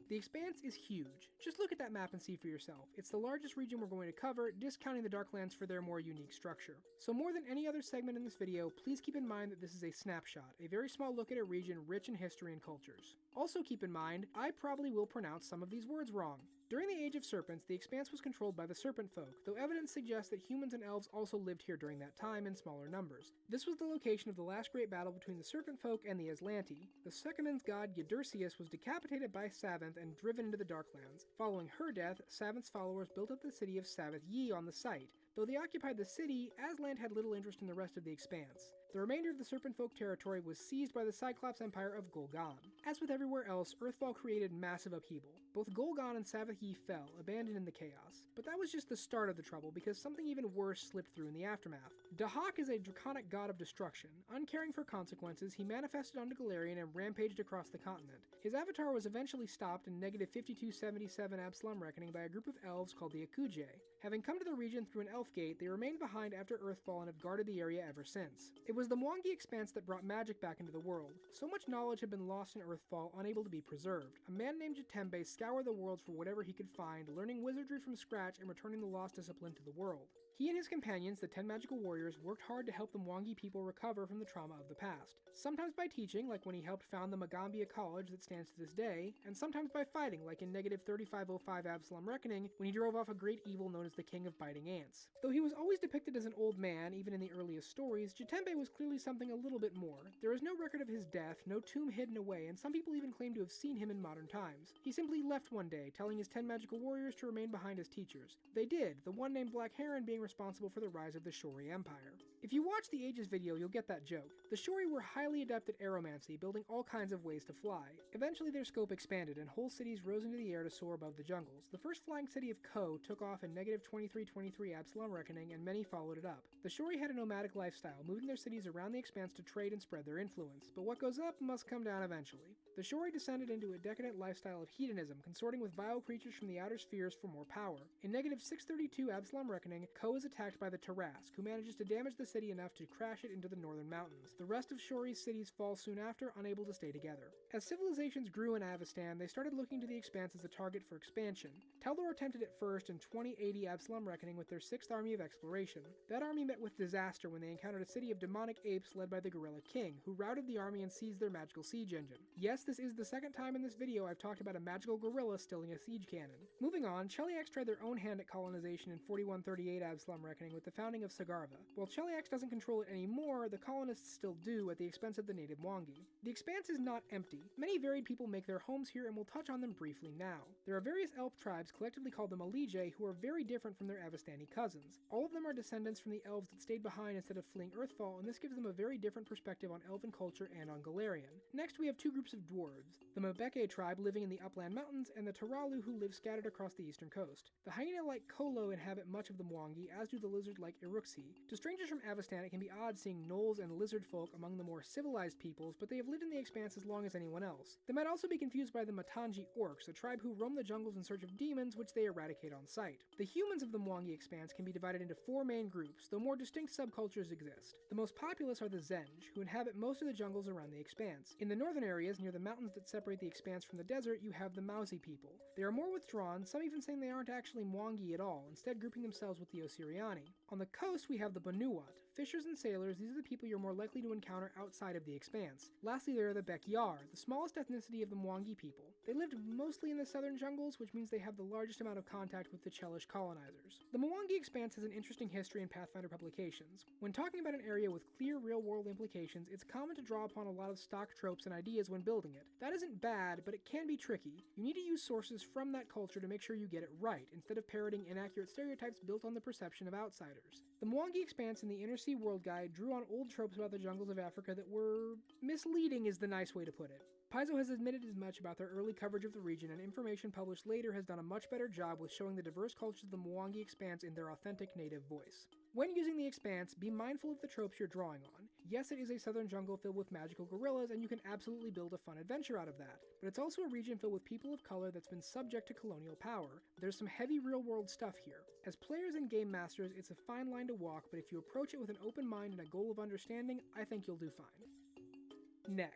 The Expanse is huge. Just look at that map and see for yourself. It's the largest region we're going to cover, discounting the Darklands for their more unique structure. So more than any other segment in this video, please keep in mind that this is a snapshot, a very small look at a region rich in history and cultures. Also keep in mind, I probably will pronounce some of these words wrong. During the Age of Serpents, the Expanse was controlled by the Serpent Folk, though evidence suggests that humans and elves also lived here during that time in smaller numbers. This was the location of the last great battle between the Serpent Folk and the Aslanti. The Sekhmen's god Yudursius was decapitated by Savanth and driven into the Darklands. Following her death, Savanth's followers built up the city of Savath Yi on the site. Though they occupied the city, Aslan had little interest in the rest of the Expanse. The remainder of the Serpent Folk territory was seized by the Cyclops Empire of Golgan. As with everywhere else, Earthfall created massive upheaval. Both Golgan and Savath Yi fell, abandoned in the chaos. But that was just the start of the trouble, because something even worse slipped through in the aftermath. Dahak is a draconic god of destruction. Uncaring for consequences, he manifested onto Golarion and rampaged across the continent. His avatar was eventually stopped in negative 5277 Absalom Reckoning by a group of elves called the Akuje. Having come to the region through an elf gate, they remained behind after Earthfall and have guarded the area ever since. It was the Mwangi Expanse that brought magic back into the world. So much knowledge had been lost in Earthfall, unable to be preserved. A man named Jatembe scoured the worlds for whatever he could find, learning wizardry from scratch and returning the lost discipline to the world. He and his companions, the 10 magical warriors, worked hard to help the Mwangi people recover from the trauma of the past. Sometimes by teaching, like when he helped found the Magambia College that stands to this day, and sometimes by fighting, like in negative 3505 Absalom Reckoning, when he drove off a great evil known as the King of Biting Ants. Though he was always depicted as an old man, even in the earliest stories, Jatembe was clearly something a little bit more. There is no record of his death, no tomb hidden away, and some people even claim to have seen him in modern times. He simply left one day, telling his 10 magical warriors to remain behind as teachers. They did, the one named Black Heron being responsible for the rise of the Shori Empire. If you watch the Ages video, you'll get that joke. The Shori were highly adept at aeromancy, building all kinds of ways to fly. Eventually their scope expanded, and whole cities rose into the air to soar above the jungles. The first flying city of Ko took off in negative 2323 Absalom Reckoning, and many followed it up. The Shori had a nomadic lifestyle, moving their cities around the Expanse to trade and spread their influence, but what goes up must come down eventually. The Shori descended into a decadent lifestyle of hedonism, consorting with vile creatures from the outer spheres for more power. In negative 632 Absalom Reckoning, Ko is attacked by the Tarask, who manages to damage the city enough to crash it into the northern mountains. The rest of Shori's cities fall soon after, unable to stay together. As civilizations grew in Avestan, they started looking to the Expanse as a target for expansion. Teldor attempted it first in 2080 Absalom Reckoning with their 6th Army of Exploration. That army met with disaster when they encountered a city of demonic apes led by the Gorilla King, who routed the army and seized their magical siege engine. Yes, this is the second time in this video I've talked about a magical gorilla stealing a siege cannon. Moving on, Celiacs tried their own hand at colonization in 4138 Absalom Reckoning with the founding of Sagarva. While Celiacs Celiacs doesn't control it anymore, the colonists still do at the expense of the native Mwangi. The expanse is not empty. Many varied people make their homes here, and we'll touch on them briefly now. There are various elf tribes, collectively called the Malije, who are very different from their Avastani cousins. All of them are descendants from the elves that stayed behind instead of fleeing Earthfall, and this gives them a very different perspective on elven culture and on Galarian. Next, we have two groups of dwarves, the Mbeke tribe living in the upland mountains, and the Taralu who live scattered across the eastern coast. The hyena-like Kolo inhabit much of the Mwangi, as do the lizard-like Iruxi. To strangers from Avastan, it can be odd seeing gnolls and lizard folk among the more civilized peoples, but they have lived in the expanse as long as anyone else. They might also be confused by the Matangi Orcs, a tribe who roam the jungles in search of demons, which they eradicate on sight. The humans of the Mwangi expanse can be divided into four main groups, though more distinct subcultures exist. The most populous are the Zenge, who inhabit most of the jungles around the expanse. In the northern areas, near the mountains that separate the expanse from the desert, you have the Mauzi people. They are more withdrawn, some even saying they aren't actually Mwangi at all, instead grouping themselves with the Osiriani. On the coast, we have the Banuat. Fishers and sailors, these are the people you're more likely to encounter outside of the expanse. Lastly, there are the Bekyar, the smallest ethnicity of the Mwangi people. They lived mostly in the southern jungles, which means they have the largest amount of contact with the Chelish colonizers. The Mwangi expanse has an interesting history in Pathfinder publications. When talking about an area with clear real-world implications, it's common to draw upon a lot of stock tropes and ideas when building it. That isn't bad, but it can be tricky. You need to use sources from that culture to make sure you get it right, instead of parroting inaccurate stereotypes built on the perception of outsiders. The Mwangi expanse in the Inner Sea World Guide drew on old tropes about the jungles of Africa that were misleading is the nice way to put it. Paizo has admitted as much about their early coverage of the region, and information published later has done a much better job with showing the diverse cultures of the Mwangi expanse in their authentic native voice. When using the expanse, be mindful of the tropes you're drawing on. Yes, it is a southern jungle filled with magical gorillas, and you can absolutely build a fun adventure out of that, but it's also a region filled with people of color that's been subject to colonial power. There's some heavy real-world stuff here. As players and game masters, it's a fine line to walk, but if you approach it with an open mind and a goal of understanding, I think you'll do fine. Nex.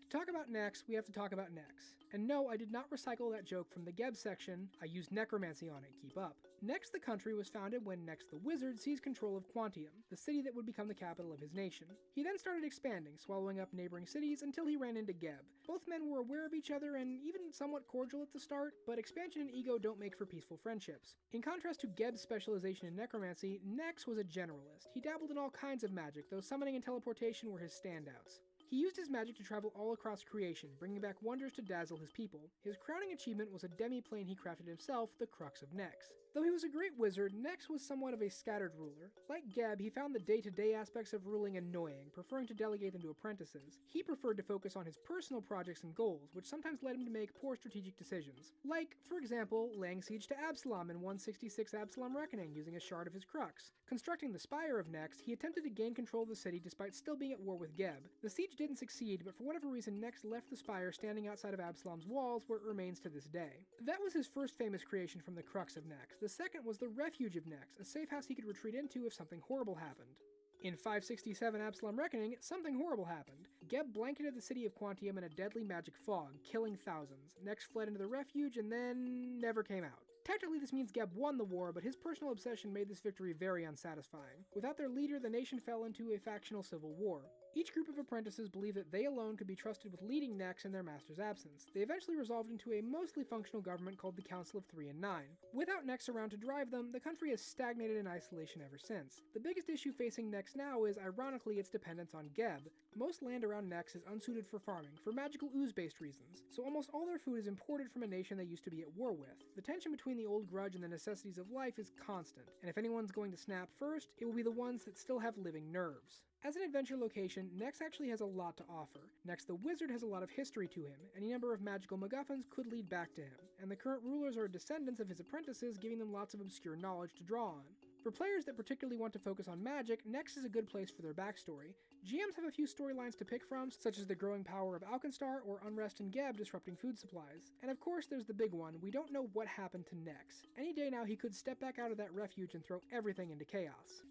To talk about Nex, we have to talk about Nex. And no, I did not recycle that joke from the Geb section, I used necromancy on it, keep up. Nex the country was founded when Nex the wizard seized control of Quantium, the city that would become the capital of his nation. He then started expanding, swallowing up neighboring cities until he ran into Geb. Both men were aware of each other and even somewhat cordial at the start, but expansion and ego don't make for peaceful friendships. In contrast to Geb's specialization in necromancy, Nex was a generalist. He dabbled in all kinds of magic, though summoning and teleportation were his standouts. He used his magic to travel all across creation, bringing back wonders to dazzle his people. His crowning achievement was a demi-plane he crafted himself, the Crux of Nex. Though he was a great wizard, Nex was somewhat of a scattered ruler. Like Geb, he found the day-to-day aspects of ruling annoying, preferring to delegate them to apprentices. He preferred to focus on his personal projects and goals, which sometimes led him to make poor strategic decisions. Like, for example, laying siege to Absalom in 166 Absalom Reckoning using a shard of his Crux. Constructing the Spire of Nex, he attempted to gain control of the city despite still being at war with Geb. The siege didn't succeed, but for whatever reason Nex left the Spire standing outside of Absalom's walls, where it remains to this day. That was his first famous creation from the Crux of Nex. The second was the Refuge of Nex, a safe house he could retreat into if something horrible happened. In 567 Absalom Reckoning, something horrible happened. Geb blanketed the city of Quantium in a deadly magic fog, killing thousands. Nex fled into the refuge and then never came out. Technically this means Geb won the war, but his personal obsession made this victory very unsatisfying. Without their leader, the nation fell into a factional civil war. Each group of apprentices believed that they alone could be trusted with leading Nex in their master's absence. They eventually resolved into a mostly functional government called the Council of 3 and 9. Without Nex around to drive them, the country has stagnated in isolation ever since. The biggest issue facing Nex now is, ironically, its dependence on Geb. Most land around Nex is unsuited for farming, for magical ooze-based reasons, so almost all their food is imported from a nation they used to be at war with. The tension between the old grudge and the necessities of life is constant, and if anyone's going to snap first, it will be the ones that still have living nerves. As an adventure location, Nex actually has a lot to offer. Nex the Wizard has a lot of history to him. Any number of magical MacGuffins could lead back to him, and the current rulers are descendants of his apprentices, giving them lots of obscure knowledge to draw on. For players that particularly want to focus on magic, Nex is a good place for their backstory. GMs have a few storylines to pick from, such as the growing power of Alkenstar or unrest in Geb disrupting food supplies. And of course there's the big one, we don't know what happened to Nex. Any day now he could step back out of that refuge and throw everything into chaos.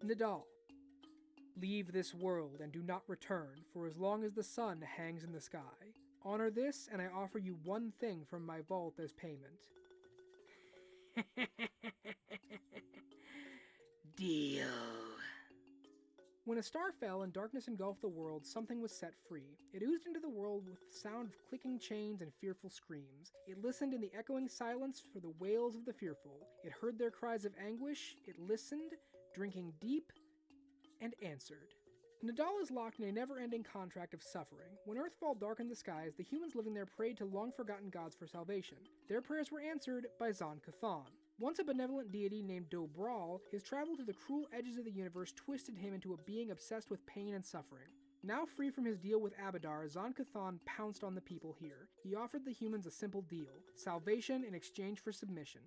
Nidal. Leave this world and do not return, for as long as the sun hangs in the sky. Honor this, and I offer you one thing from my vault as payment. Deal. When a star fell and darkness engulfed the world, something was set free. It oozed into the world with the sound of clicking chains and fearful screams. It listened in the echoing silence for the wails of the fearful. It heard their cries of anguish. It listened, drinking deep, and answered. Nadal is locked in a never-ending contract of suffering. When Earthfall darkened the skies, the humans living there prayed to long-forgotten gods for salvation. Their prayers were answered by Zon Cthulhu. Once a benevolent deity named Brao, his travel to the cruel edges of the universe twisted him into a being obsessed with pain and suffering. Now free from his deal with Abadar, Zon Cthulhu pounced on the people here. He offered the humans a simple deal: salvation in exchange for submission.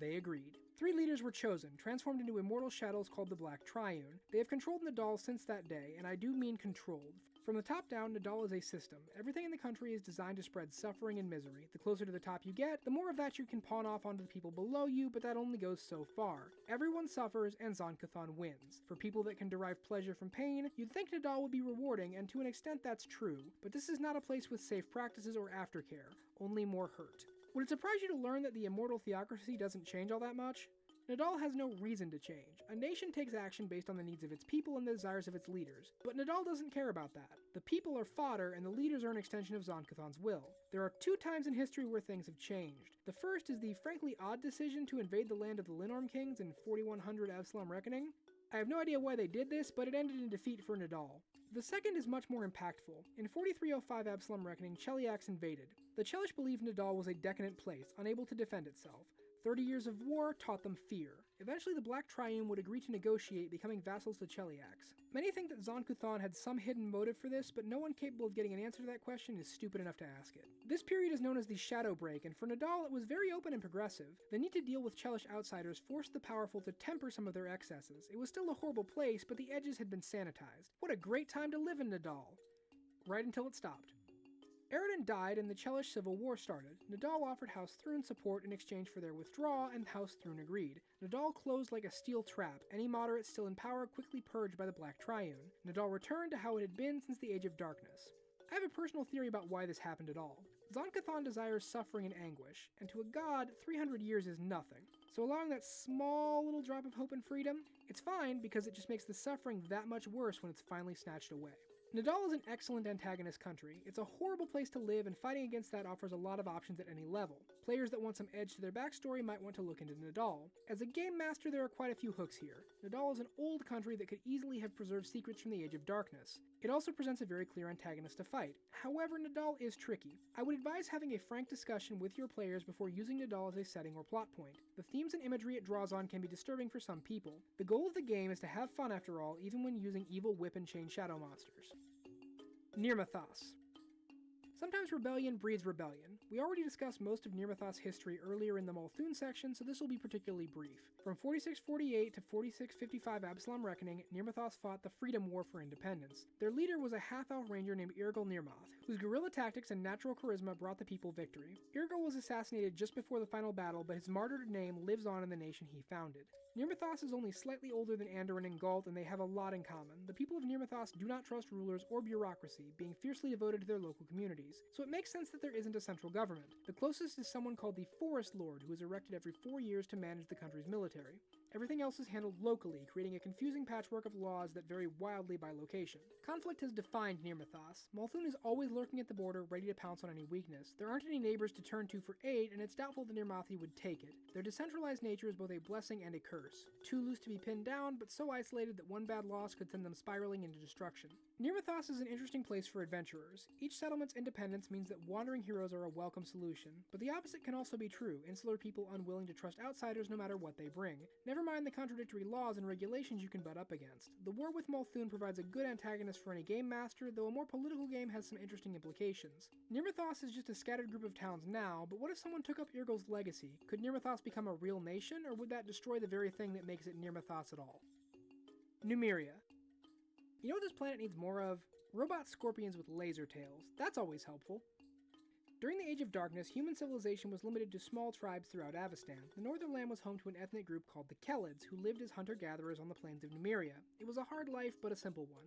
They agreed. 3 leaders were chosen, transformed into immortal shadows called the Black Triune. They have controlled Nadal since that day, and I do mean controlled. From the top down, Nadal is a system. Everything in the country is designed to spread suffering and misery. The closer to the top you get, the more of that you can pawn off onto the people below you, but that only goes so far. Everyone suffers, and Zon Cthulhu wins. For people that can derive pleasure from pain, you'd think Nadal would be rewarding, and to an extent that's true, but this is not a place with safe practices or aftercare, only more hurt. Would it surprise you to learn that the immortal theocracy doesn't change all that much? Nadal has no reason to change. A nation takes action based on the needs of its people and the desires of its leaders, but Nadal doesn't care about that. The people are fodder, and the leaders are an extension of Zon Cthulhu's will. There are 2 times in history where things have changed. The first is the frankly odd decision to invade the land of the Linor kings in 4100 Absalom Reckoning. I have no idea why they did this, but it ended in defeat for Nadal. The second is much more impactful. In 4305 Absalom Reckoning, Celiacs invaded. The Chelish believed Nadal was a decadent place, unable to defend itself. 30 years of war taught them fear. Eventually the Black Triune would agree to negotiate, becoming vassals to Celiacs. Many think that Zon Cthulhu had some hidden motive for this, but no one capable of getting an answer to that question is stupid enough to ask it. This period is known as the Shadow Break, and for Nadal it was very open and progressive. The need to deal with Chelish outsiders forced the powerful to temper some of their excesses. It was still a horrible place, but the edges had been sanitized. What a great time to live in Nadal! Right until it stopped. Anderin died and the Chelish Civil War started. Nadal offered House Thrune support in exchange for their withdrawal, and House Thrune agreed. Nadal closed like a steel trap. Any moderates still in power quickly purged by the Black Triune. Nadal returned to how it had been since the Age of Darkness. I have a personal theory about why this happened at all. Zon Cthulhu desires suffering and anguish, and to a god, 300 years is nothing. So allowing that small little drop of hope and freedom, it's fine because it just makes the suffering that much worse when it's finally snatched away. Nadal is an excellent antagonist country. It's a horrible place to live, and fighting against that offers a lot of options at any level. Players that want some edge to their backstory might want to look into Nadal. As a game master, there are quite a few hooks here. Nadal is an old country that could easily have preserved secrets from the Age of Darkness. It also presents a very clear antagonist to fight. However, Nadal is tricky. I would advise having a frank discussion with your players before using Nadal as a setting or plot point. The themes and imagery it draws on can be disturbing for some people. The goal of the game is to have fun after all, even when using evil whip and chain shadow monsters. Nirmathas. Sometimes rebellion breeds rebellion. We already discussed most of Nirmathas' history earlier in the Multhun section, so this will be particularly brief. From 4648 to 4655 Absalom Reckoning, Nirmathas fought the Freedom War for independence. Their leader was a half-elf ranger named Irgal Nirmath, whose guerrilla tactics and natural charisma brought the people victory. Irgal was assassinated just before the final battle, but his martyred name lives on in the nation he founded. Nirmathas is only slightly older than Anderin and Galt, and they have a lot in common. The people of Nirmathas do not trust rulers or bureaucracy, being fiercely devoted to their local communities, so it makes sense that there isn't a central government. The closest is someone called the Forest Lord, who is erected every 4 years to manage the country's military. Everything else is handled locally, creating a confusing patchwork of laws that vary wildly by location. Conflict has defined Nirmathas. Multhun is always lurking at the border, ready to pounce on any weakness. There aren't any neighbors to turn to for aid, and it's doubtful the Nirmathi would take it. Their decentralized nature is both a blessing and a curse. Too loose to be pinned down, but so isolated that one bad loss could send them spiraling into destruction. Nirmathas is an interesting place for adventurers. Each settlement's independence means that wandering heroes are a welcome solution, but the opposite can also be true, insular people unwilling to trust outsiders no matter what they bring. Never mind the contradictory laws and regulations you can butt up against. The war with Multhun provides a good antagonist for any game master, though a more political game has some interesting implications. Nirmathas is just a scattered group of towns now, but what if someone took up Irgal's legacy? Could Nirmathas become a real nation, or would that destroy the very thing that makes it Nirmathas at all? Numeria. You know what this planet needs more of? Robot scorpions with laser tails. That's always helpful. During the Age of Darkness, human civilization was limited to small tribes throughout Avestan. The northern land was home to an ethnic group called the Kelids, who lived as hunter-gatherers on the plains of Numeria. It was a hard life, but a simple one.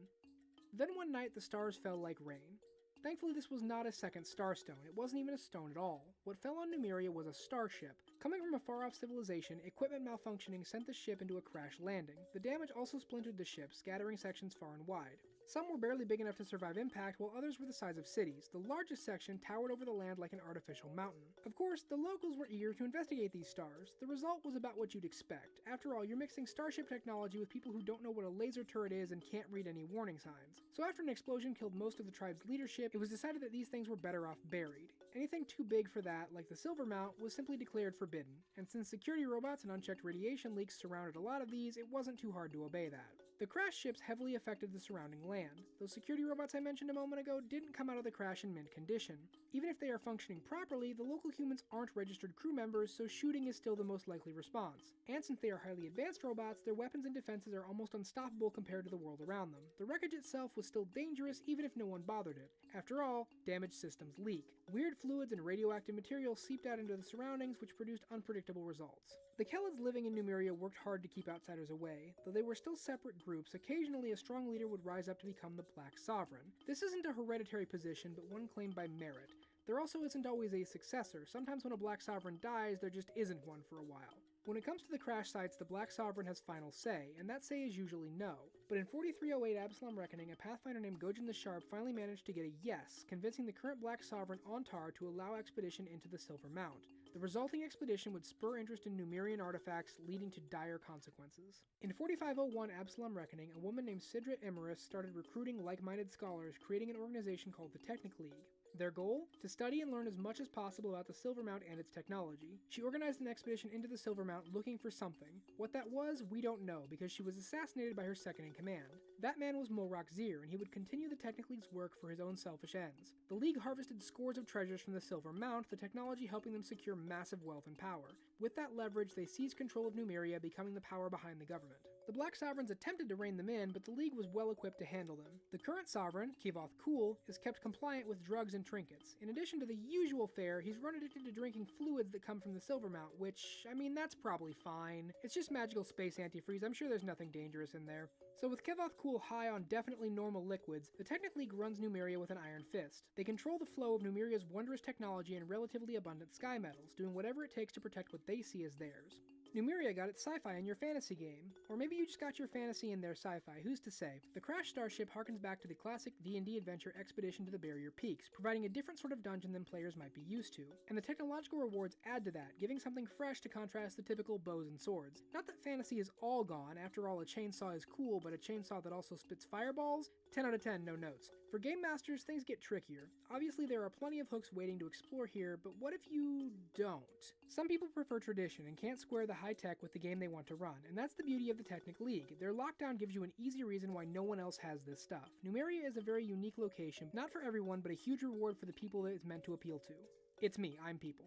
Then one night, the stars fell like rain. Thankfully, this was not a second starstone. It wasn't even a stone at all. What fell on Numeria was a starship. Coming from a far-off civilization, equipment malfunctioning sent the ship into a crash landing. The damage also splintered the ship, scattering sections far and wide. Some were barely big enough to survive impact, while others were the size of cities. The largest section towered over the land like an artificial mountain. Of course, the locals were eager to investigate these stars. The result was about what you'd expect. After all, you're mixing starship technology with people who don't know what a laser turret is and can't read any warning signs. So after an explosion killed most of the tribe's leadership, it was decided that these things were better off buried. Anything too big for that, like the Silver Mount, was simply declared forbidden. And since security robots and unchecked radiation leaks surrounded a lot of these, it wasn't too hard to obey that. The crashed ships heavily affected the surrounding land. Those security robots I mentioned a moment ago didn't come out of the crash in mint condition. Even if they are functioning properly, the local humans aren't registered crew members, so shooting is still the most likely response. And since they are highly advanced robots, their weapons and defenses are almost unstoppable compared to the world around them. The wreckage itself was still dangerous even if no one bothered it. After all, damaged systems leak. Weird fluids and radioactive material seeped out into the surroundings, which produced unpredictable results. The Kelids living in Numeria worked hard to keep outsiders away. Though they were still separate groups, occasionally a strong leader would rise up to become the Black Sovereign. This isn't a hereditary position, but one claimed by merit. There also isn't always a successor. Sometimes when a Black Sovereign dies, there just isn't one for a while. When it comes to the crash sites, the Black Sovereign has final say, and that say is usually no. But in 4308 Absalom Reckoning, a Pathfinder named Gojin the Sharp finally managed to get a yes, convincing the current Black Sovereign Ontar to allow expedition into the Silver Mount. The resulting expedition would spur interest in Numerian artifacts, leading to dire consequences. In 4501 Absalom Reckoning, a woman named Sidra Emeris started recruiting like-minded scholars, creating an organization called the Technic League. Their goal? To study and learn as much as possible about the Silver Mount and its technology. She organized an expedition into the Silver Mount looking for something. What that was, we don't know, because she was assassinated by her second-in-command. That man was Molrak Zir, and he would continue the Technic League's work for his own selfish ends. The League harvested scores of treasures from the Silver Mount, the technology helping them secure massive wealth and power. With that leverage, they seized control of Numeria, becoming the power behind the government. The Black Sovereigns attempted to rein them in, but the League was well equipped to handle them. The current Sovereign, Kivoth Kul, is kept compliant with drugs and trinkets. In addition to the usual fare, he's run addicted to drinking fluids that come from the Silver Mount, which, I mean, that's probably fine. It's just magical space antifreeze, I'm sure there's nothing dangerous in there. So with Kivoth Kul high on definitely normal liquids, the Technic League runs Numeria with an iron fist. They control the flow of Numeria's wondrous technology and relatively abundant sky metals, doing whatever it takes to protect what they see as theirs. Numeria got its sci-fi in your fantasy game. Or maybe you just got your fantasy in their sci-fi, who's to say? The Crash starship harkens back to the classic D&D adventure Expedition to the Barrier Peaks, providing a different sort of dungeon than players might be used to. And the technological rewards add to that, giving something fresh to contrast the typical bows and swords. Not that fantasy is all gone, after all a chainsaw is cool, but a chainsaw that also spits fireballs? 10 out of 10, no notes. For Game Masters, things get trickier. Obviously there are plenty of hooks waiting to explore here, but what if you don't? Some people prefer tradition and can't square the high tech with the game they want to run, and that's the beauty of the Technic League. Their lockdown gives you an easy reason why no one else has this stuff. Numeria is a very unique location, not for everyone, but a huge reward for the people that it's meant to appeal to. It's me, I'm people.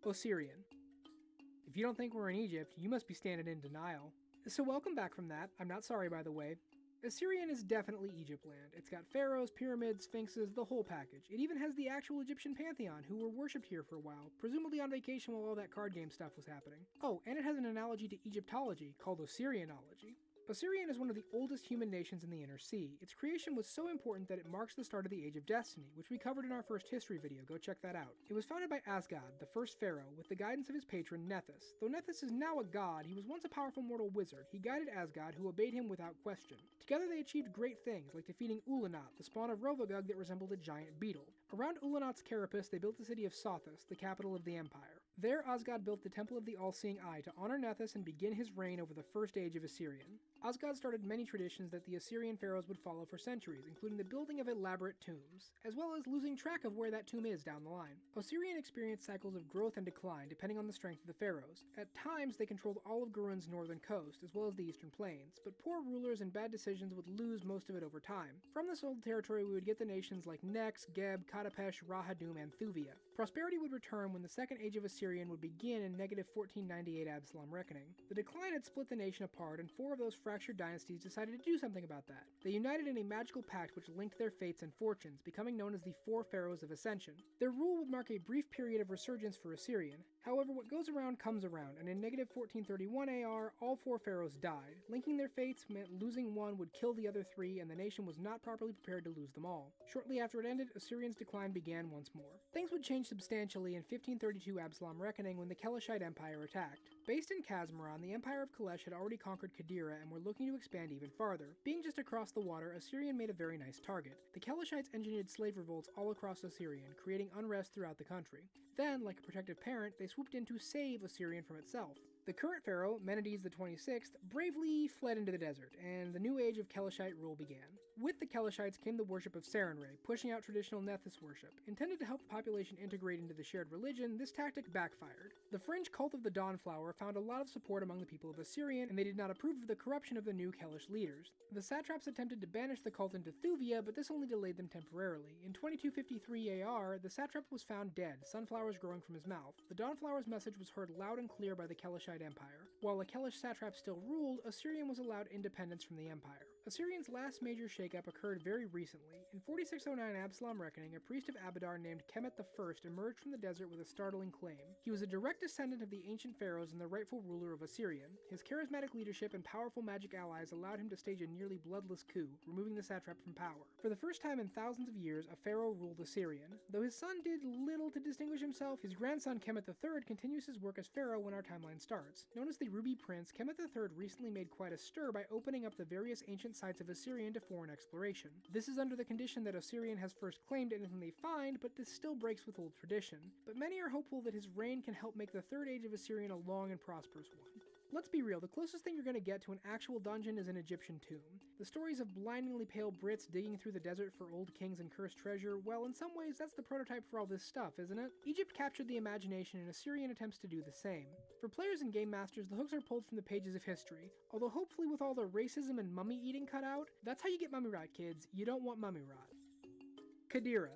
Osirian. If you don't think we're in Egypt, you must be standing in denial. So welcome back from that. I'm not sorry, by the way. Osirian is definitely Egypt land. It's got pharaohs, pyramids, sphinxes, the whole package. It even has the actual Egyptian pantheon, who were worshipped here for a while, presumably on vacation while all that card game stuff was happening. Oh, and it has an analogy to Egyptology, called Osirianology. Osirian is one of the oldest human nations in the Inner Sea. Its creation was so important that it marks the start of the Age of Destiny, which we covered in our first history video, go check that out. It was founded by Asgard, the first pharaoh, with the guidance of his patron Nethys. Though Nethys is now a god, he was once a powerful mortal wizard. He guided Asgard, who obeyed him without question. Together they achieved great things, like defeating Ulanat, the spawn of Rovagug that resembled a giant beetle. Around Ulanat's carapace, they built the city of Sothis, the capital of the empire. There, Asgard built the Temple of the All-Seeing Eye to honor Nethys and begin his reign over the first age of Osirian. Asgard started many traditions that the Osirian pharaohs would follow for centuries, including the building of elaborate tombs, as well as losing track of where that tomb is down the line. Osirian experienced cycles of growth and decline depending on the strength of the pharaohs. At times, they controlled all of Gurun's northern coast, as well as the eastern plains, but poor rulers and bad decisions would lose most of it over time. From this old territory, we would get the nations like Nex, Geb, Katapesh, Rahadum, and Thuvia. Prosperity would return when the Second Age of Osirian would begin in negative 1498 Absalom Reckoning. The decline had split the nation apart, and 4 of those fractured dynasties decided to do something about that. They united in a magical pact which linked their fates and fortunes, becoming known as the 4 Pharaohs of Ascension. Their rule would mark a brief period of resurgence for Osirian. However, what goes around comes around, and in negative 1431 AR, all 4 pharaohs died. Linking their fates meant losing one would kill the other 3, and the nation was not properly prepared to lose them all. Shortly after it ended, Assyrian's decline began once more. Things would change substantially in 1532 Absalom Reckoning when the Kelishite Empire attacked. Based in Kazmaron, the Empire of Kalesh had already conquered Qadira and were looking to expand even farther. Being just across the water, Assyrian made a very nice target. The Kelishites engineered slave revolts all across Assyrian, creating unrest throughout the country. Then, like a protective parent, they swooped in to save Assyrian from itself. The current pharaoh, Menedis the 26th, bravely fled into the desert, and the new age of Kelishite rule began. With the Kelishites came the worship of Sarenrae, pushing out traditional Nethys worship. Intended to help the population integrate into the shared religion, this tactic backfired. The fringe cult of the Dawnflower found a lot of support among the people of Assyrian, and they did not approve of the corruption of the new Kelish leaders. The satraps attempted to banish the cult into Thuvia, but this only delayed them temporarily. In 2253 AR, the satrap was found dead, sunflowers growing from his mouth. The Dawnflower's message was heard loud and clear by the Kelishite Empire. While the Kelish satrap still ruled, Assyrian was allowed independence from the empire. Assyrian's last major shakeup occurred very recently. In 4609 Absalom Reckoning, a priest of Abadar named Kemet I emerged from the desert with a startling claim. He was a direct descendant of the ancient pharaohs and the rightful ruler of Assyrian. His charismatic leadership and powerful magic allies allowed him to stage a nearly bloodless coup, removing the satrap from power. For the first time in thousands of years, a pharaoh ruled Assyrian. Though his son did little to distinguish himself, his grandson Kemet III continues his work as pharaoh when our timeline starts. Known as the Ruby Prince, Kemet III recently made quite a stir by opening up the various ancient sites of Assyrian to foreign exploration. This is under the condition that Assyrian has first claimed anything they find, but this still breaks with old tradition. But many are hopeful that his reign can help make the third age of Assyrian a long and prosperous one. Let's be real, the closest thing you're going to get to an actual dungeon is an Egyptian tomb. The stories of blindingly pale Brits digging through the desert for old kings and cursed treasure, well, in some ways that's the prototype for all this stuff, isn't it? Egypt captured the imagination and Assyrian attempts to do the same. For players and game masters, the hooks are pulled from the pages of history, although hopefully with all the racism and mummy eating cut out. That's how you get mummy rot, kids. You don't want mummy rot. Qadira.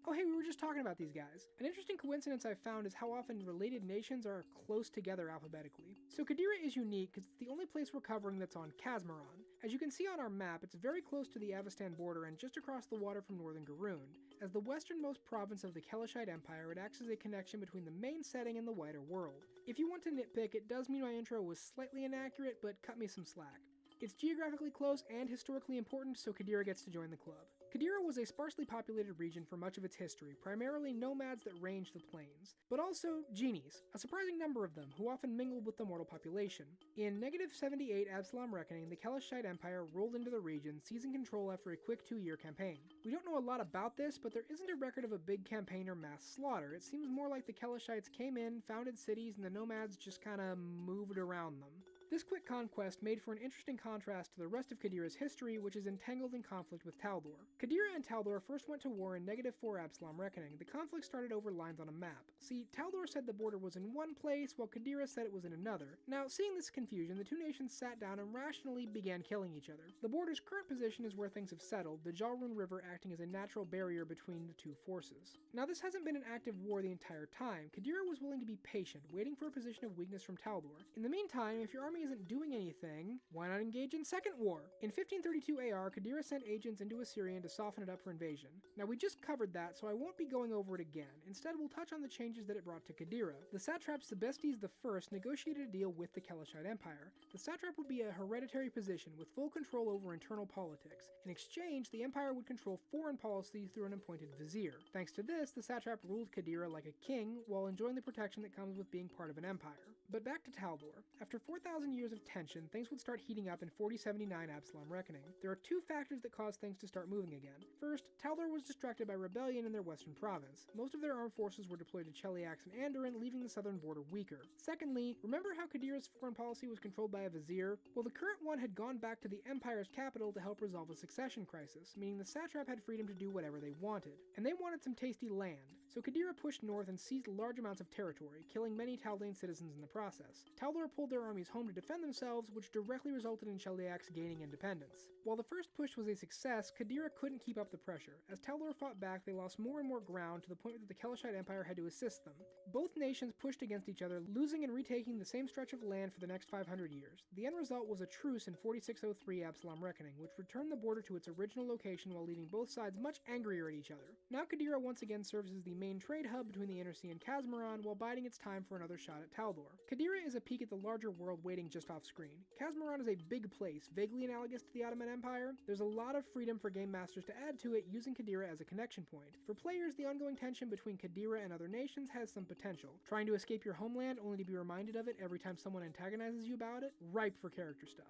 Oh hey, we were just talking about these guys. An interesting coincidence I've found is how often related nations are close together alphabetically. So Qadira is unique because it's the only place we're covering that's on Kazmaron. As you can see on our map, it's very close to the Avestan border and just across the water from northern Garund. As the westernmost province of the Kelishite Empire, it acts as a connection between the main setting and the wider world. If you want to nitpick, it does mean my intro was slightly inaccurate, but cut me some slack. It's geographically close and historically important, so Qadira gets to join the club. Qadira was a sparsely populated region for much of its history, primarily nomads that ranged the plains, but also genies, a surprising number of them, who often mingled with the mortal population. In negative 78 Absalom Reckoning, the Kelishite Empire rolled into the region, seizing control after a quick 2-year campaign. We don't know a lot about this, but there isn't a record of a big campaign or mass slaughter. It seems more like the Kelishites came in, founded cities, and the nomads just kinda moved around them. This quick conquest made for an interesting contrast to the rest of Qadira's history, which is entangled in conflict with Taldor. Qadira and Taldor first went to war in negative 4 Absalom Reckoning. The conflict started over lines on a map. See, Taldor said the border was in one place, while Qadira said it was in another. Now, seeing this confusion, the two nations sat down and rationally began killing each other. The border's current position is where things have settled, the Jare River acting as a natural barrier between the two forces. Now, this hasn't been an active war the entire time. Qadira was willing to be patient, waiting for a position of weakness from Taldor. In the meantime, if your army isn't doing anything, why not engage in Second War? In 1532 AR, Qadira sent agents into Assyrian to soften it up for invasion. Now we just covered that, so I won't be going over it again. Instead, we'll touch on the changes that it brought to Qadira. The satrap Sebestes I negotiated a deal with the Kelishite Empire. The satrap would be a hereditary position with full control over internal politics. In exchange, the empire would control foreign policy through an appointed vizier. Thanks to this, the satrap ruled Qadira like a king, while enjoying the protection that comes with being part of an empire. But back to Taldor. After 4,000 years of tension, things would start heating up in 4079 Absalom Reckoning. There are two factors that cause things to start moving again. First, Taldor was distracted by rebellion in their western province. Most of their armed forces were deployed to Celiacs and Anderin, leaving the southern border weaker. Secondly, remember how Qadira's foreign policy was controlled by a vizier? Well, the current one had gone back to the empire's capital to help resolve a succession crisis, meaning the satrap had freedom to do whatever they wanted. And they wanted some tasty land, so Qadira pushed north and seized large amounts of territory, killing many Taldane citizens in the process. Taldor pulled their armies home to defend themselves, which directly resulted in Celiacs gaining independence. While the first push was a success, Qadira couldn't keep up the pressure. As Taldor fought back, they lost more and more ground to the point that the Kelishite Empire had to assist them. Both nations pushed against each other, losing and retaking the same stretch of land for the next 500 years. The end result was a truce in 4603 Absalom Reckoning, which returned the border to its original location while leaving both sides much angrier at each other. Now Qadira once again serves as the main trade hub between the Inner Sea and Kazmaron while biding its time for another shot at Taldor. Qadira is a peek at the larger world waiting just off screen. Kazmaron is a big place, vaguely analogous to the Ottoman Empire. There's a lot of freedom for game masters to add to it using Qadira as a connection point. For players, the ongoing tension between Qadira and other nations has some potential. Trying to escape your homeland only to be reminded of it every time someone antagonizes you about it? Ripe for character stuff.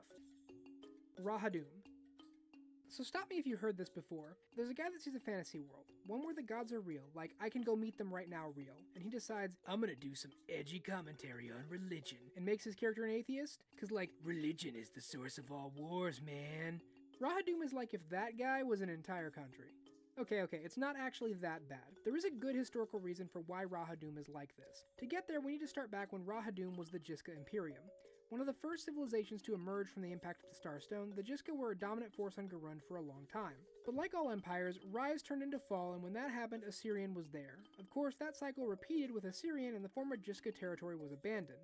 Rahadum. So stop me if you heard this before. There's a guy that sees a fantasy world, one where the gods are real, like I can go meet them right now real, and he decides, I'm gonna do some edgy commentary on religion, and makes his character an atheist? Cause like, religion is the source of all wars, man. Rahadum is like if that guy was an entire country. Okay, it's not actually that bad. There is a good historical reason for why Rahadum is like this. To get there, we need to start back when Rahadum was the Jiska Imperium. One of the first civilizations to emerge from the impact of the Starstone, the Jiska were a dominant force on Garund for a long time. But like all empires, Rise turned into fall, and when that happened, Assyrian was there. Of course, that cycle repeated with Assyrian, and the former Jiska territory was abandoned.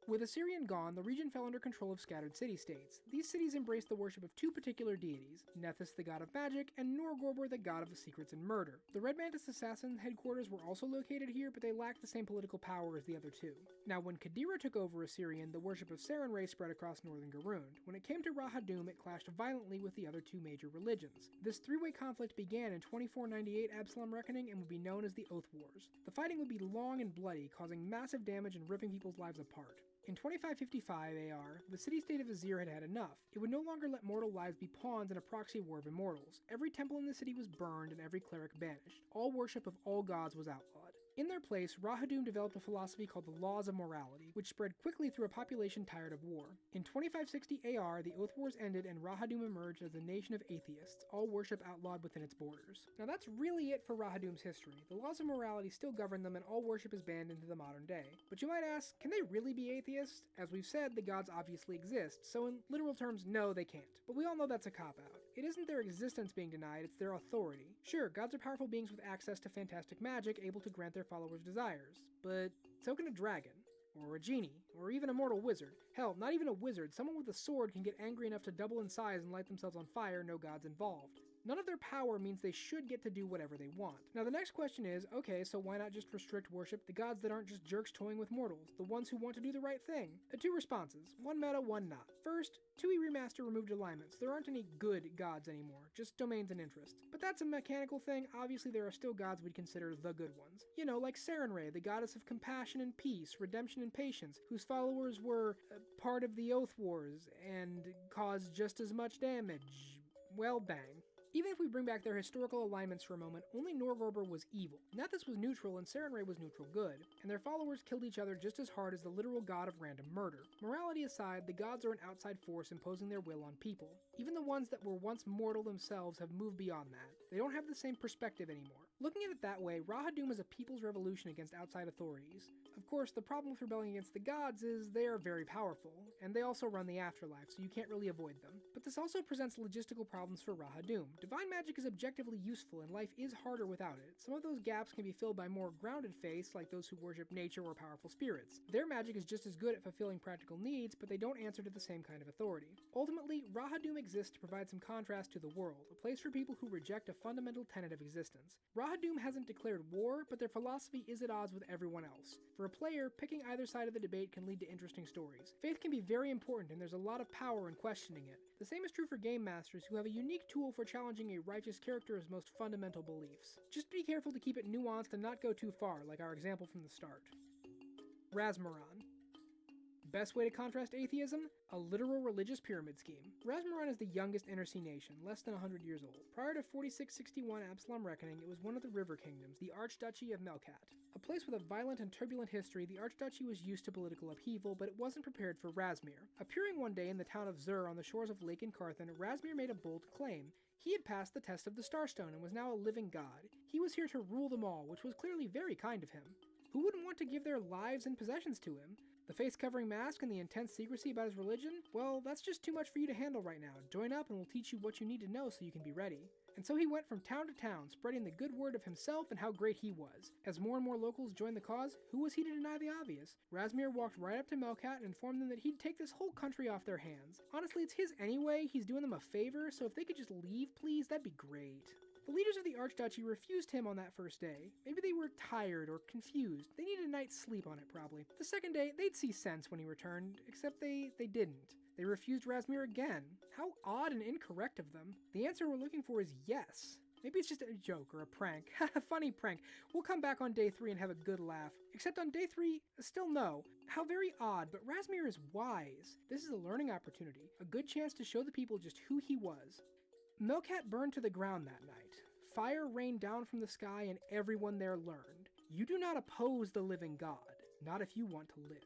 With Assyrian gone, the region fell under control of scattered city-states. These cities embraced the worship of two particular deities, Nethys the god of magic, and Norgorber the god of secrets and murder. The Red Mantis assassin headquarters were also located here, but they lacked the same political power as the other two. Now, when Qadira took over Assyrian, the worship of Sarenrae spread across northern Garund. When it came to Rahadum, it clashed violently with the other two major religions. This three-way conflict began in 2498 Absalom Reckoning and would be known as the Oath Wars. The fighting would be long and bloody, causing massive damage and ripping people's lives apart. In 2555 AR, the city-state of Azir had had enough. It would no longer let mortal lives be pawns in a proxy war of immortals. Every temple in the city was burned and every cleric banished. All worship of all gods was outlawed. In their place, Rahadum developed a philosophy called the Laws of Morality, which spread quickly through a population tired of war. In 2560 AR, the Oath Wars ended and Rahadum emerged as a nation of atheists, all worship outlawed within its borders. Now that's really it for Rahadum's history. The Laws of Morality still govern them and all worship is banned into the modern day. But you might ask, can they really be atheists? As we've said, the gods obviously exist, so in literal terms, no, they can't. But we all know that's a cop-out. It isn't their existence being denied, it's their authority. Sure, gods are powerful beings with access to fantastic magic, able to grant their followers' desires. But so can a dragon, or a genie, or even a mortal wizard. Hell, not even a wizard, someone with a sword can get angry enough to double in size and light themselves on fire, no gods involved. None of their power means they should get to do whatever they want. Now the next question is, okay, so why not just restrict worship the gods that aren't just jerks toying with mortals, the ones who want to do the right thing? Two responses, one meta, one not. First, 2E Remaster removed alignments. There aren't any good gods anymore, just domains and interest. But that's a mechanical thing. Obviously there are still gods we'd consider the good ones. You know, like Sarenrae, the goddess of compassion and peace, redemption and patience, whose followers were part of the Oath Wars and caused just as much damage. Well, bang. Even if we bring back their historical alignments for a moment, only Norgorber was evil. Nethys was neutral and Sarenrae was neutral good, and their followers killed each other just as hard as the literal god of random murder. Morality aside, the gods are an outside force imposing their will on people. Even the ones that were once mortal themselves have moved beyond that. They don't have the same perspective anymore. Looking at it that way, Rahadum is a people's revolution against outside authorities. Of course, the problem with rebelling against the gods is they are very powerful, and they also run the afterlife, so you can't really avoid them. But this also presents logistical problems for Rahadum. Divine magic is objectively useful, and life is harder without it. Some of those gaps can be filled by more grounded faiths, like those who worship nature or powerful spirits. Their magic is just as good at fulfilling practical needs, but they don't answer to the same kind of authority. Ultimately, Rahadum exists to provide some contrast to the world, a place for people who reject a fundamental tenet of existence. Rahadum hasn't declared war, but their philosophy is at odds with everyone else. For a player, picking either side of the debate can lead to interesting stories. Faith can be very important, and there's a lot of power in questioning it. The same is true for game masters, who have a unique tool for challenging a righteous character's most fundamental beliefs. Just be careful to keep it nuanced and not go too far, like our example from the start. Razmaran. Best way to contrast atheism? A literal religious pyramid scheme. Razmaran is the youngest Inner Sea nation, less than 100 years old. Prior to 4661 Absalom Reckoning, it was one of the river kingdoms, the Archduchy of Melkat. A place with a violent and turbulent history, the Archduchy was used to political upheaval, but it wasn't prepared for Razmir. Appearing one day in the town of Zur on the shores of Lake Incarthen, Razmir made a bold claim. He had passed the test of the Starstone and was now a living god. He was here to rule them all, which was clearly very kind of him. Who wouldn't want to give their lives and possessions to him? The face-covering mask and the intense secrecy about his religion? Well, that's just too much for you to handle right now. Join up and we'll teach you what you need to know so you can be ready. And so he went from town to town, spreading the good word of himself and how great he was. As more and more locals joined the cause, who was he to deny the obvious? Razmir walked right up to Melkat and informed them that he'd take this whole country off their hands. Honestly, it's his anyway, he's doing them a favor, so if they could just leave, please, that'd be great. The leaders of the Archduchy refused him on that first day. Maybe they were tired or confused. They needed a night's sleep on it, probably. The second day, they'd see sense when he returned, except they didn't. They refused Razmir again. How odd and incorrect of them. The answer we're looking for is yes. Maybe it's just a joke or a prank. Funny prank. We'll come back on day 3 and have a good laugh. Except on day 3, still no. How very odd, but Razmir is wise. This is a learning opportunity. A good chance to show the people just who he was. Melkat burned to the ground that night. Fire rained down from the sky and everyone there learned. You do not oppose the living God. Not if you want to live.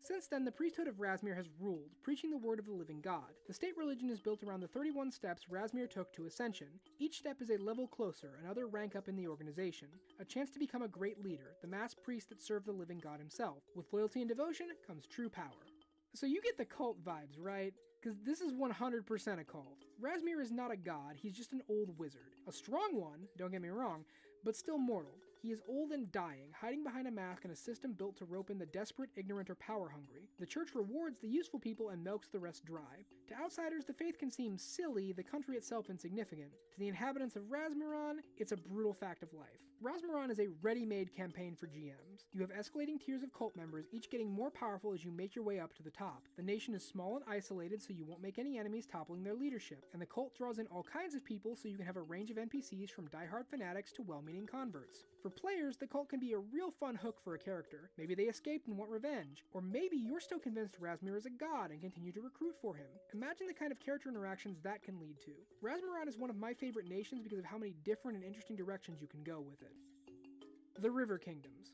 Since then, the priesthood of Razmir has ruled, preaching the word of the living God. The state religion is built around the 31 steps Razmir took to ascension. Each step is a level closer, another rank up in the organization. A chance to become a great leader, the mass priest that served the living God himself. With loyalty and devotion comes true power. So you get the cult vibes, right? Because this is 100% a cult. Razmir is not a god, he's just an old wizard. A strong one, don't get me wrong, but still mortal. He is old and dying, hiding behind a mask in a system built to rope in the desperate, ignorant, or power-hungry. The church rewards the useful people and milks the rest dry. To outsiders, the faith can seem silly, the country itself insignificant. To the inhabitants of Razmiran, it's a brutal fact of life. Razmiran is a ready-made campaign for GMs. You have escalating tiers of cult members, each getting more powerful as you make your way up to the top. The nation is small and isolated, so you won't make any enemies toppling their leadership, and the cult draws in all kinds of people so you can have a range of NPCs from diehard fanatics to well-meaning converts. For players, the cult can be a real fun hook for a character. Maybe they escaped and want revenge, or maybe you're still convinced Razmir is a god and continue to recruit for him. Imagine the kind of character interactions that can lead to. Razmiran is one of my favorite nations because of how many different and interesting directions you can go with it. The River Kingdoms.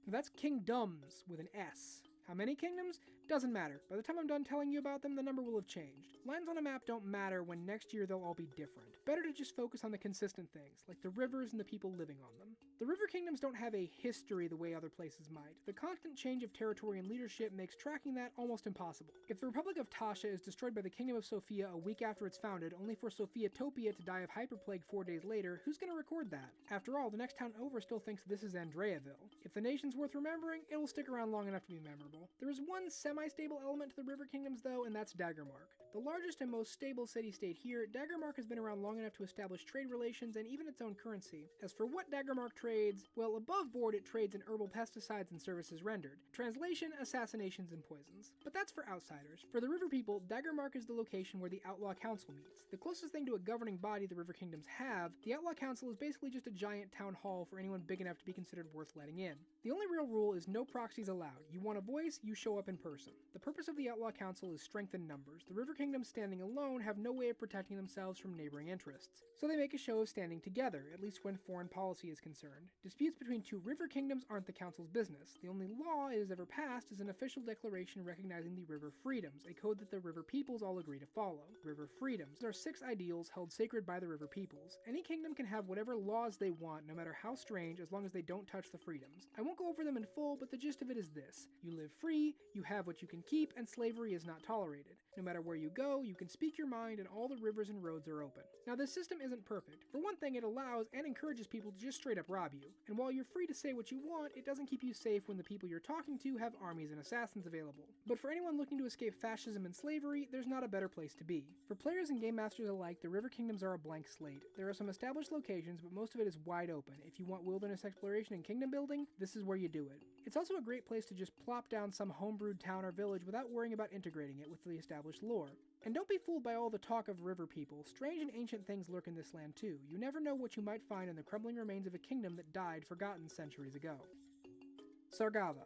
That's kingdoms with an S. How many kingdoms? Doesn't matter. By the time I'm done telling you about them, the number will have changed. Lines on a map don't matter when next year they'll all be different. Better to just focus on the consistent things, like the rivers and the people living on them. The river kingdoms don't have a history the way other places might. The constant change of territory and leadership makes tracking that almost impossible. If the Republic of Tasha is destroyed by the Kingdom of Sophia a week after it's founded, only for Sophiatopia to die of hyperplague 4 days later, who's gonna record that? After all, the next town over still thinks this is Andreaville. If the nation's worth remembering, it will stick around long enough to be memorable. There is one semi-stable element to the River Kingdoms though, and that's Daggermark. The largest and most stable city-state here, Daggermark has been around long enough to establish trade relations and even its own currency. As for what Daggermark trades, well, above board it trades in herbal pesticides and services rendered. Translation, assassinations, and poisons. But that's for outsiders. For the River people, Daggermark is the location where the Outlaw Council meets. The closest thing to a governing body the River Kingdoms have, the Outlaw Council is basically just a giant town hall for anyone big enough to be considered worth letting in. The only real rule is no proxies allowed. You want a voice, you show up in person. The purpose of the Outlaw Council is strength in numbers. The River Kingdoms standing alone have no way of protecting themselves from neighboring interests. So they make a show of standing together, at least when foreign policy is concerned. Disputes between two River Kingdoms aren't the Council's business. The only law it has ever passed is an official declaration recognizing the River Freedoms, a code that the River Peoples all agree to follow. River Freedoms are 6 ideals held sacred by the River Peoples. Any kingdom can have whatever laws they want, no matter how strange, as long as they don't touch the freedoms. I won't go over them in full, but the gist of it is this. You live free, you have what you can keep, and slavery is not tolerated. No matter where you go, you can speak your mind and all the rivers and roads are open. Now this system isn't perfect. For one thing, it allows and encourages people to just straight up rob you. And while you're free to say what you want, it doesn't keep you safe when the people you're talking to have armies and assassins available. But for anyone looking to escape fascism and slavery, there's not a better place to be. For players and game masters alike, the River Kingdoms are a blank slate. There are some established locations, but most of it is wide open. If you want wilderness exploration and kingdom building, this is where you do it. It's also a great place to just plop down some homebrewed town or village without worrying about integrating it with the established lore. And don't be fooled by all the talk of river people. Strange and ancient things lurk in this land too. You never know what you might find in the crumbling remains of a kingdom that died forgotten centuries ago. Sargava.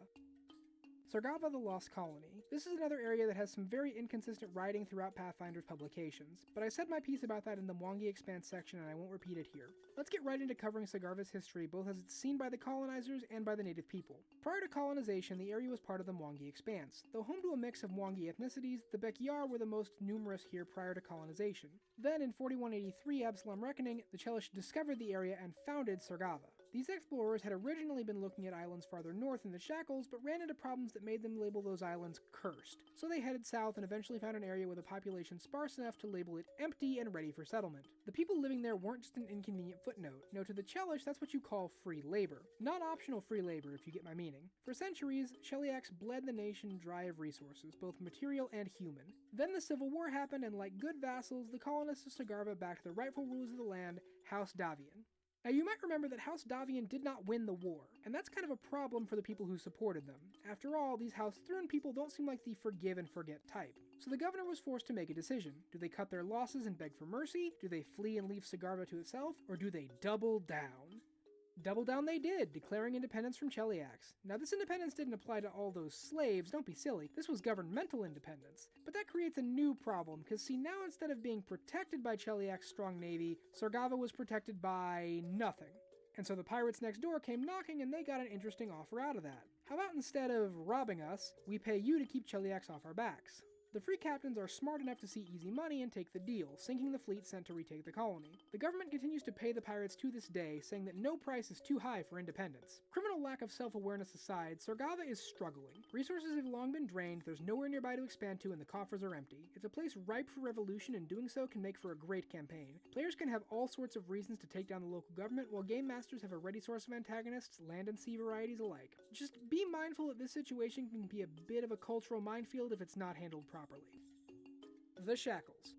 Sargava the Lost Colony. This is another area that has some very inconsistent writing throughout Pathfinder's publications, but I said my piece about that in the Mwangi Expanse section and I won't repeat it here. Let's get right into covering Sargava's history, both as it's seen by the colonizers and by the native people. Prior to colonization, the area was part of the Mwangi Expanse. Though home to a mix of Mwangi ethnicities, the Bekyar were the most numerous here prior to colonization. Then, in 4183 Absalom Reckoning, the Chelish discovered the area and founded Sargava. These explorers had originally been looking at islands farther north in the Shackles, but ran into problems that made them label those islands cursed. So they headed south and eventually found an area with a population sparse enough to label it empty and ready for settlement. The people living there weren't just an inconvenient footnote. No, to the Chelish, that's what you call free labor. Non-optional free labor, if you get my meaning. For centuries, Celiacs bled the nation dry of resources, both material and human. Then the Civil War happened, and like good vassals, the colonists of Sagarva backed the rightful rulers of the land, House Davian. Now, you might remember that House Davian did not win the war, and that's kind of a problem for the people who supported them. After all, these House Thrun people don't seem like the forgive and forget type. So the governor was forced to make a decision. Do they cut their losses and beg for mercy? Do they flee and leave Sagarva to itself? Or do they double down? Double down they did, declaring independence from Celiacs. Now, this independence didn't apply to all those slaves, don't be silly. This was governmental independence. But that creates a new problem, because see, now instead of being protected by Celiac's strong navy, Sargava was protected by nothing. And so the pirates next door came knocking and they got an interesting offer out of that. How about instead of robbing us, we pay you to keep Celiacs off our backs? The free captains are smart enough to see easy money and take the deal, sinking the fleet sent to retake the colony. The government continues to pay the pirates to this day, saying that no price is too high for independence. Criminal lack of self-awareness aside, Sargava is struggling. Resources have long been drained, there's nowhere nearby to expand to, and the coffers are empty. It's a place ripe for revolution, and doing so can make for a great campaign. Players can have all sorts of reasons to take down the local government, while game masters have a ready source of antagonists, land and sea varieties alike. Just be mindful that this situation can be a bit of a cultural minefield if it's not handled properly. The Shackles.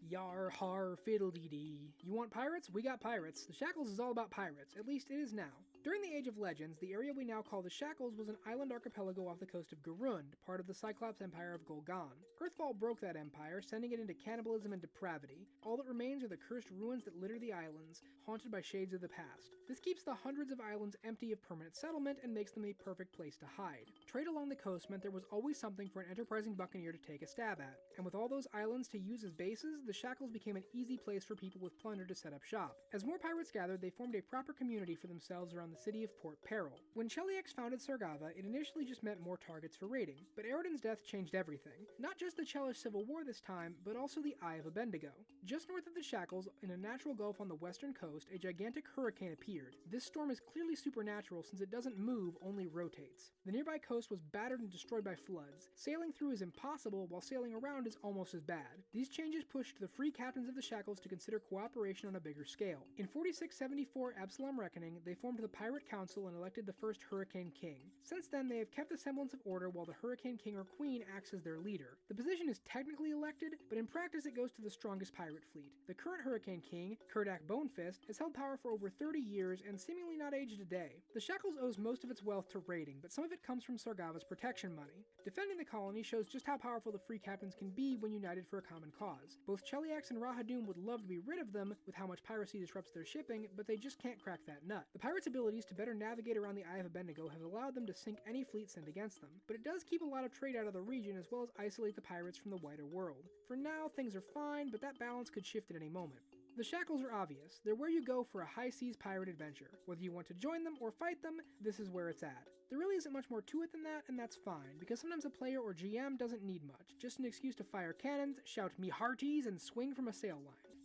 Yar har fiddle-dee-dee. You want pirates? We got pirates. The Shackles is all about pirates, at least it is now. During the Age of Legends, the area we now call the Shackles was an island archipelago off the coast of Garund, part of the Cyclops Empire of Golgan. Earthfall broke that empire, sending it into cannibalism and depravity. All that remains are the cursed ruins that litter the islands, haunted by shades of the past. This keeps the hundreds of islands empty of permanent settlement and makes them a perfect place to hide. Trade along the coast meant there was always something for an enterprising buccaneer to take a stab at, and with all those islands to use as bases, the Shackles became an easy place for people with plunder to set up shop. As more pirates gathered, they formed a proper community for themselves around the city of Port Peril. When Celiacs founded Sargava, it initially just meant more targets for raiding, but Aroden's death changed everything. Not just the Chelish Civil War this time, but also the Eye of Abendigo. Just north of the Shackles, in a natural gulf on the western coast, a gigantic hurricane appeared. This storm is clearly supernatural since it doesn't move, only rotates. The nearby coast was battered and destroyed by floods. Sailing through is impossible, while sailing around is almost as bad. These changes pushed the free captains of the Shackles to consider cooperation on a bigger scale. In 4674 Absalom Reckoning, they formed the Pirate Council and elected the first Hurricane King. Since then, they have kept a semblance of order while the Hurricane King or Queen acts as their leader. The position is technically elected, but in practice it goes to the strongest pirate fleet. The current Hurricane King, Kurdak Bonefist, has held power for over 30 years and seemingly not aged a day. The Shackles owes most of its wealth to raiding, but some of it comes from Sargava's protection money. Defending the colony shows just how powerful the free captains can be when united for a common cause. Both Celiacs and Rahadum would love to be rid of them with how much piracy disrupts their shipping, but they just can't crack that nut. The pirates' abilities to better navigate around the Eye of Abendigo have allowed them to sink any fleet sent against them, but it does keep a lot of trade out of the region as well as isolate the pirates from the wider world. For now, things are fine, but that balance could shift at any moment. The Shackles are obvious. They're where you go for a high-seas pirate adventure. Whether you want to join them or fight them, this is where it's at. There really isn't much more to it than that, and that's fine, because sometimes a player or GM doesn't need much, just an excuse to fire cannons, shout me hearties, and swing from a sail line.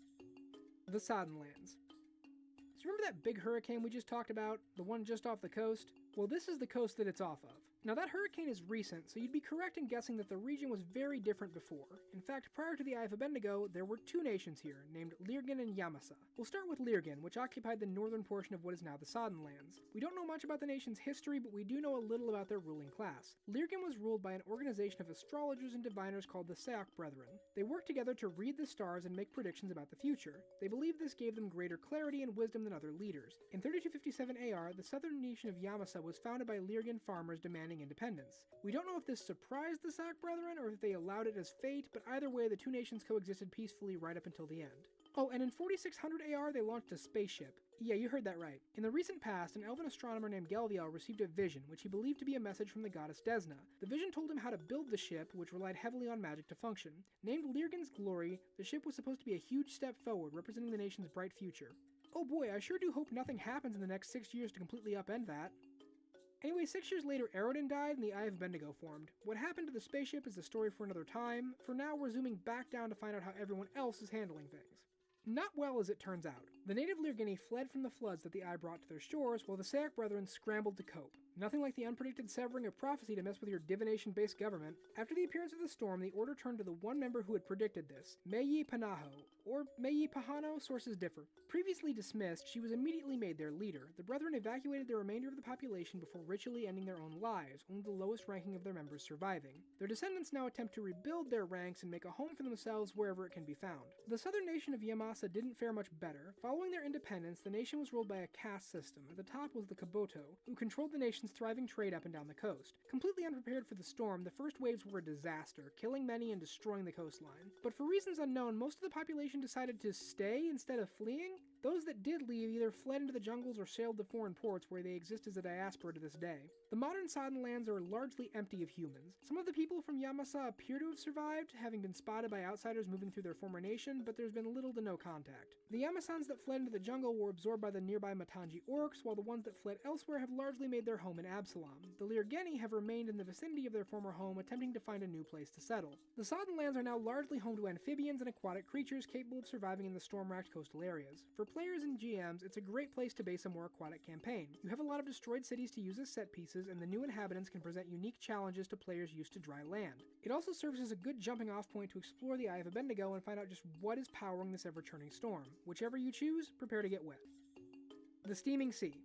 The Soddenlands. So remember that big hurricane we just talked about? The one just off the coast? Well, this is the coast that it's off of. Now that hurricane is recent, so you'd be correct in guessing that the region was very different before. In fact, prior to the Eye of Abendigo, there were two nations here, named Lirgan and Yamasa. We'll start with Lirgan, which occupied the northern portion of what is now the Soddenlands. We don't know much about the nation's history, but we do know a little about their ruling class. Lirgan was ruled by an organization of astrologers and diviners called the Seok Brethren. They worked together to read the stars and make predictions about the future. They believed this gave them greater clarity and wisdom than other leaders. In 3257 AR, the southern nation of Yamasa was founded by Lirgan farmers demanding independence. We don't know if this surprised the Seok Brethren or if they allowed it as fate, but either way the two nations coexisted peacefully right up until the end. Oh, and in 4600 AR they launched a spaceship. Yeah, you heard that right. In the recent past, an elven astronomer named Gelviel received a vision, which he believed to be a message from the goddess Desna. The vision told him how to build the ship, which relied heavily on magic to function. Named Lirgan's Glory, the ship was supposed to be a huge step forward, representing the nation's bright future. Oh boy, I sure do hope nothing happens in the next 6 years to completely upend that. Anyway, 6 years later, Aroden died and the Eye of Abendigo formed. What happened to the spaceship is a story for another time. For now, we're zooming back down to find out how everyone else is handling things. Not well, as it turns out. The native Lyrgini fled from the floods that the Eye brought to their shores, while the Celiac brethren scrambled to cope. Nothing like the unpredicted severing of prophecy to mess with your divination-based government. After the appearance of the storm, the order turned to the one member who had predicted this, Meyi Panaho, or Meyi Pahano, sources differ. Previously dismissed, she was immediately made their leader. The brethren evacuated the remainder of the population before ritually ending their own lives, only the lowest ranking of their members surviving. Their descendants now attempt to rebuild their ranks and make a home for themselves wherever it can be found. The southern nation of Yamasa didn't fare much better. Following their independence, the nation was ruled by a caste system. At the top was the Kabuto, who controlled the nation's thriving trade up and down the coast. Completely unprepared for the storm, the first waves were a disaster, killing many and destroying the coastline. But for reasons unknown, most of the population decided to stay instead of fleeing. Those that did leave either fled into the jungles or sailed to foreign ports, where they exist as a diaspora to this day. The modern Sodden lands are largely empty of humans. Some of the people from Yamasa appear to have survived, having been spotted by outsiders moving through their former nation, but there's been little to no contact. The Yamasans that fled into the jungle were absorbed by the nearby Matangi orcs, while the ones that fled elsewhere have largely made their home in Absalom. The Lyrgeni have remained in the vicinity of their former home, attempting to find a new place to settle. The Sodden lands are now largely home to amphibians and aquatic creatures capable of surviving in the storm-racked coastal areas. For players and GMs, it's a great place to base a more aquatic campaign. You have a lot of destroyed cities to use as set pieces, and the new inhabitants can present unique challenges to players used to dry land. It also serves as a good jumping off point to explore the Eye of Abednego and find out just what is powering this ever-churning storm. Whichever you choose, prepare to get wet. The Steaming Sea.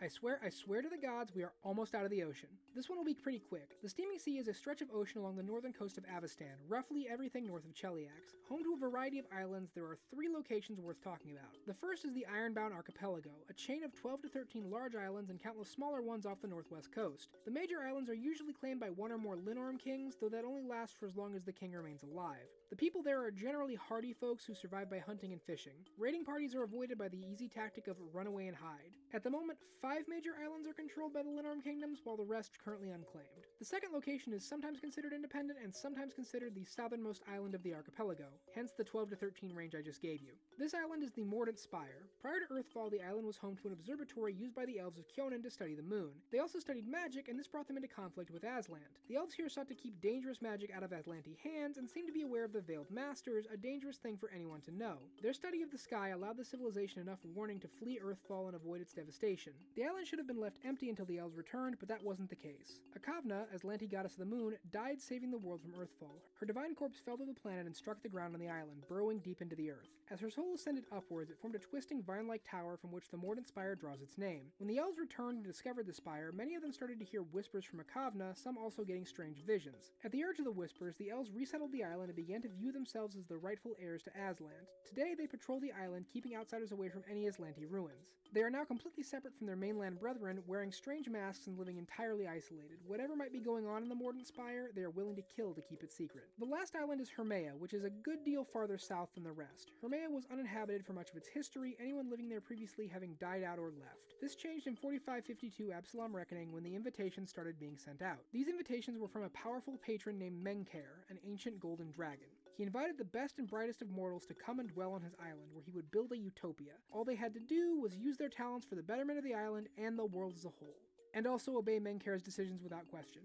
I swear to the gods, we are almost out of the ocean. This one will be pretty quick. The Steaming Sea is a stretch of ocean along the northern coast of Avestan, roughly everything north of Celiacs. Home to a variety of islands, there are 3 locations worth talking about. The first is the Ironbound Archipelago, a chain of 12 to 13 large islands and countless smaller ones off the northwest coast. The major islands are usually claimed by one or more Linor kings, though that only lasts for as long as the king remains alive. The people there are generally hardy folks who survive by hunting and fishing. Raiding parties are avoided by the easy tactic of run away and hide. At the moment, 5 major islands are controlled by the Linor kingdoms, while the rest currently unclaimed. The second location is sometimes considered independent and sometimes considered the southernmost island of the archipelago, hence the 12 to 13 range I just gave you. This island is the Mordant Spire. Prior to Earthfall, the island was home to an observatory used by the elves of Konan to study the moon. They also studied magic, and this brought them into conflict with Aslant. The elves here sought to keep dangerous magic out of Atlanti hands and seemed to be aware of the Veiled Masters, a dangerous thing for anyone to know. Their study of the sky allowed the civilization enough warning to flee Earthfall and avoid its devastation. The island should have been left empty until the elves returned, but that wasn't the case. Akavna, Aslanti goddess of the moon, died saving the world from Earthfall. Her divine corpse fell to the planet and struck the ground on the island, burrowing deep into the earth. As her soul ascended upwards, it formed a twisting vine-like tower from which the Mordant Spire draws its name. When the elves returned and discovered the spire, many of them started to hear whispers from Akavna, some also getting strange visions. At the urge of the whispers, the elves resettled the island and began to view themselves as the rightful heirs to Aslant. Today, they patrol the island, keeping outsiders away from any Aslanti ruins. They are now completely separate from their mainland brethren, wearing strange masks and living entirely isolated. Whatever might be going on in the Mordant Spire, they are willing to kill to keep it secret. The last island is Hermea, which is a good deal farther south than the rest. Hermea was uninhabited for much of its history, anyone living there previously having died out or left. This changed in 4552 Absalom Reckoning when the invitations started being sent out. These invitations were from a powerful patron named Menkair, an ancient golden dragon. He invited the best and brightest of mortals to come and dwell on his island, where he would build a utopia. All they had to do was use their talents for the betterment of the island and the world as a whole, and also obey Menkair's decisions without question.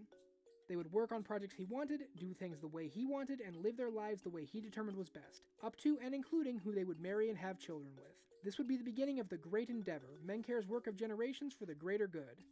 They would work on projects he wanted, do things the way he wanted, and live their lives the way he determined was best, up to and including who they would marry and have children with. This would be the beginning of the Great Endeavor, Menkair's work of generations for the greater good.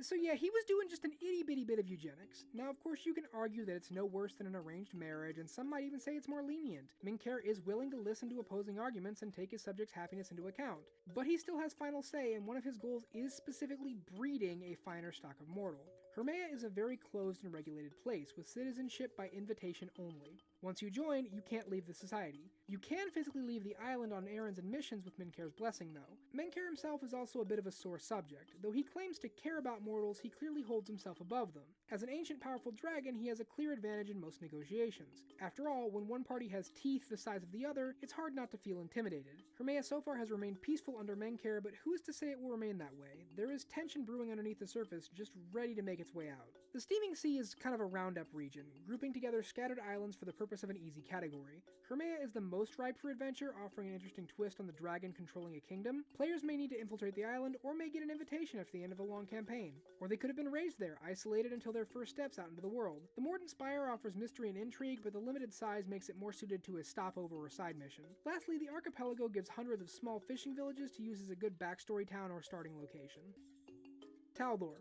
So yeah, he was doing just an itty-bitty bit of eugenics. Now, of course, you can argue that it's no worse than an arranged marriage, and some might even say it's more lenient. Menkair is willing to listen to opposing arguments and take his subjects' happiness into account. But he still has final say, and one of his goals is specifically breeding a finer stock of mortal. Hermea is a very closed and regulated place, with citizenship by invitation only. Once you join, you can't leave the society. You can physically leave the island on errands and missions with Menkair's blessing, though. Menkair himself is also a bit of a sore subject. Though he claims to care about mortals, he clearly holds himself above them. As an ancient powerful dragon, he has a clear advantage in most negotiations. After all, when one party has teeth the size of the other, it's hard not to feel intimidated. Hermea so far has remained peaceful under Menkair, but who is to say it will remain that way? There is tension brewing underneath the surface, just ready to make its way out. The Steaming Sea is kind of a roundup region, grouping together scattered islands for the purpose purpose of an easy category. Hermea is the most ripe for adventure, offering an interesting twist on the dragon controlling a kingdom. Players may need to infiltrate the island, or may get an invitation after the end of a long campaign. Or they could have been raised there, isolated until their first steps out into the world. The Mordant Spire offers mystery and intrigue, but the limited size makes it more suited to a stopover or side mission. Lastly, the archipelago gives hundreds of small fishing villages to use as a good backstory town or starting location. Taldor.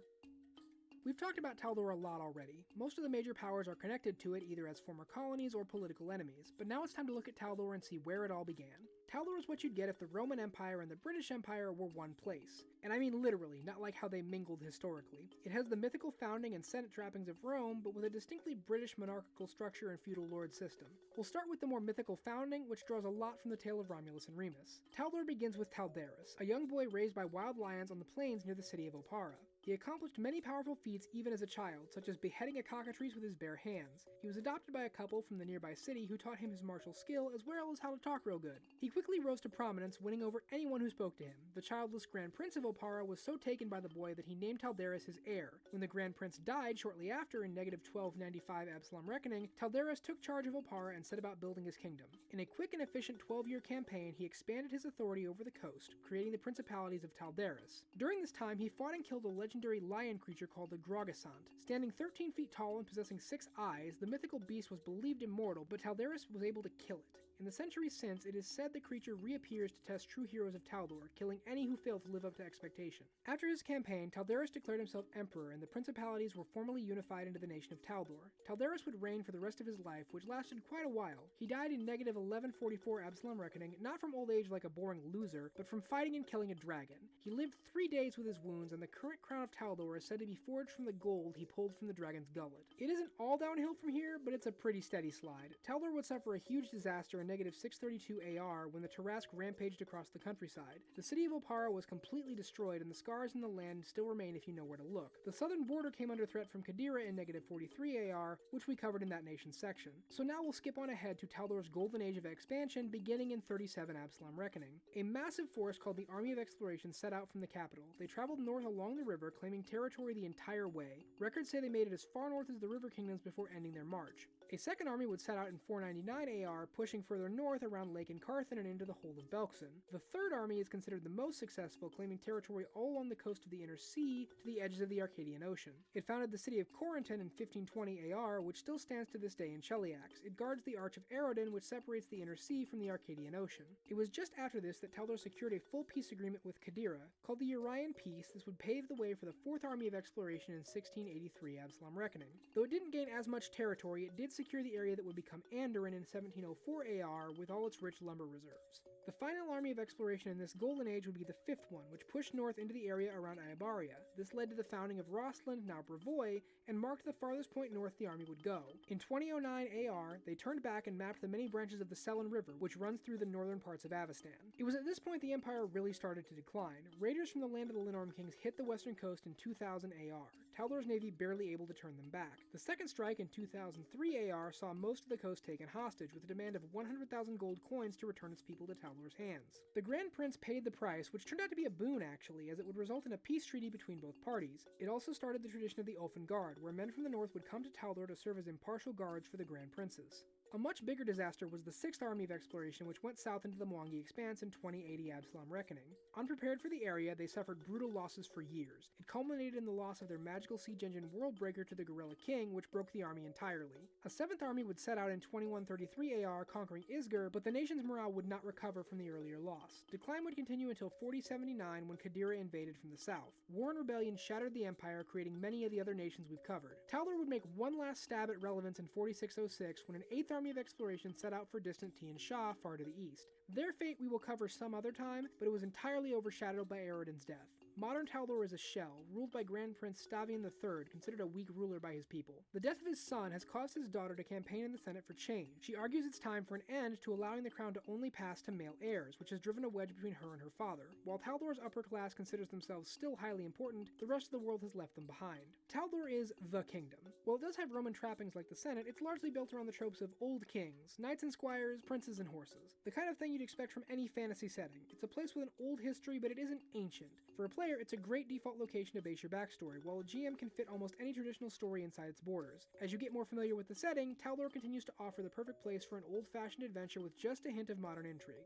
We've talked about Taldor a lot already. Most of the major powers are connected to it either as former colonies or political enemies, but now it's time to look at Taldor and see where it all began. Taldor is what you'd get if the Roman Empire and the British Empire were one place. And I mean literally, not like how they mingled historically. It has the mythical founding and senate trappings of Rome, but with a distinctly British monarchical structure and feudal lord system. We'll start with the more mythical founding, which draws a lot from the tale of Romulus and Remus. Taldor begins with Taldaris, a young boy raised by wild lions on the plains near the city of Opara. He accomplished many powerful feats even as a child, such as beheading a cockatrice with his bare hands. He was adopted by a couple from the nearby city who taught him his martial skill as well as how to talk real good. He quickly rose to prominence, winning over anyone who spoke to him. The childless Grand Prince of Opara was so taken by the boy that he named Taldaris his heir. When the Grand Prince died shortly after in -1295 Absalom Reckoning, Taldaris took charge of Opara and set about building his kingdom. In a quick and efficient 12-year campaign, he expanded his authority over the coast, creating the principalities of Taldaris. During this time, he fought and killed a legendary lion creature called the Grogasant. Standing 13 feet tall and possessing 6 eyes, the mythical beast was believed immortal, but Taldaris was able to kill it. In the centuries since, it is said the creature reappears to test true heroes of Taldor, killing any who fail to live up to expectation. After his campaign, Taldaris declared himself emperor, and the principalities were formally unified into the nation of Taldor. Taldaris would reign for the rest of his life, which lasted quite a while. He died in -1144 Absalom Reckoning, not from old age like a boring loser, but from fighting and killing a dragon. He lived 3 days with his wounds, and the current crown of Taldor is said to be forged from the gold he pulled from the dragon's gullet. It isn't all downhill from here, but it's a pretty steady slide. Taldor would suffer a huge disaster in -632 AR when the Tarrasque rampaged across the countryside. The city of Opara was completely destroyed, and the scars in the land still remain if you know where to look. The southern border came under threat from Qadira in -43 AR, which we covered in that nation's section. So now we'll skip on ahead to Taldor's golden age of expansion, beginning in 37 Absalom Reckoning. A massive force called the Army of Exploration set out from the capital. They traveled north along the river, claiming territory the entire way. Records say they made it as far north as the river kingdoms before ending their march. A second army would set out in 499 AR, pushing further north around Lake Encarthen and into the hold of Belkzen. The third army is considered the most successful, claiming territory all along the coast of the Inner Sea to the edges of the Arcadian Ocean. It founded the city of Corentin in 1520 AR, which still stands to this day in Celiacs. It guards the Arch of Arodin, which separates the Inner Sea from the Arcadian Ocean. It was just after this that Taldor secured a full peace agreement with Qadira. Called the Urian Peace, this would pave the way for the Fourth Army of Exploration in 1683 Absalom Reckoning. Though it didn't gain as much territory, it did secure the area that would become Anderin in 1704 AR with all its rich lumber reserves. The final army of exploration in this golden age would be the fifth one, which pushed north into the area around Iabaria. This led to the founding of Rosslyn, now Brevoy, and marked the farthest point north the army would go. In 2009 AR, they turned back and mapped the many branches of the Selen River, which runs through the northern parts of Avestan. It was at this point the empire really started to decline. Raiders from the land of the Linorm kings hit the western coast in 2000 AR. Taldor's navy barely able to turn them back. The second strike in 2003 AR saw most of the coast taken hostage, with a demand of 100,000 gold coins to return its people to Taldor's hands. The Grand Prince paid the price, which turned out to be a boon actually, as it would result in a peace treaty between both parties. It also started the tradition of the Oafen Guard, where men from the north would come to Taldor to serve as impartial guards for the Grand Princes. A much bigger disaster was the 6th Army of Exploration, which went south into the Mwangi Expanse in 2080 Absalom Reckoning. Unprepared for the area, they suffered brutal losses for years. It culminated in the loss of their magical siege engine Worldbreaker to the Gorilla King, which broke the army entirely. A 7th Army would set out in 2133 AR, conquering Isgar, but the nation's morale would not recover from the earlier loss. Decline would continue until 4079 when Qadira invaded from the south. War and rebellion shattered the empire, creating many of the other nations we've covered. Taldor would make one last stab at relevance in 4606 when an 8th Army of Exploration set out for distant Tian Sha, far to the east. Their fate we will cover some other time, but it was entirely overshadowed by Arodin's death. Modern Taldor is a shell, ruled by Grand Prince Stavian III, considered a weak ruler by his people. The death of his son has caused his daughter to campaign in the Senate for change. She argues it's time for an end to allowing the crown to only pass to male heirs, which has driven a wedge between her and her father. While Taldor's upper class considers themselves still highly important, the rest of the world has left them behind. Taldor is the kingdom. While it does have Roman trappings like the Senate, it's largely built around the tropes of old kings, knights and squires, princes and horses. The kind of thing you'd expect from any fantasy setting. It's a place with an old history, but it isn't ancient. For a player, player, it's a great default location to base your backstory, while a GM can fit almost any traditional story inside its borders. As you get more familiar with the setting, Taldor continues to offer the perfect place for an old-fashioned adventure with just a hint of modern intrigue.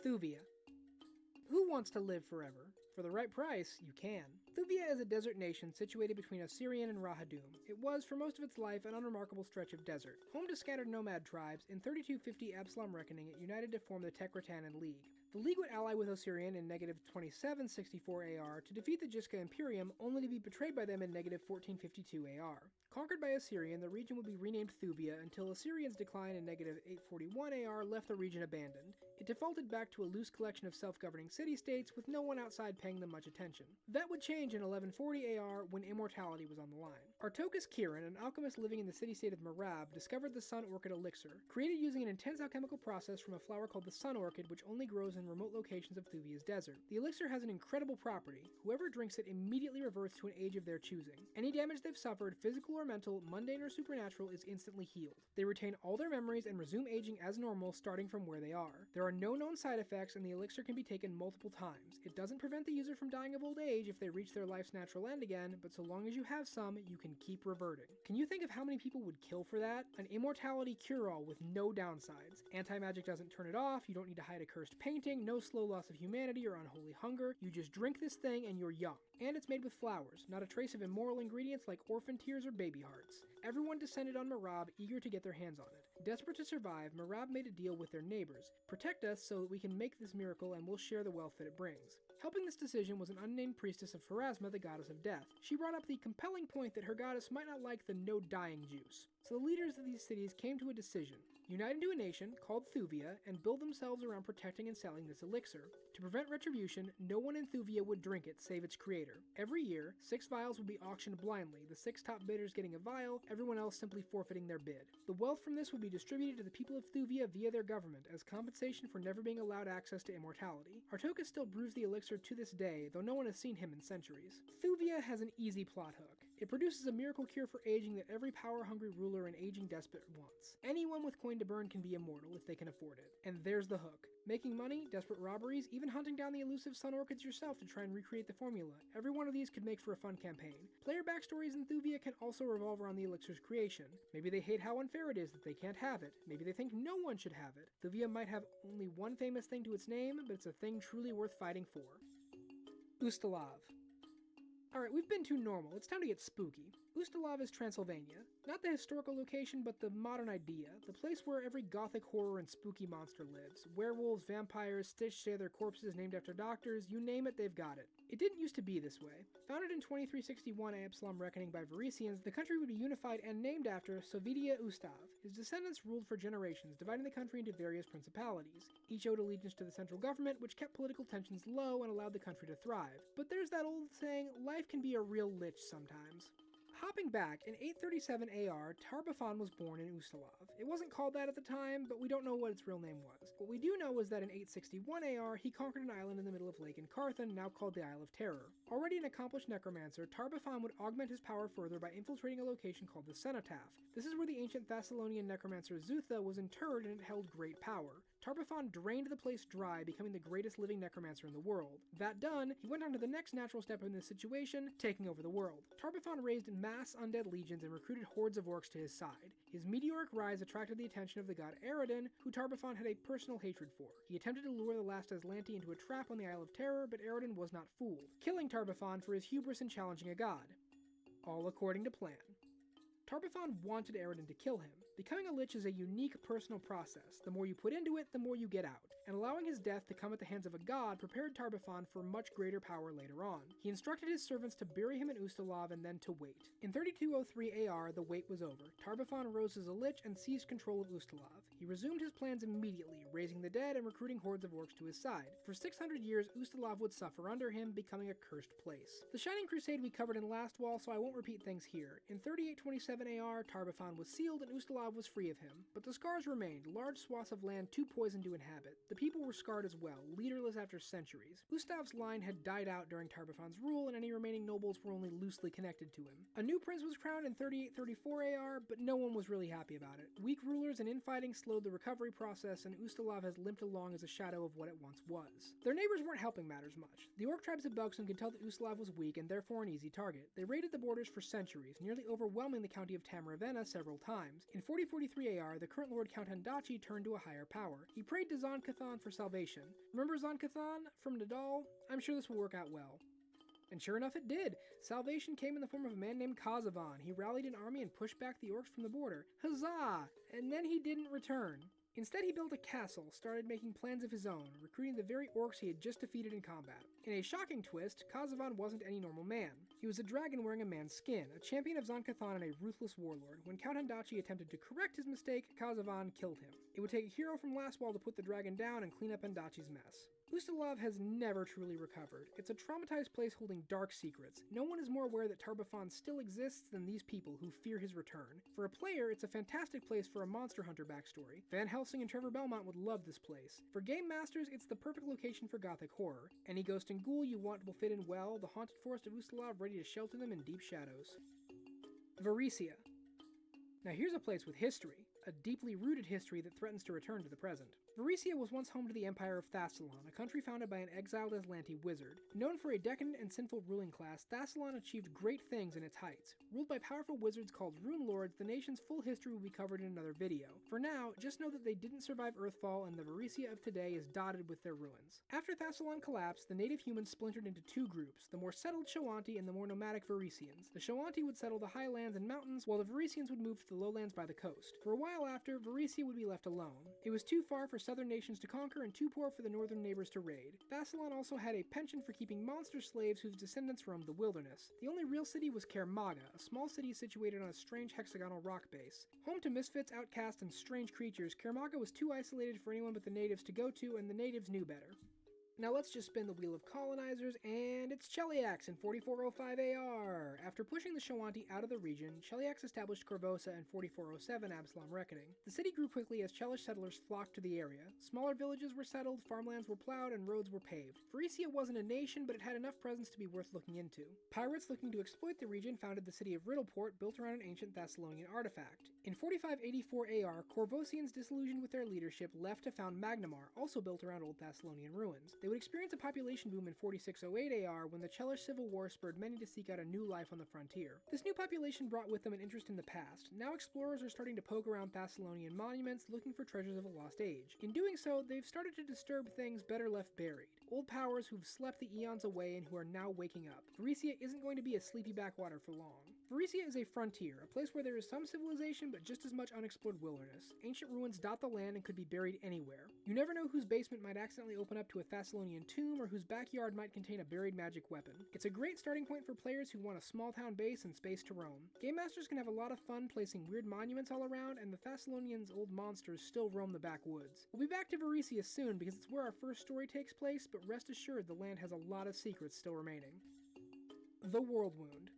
Thuvia. Who wants to live forever? For the right price, you can. Thuvia is a desert nation situated between Osirian and Rahadum. It was, for most of its life, an unremarkable stretch of desert. Home to scattered nomad tribes, in 3250 Absalom Reckoning it united to form the Tekratanan League. The League would ally with Osirian in negative 2764 AR to defeat the Jiska Imperium, only to be betrayed by them in negative 1452 AR. Conquered by Osirian, the region would be renamed Thuvia until Osirian's decline in negative 841 AR left the region abandoned. It defaulted back to a loose collection of self-governing city-states with no one outside paying them much attention. That would change in 1140 AR when immortality was on the line. Artokus Kirin, an alchemist living in the city-state of Marab, discovered the Sun Orchid elixir, created using an intense alchemical process from a flower called the Sun Orchid, which only grows in remote locations of Thuvia's desert. The elixir has an incredible property. Whoever drinks it immediately reverts to an age of their choosing. Any damage they've suffered, physical or mental, mundane or supernatural, is instantly healed. They retain all their memories and resume aging as normal, starting from where they are. There are no known side effects, and the elixir can be taken multiple times. It doesn't prevent the user from dying of old age if they reach their life's natural end again, but so long as you have some, you can keep reverting. Can you think of how many people would kill for that? An immortality cure-all with no downsides. Anti-magic doesn't turn it off, you don't need to hide a cursed painting, no slow loss of humanity or unholy hunger. You just drink this thing and you're young. And it's made with flowers, not a trace of immoral ingredients like orphan tears or baby hearts. Everyone descended on Marab, eager to get their hands on it. Desperate to survive, Marab made a deal with their neighbors. Protect us so that we can make this miracle and we'll share the wealth that it brings. Helping this decision was an unnamed priestess of Pharasma, the goddess of death. She brought up the compelling point that her goddess might not like the no-dying juice. So the leaders of these cities came to a decision. Unite into a nation, called Thuvia, and build themselves around protecting and selling this elixir. To prevent retribution, no one in Thuvia would drink it save its creator. Every year, 6 vials would be auctioned blindly, the 6 top bidders getting a vial, everyone else simply forfeiting their bid. The wealth from this would be distributed to the people of Thuvia via their government, as compensation for never being allowed access to immortality. Artokus still brews the elixir to this day, though no one has seen him in centuries. Thuvia has an easy plot hook. It produces a miracle cure for aging that every power-hungry ruler and aging despot wants. Anyone with coin to burn can be immortal if they can afford it. And there's the hook. Making money, desperate robberies, even hunting down the elusive sun orchids yourself to try and recreate the formula. Every one of these could make for a fun campaign. Player backstories in Thuvia can also revolve around the elixir's creation. Maybe they hate how unfair it is that they can't have it. Maybe they think no one should have it. Thuvia might have only one famous thing to its name, but it's a thing truly worth fighting for. Ustalav. Alright, we've been too normal. It's time to get spooky. Ustalav is Transylvania. Not the historical location, but the modern idea. The place where every gothic horror and spooky monster lives. Werewolves, vampires, stitched to their corpses named after doctors, you name it, they've got it. It didn't used to be this way. Founded in 2361 Absalom Reckoning by Varisians, the country would be unified and named after Sovidia Ustav. His descendants ruled for generations, dividing the country into various principalities. Each owed allegiance to the central government, which kept political tensions low and allowed the country to thrive. But there's that old saying, life can be a real lich sometimes. Hopping back, in 837 AR, Tarbafon was born in Ustalav. It wasn't called that at the time, but we don't know what its real name was. What we do know is that in 861 AR, he conquered an island in the middle of Lake Carthan, now called the Isle of Terror. Already an accomplished necromancer, Tarbafon would augment his power further by infiltrating a location called the Cenotaph. This is where the ancient Thessalonian necromancer Zutha was interred, and it held great power. Tarbafon drained the place dry, becoming the greatest living necromancer in the world. That done, he went on to the next natural step in this situation, taking over the world. Tarbafon raised mass undead legions and recruited hordes of orcs to his side. His meteoric rise attracted the attention of the god Anderin, who Tarbafon had a personal hatred for. He attempted to lure the last Aslanti into a trap on the Isle of Terror, but Anderin was not fooled, killing Tarbafon for his hubris in challenging a god. All according to plan. Tarbafon wanted Anderin to kill him. Becoming a lich is a unique personal process. The more you put into it, the more you get out. And allowing his death to come at the hands of a god prepared Tarbafon for much greater power later on. He instructed his servants to bury him in Ustalav and then to wait. In 3203 AR, the wait was over. Tarbafon rose as a lich and seized control of Ustalav. He resumed his plans immediately, raising the dead and recruiting hordes of orcs to his side. For 600 years, Ustalav would suffer under him, becoming a cursed place. The Shining Crusade we covered in Last Wall, so I won't repeat things here. In 3827 AR, Tarbafon was sealed and Ustalav Ustalav was free of him, but the scars remained, large swaths of land too poisoned to inhabit. The people were scarred as well, leaderless after centuries. Ustav's line had died out during Tarbafan's rule, and any remaining nobles were only loosely connected to him. A new prince was crowned in 3834 AR, but no one was really happy about it. Weak rulers and infighting slowed the recovery process, and Ustalav has limped along as a shadow of what it once was. Their neighbors weren't helping matters much. The orc tribes of Belkson could tell that Ustalav was weak and therefore an easy target. They raided the borders for centuries, nearly overwhelming the county of Tamaravenna several times. In 4043 AR, the current Lord Count Handachi turned to a higher power. He prayed to Zon-Kathan for salvation. Remember Zon-Kathan from Nadal? I'm sure this will work out well. And sure enough it did. Salvation came in the form of a man named Kazavan. He rallied an army and pushed back the orcs from the border. Huzzah! And then he didn't return. Instead, he built a castle, started making plans of his own, recruiting the very orcs he had just defeated in combat. In a shocking twist, Kazavan wasn't any normal man. He was a dragon wearing a man's skin, a champion of Zon-Kathan and a ruthless warlord. When Count Handachi attempted to correct his mistake, Kazavan killed him. It would take a hero from Lastwall to put the dragon down and clean up Handachi's mess. Ustalav has never truly recovered. It's a traumatized place holding dark secrets. No one is more aware that Tarbafan still exists than these people who fear his return. For a player, it's a fantastic place for a monster hunter backstory. Van Helsing and Trevor Belmont would love this place. For game masters, it's the perfect location for gothic horror. Any ghost and ghoul you want will fit in well, the haunted forest of Ustalav ready to shelter them in deep shadows. Varesia. Now here's a place with history. A deeply rooted history that threatens to return to the present. Varesia was once home to the Empire of Thassalon, a country founded by an exiled Aslanti wizard. Known for a decadent and sinful ruling class, Thassalon achieved great things in its heights. Ruled by powerful wizards called Rune Lords, the nation's full history will be covered in another video. For now, just know that they didn't survive Earthfall, and the Varesia of today is dotted with their ruins. After Thassalon collapsed, the native humans splintered into two groups, the more settled Shoanti and the more nomadic Varesians. The Shoanti would settle the highlands and mountains, while the Varesians would move to the lowlands by the coast. For a while after, Varesia would be left alone. It was too far for southern nations to conquer and too poor for the northern neighbors to raid. Thassalon also had a penchant for keeping monster slaves whose descendants roamed the wilderness. The only real city was Kermaga, a small city situated on a strange hexagonal rock base. Home to misfits, outcasts, and strange creatures, Kermaga was too isolated for anyone but the natives to go to, and the natives knew better. Now let's just spin the wheel of colonizers, and it's Celiacs in 4405 AR. After pushing the Shoanti out of the region, Celiacs established Corvosa in 4407 Absalom Reckoning. The city grew quickly as Chelish settlers flocked to the area. Smaller villages were settled, farmlands were plowed, and roads were paved. Varesia wasn't a nation, but it had enough presence to be worth looking into. Pirates looking to exploit the region founded the city of Riddleport, built around an ancient Thessalonian artifact. In 4584 AR, Corvosians disillusioned with their leadership left to found Magnamar, also built around old Thessalonian ruins. They would experience a population boom in 4608 AR when the Chelish Civil War spurred many to seek out a new life on the frontier. This new population brought with them an interest in the past. Now explorers are starting to poke around Thessalonian monuments looking for treasures of a lost age. In doing so, they've started to disturb things better left buried. Old powers who've slept the eons away and who are now waking up. Varesia isn't going to be a sleepy backwater for long. Varesia is a frontier, a place where there is some civilization but just as much unexplored wilderness. Ancient ruins dot the land and could be buried anywhere. You never know whose basement might accidentally open up to a Thessalonian tomb or whose backyard might contain a buried magic weapon. It's a great starting point for players who want a small town base and space to roam. Game masters can have a lot of fun placing weird monuments all around, and the Thessalonians' old monsters still roam the backwoods. We'll be back to Varesia soon because it's where our first story takes place, but rest assured the land has a lot of secrets still remaining. The Worldwound.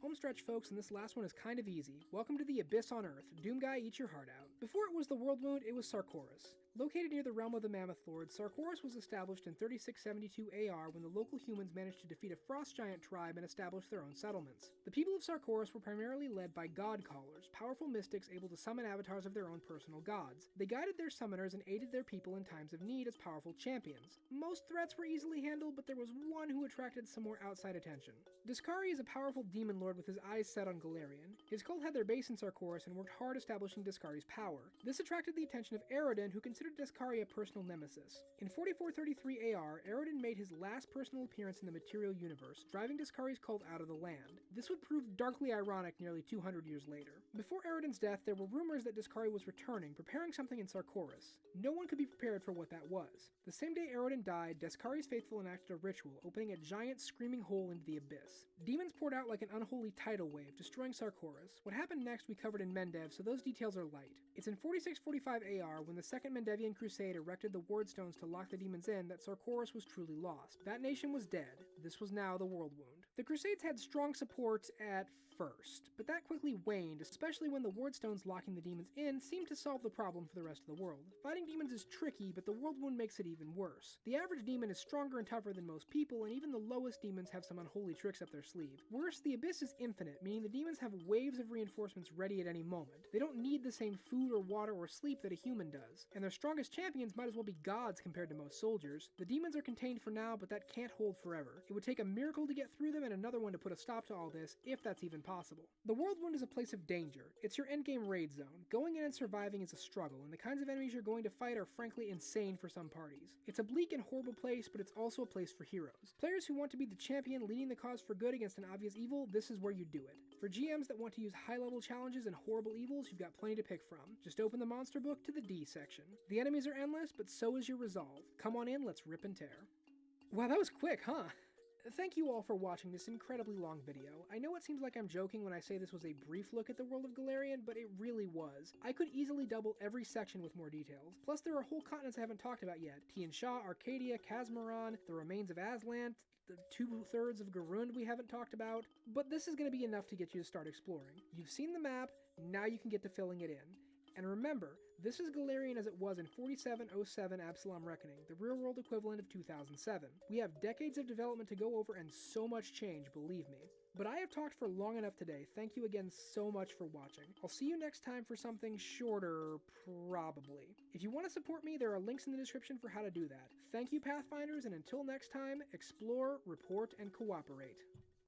Homestretch folks, and this last one is kind of easy. Welcome to the Abyss on Earth. Doom Guy, eat your heart out. Before it was the Worldwound, it was Sarkoris. Located near the realm of the Mammoth Lord, Sarkoris was established in 3672 AR when the local humans managed to defeat a frost giant tribe and establish their own settlements. The people of Sarkoris were primarily led by god callers, powerful mystics able to summon avatars of their own personal gods. They guided their summoners and aided their people in times of need as powerful champions. Most threats were easily handled, but there was one who attracted some more outside attention. Discari is a powerful demon lord with his eyes set on Galarian. His cult had their base in Sarkoris and worked hard establishing Discari's power. This attracted the attention of Aerodin, who considered Discari a personal nemesis. In 4433 AR, Aerodin made his last personal appearance in the material universe, driving Discari's cult out of the land. This would prove darkly ironic nearly 200 years later. Before Aerodin's death, there were rumors that Discari was returning, preparing something in Sarkoris. No one could be prepared for what that was. The same day Aerodin died, Discari's faithful enacted a ritual, opening a giant screaming hole into the abyss. Demons poured out like an unholy tidal wave, destroying Sarkoris. What happened next we covered in Mendev, so those details are light. It's in 4645 AR, when the Second Mendevian Crusade erected the Ward Stones to lock the demons in, that Sarkoris was truly lost. That nation was dead. This was now the Worldwound. The Crusades had strong support at first, but that quickly waned, especially when the wardstones locking the demons in seemed to solve the problem for the rest of the world. Fighting demons is tricky, but the Worldwound makes it even worse. The average demon is stronger and tougher than most people, and even the lowest demons have some unholy tricks up their sleeve. Worse, the Abyss is infinite, meaning the demons have waves of reinforcements ready at any moment. They don't need the same food or water or sleep that a human does, and their strongest champions might as well be gods compared to most soldiers. The demons are contained for now, but that can't hold forever. It would take a miracle to get through them and another one to put a stop to all this, if that's even possible. The Worldwound is a place of danger. It's your endgame raid zone. Going in and surviving is a struggle, and the kinds of enemies you're going to fight are frankly insane for some parties. It's a bleak and horrible place, but it's also a place for heroes. Players who want to be the champion leading the cause for good against an obvious evil, this is where you do it. For GMs that want to use high-level challenges and horrible evils, you've got plenty to pick from. Just open the monster book to the D section. The enemies are endless, but so is your resolve. Come on in, let's rip and tear. Wow, that was quick, huh? Thank you all for watching this incredibly long video. I know it seems like I'm joking when I say this was a brief look at the world of Galarian, but it really was. I could easily double every section with more details. Plus, there are whole continents I haven't talked about yet. Tian Sha, Arcadia, Kazmaran, the remains of Aslant, the 2/3 of Garund we haven't talked about. But this is going to be enough to get you to start exploring. You've seen the map, now you can get to filling it in. And remember, this is Galarian as it was in 4707 Absalom Reckoning, the real-world equivalent of 2007. We have decades of development to go over and so much change, believe me. But I have talked for long enough today. Thank you again so much for watching. I'll see you next time for something shorter, probably. If you want to support me, there are links in the description for how to do that. Thank you, Pathfinders, and until next time, explore, report, and cooperate.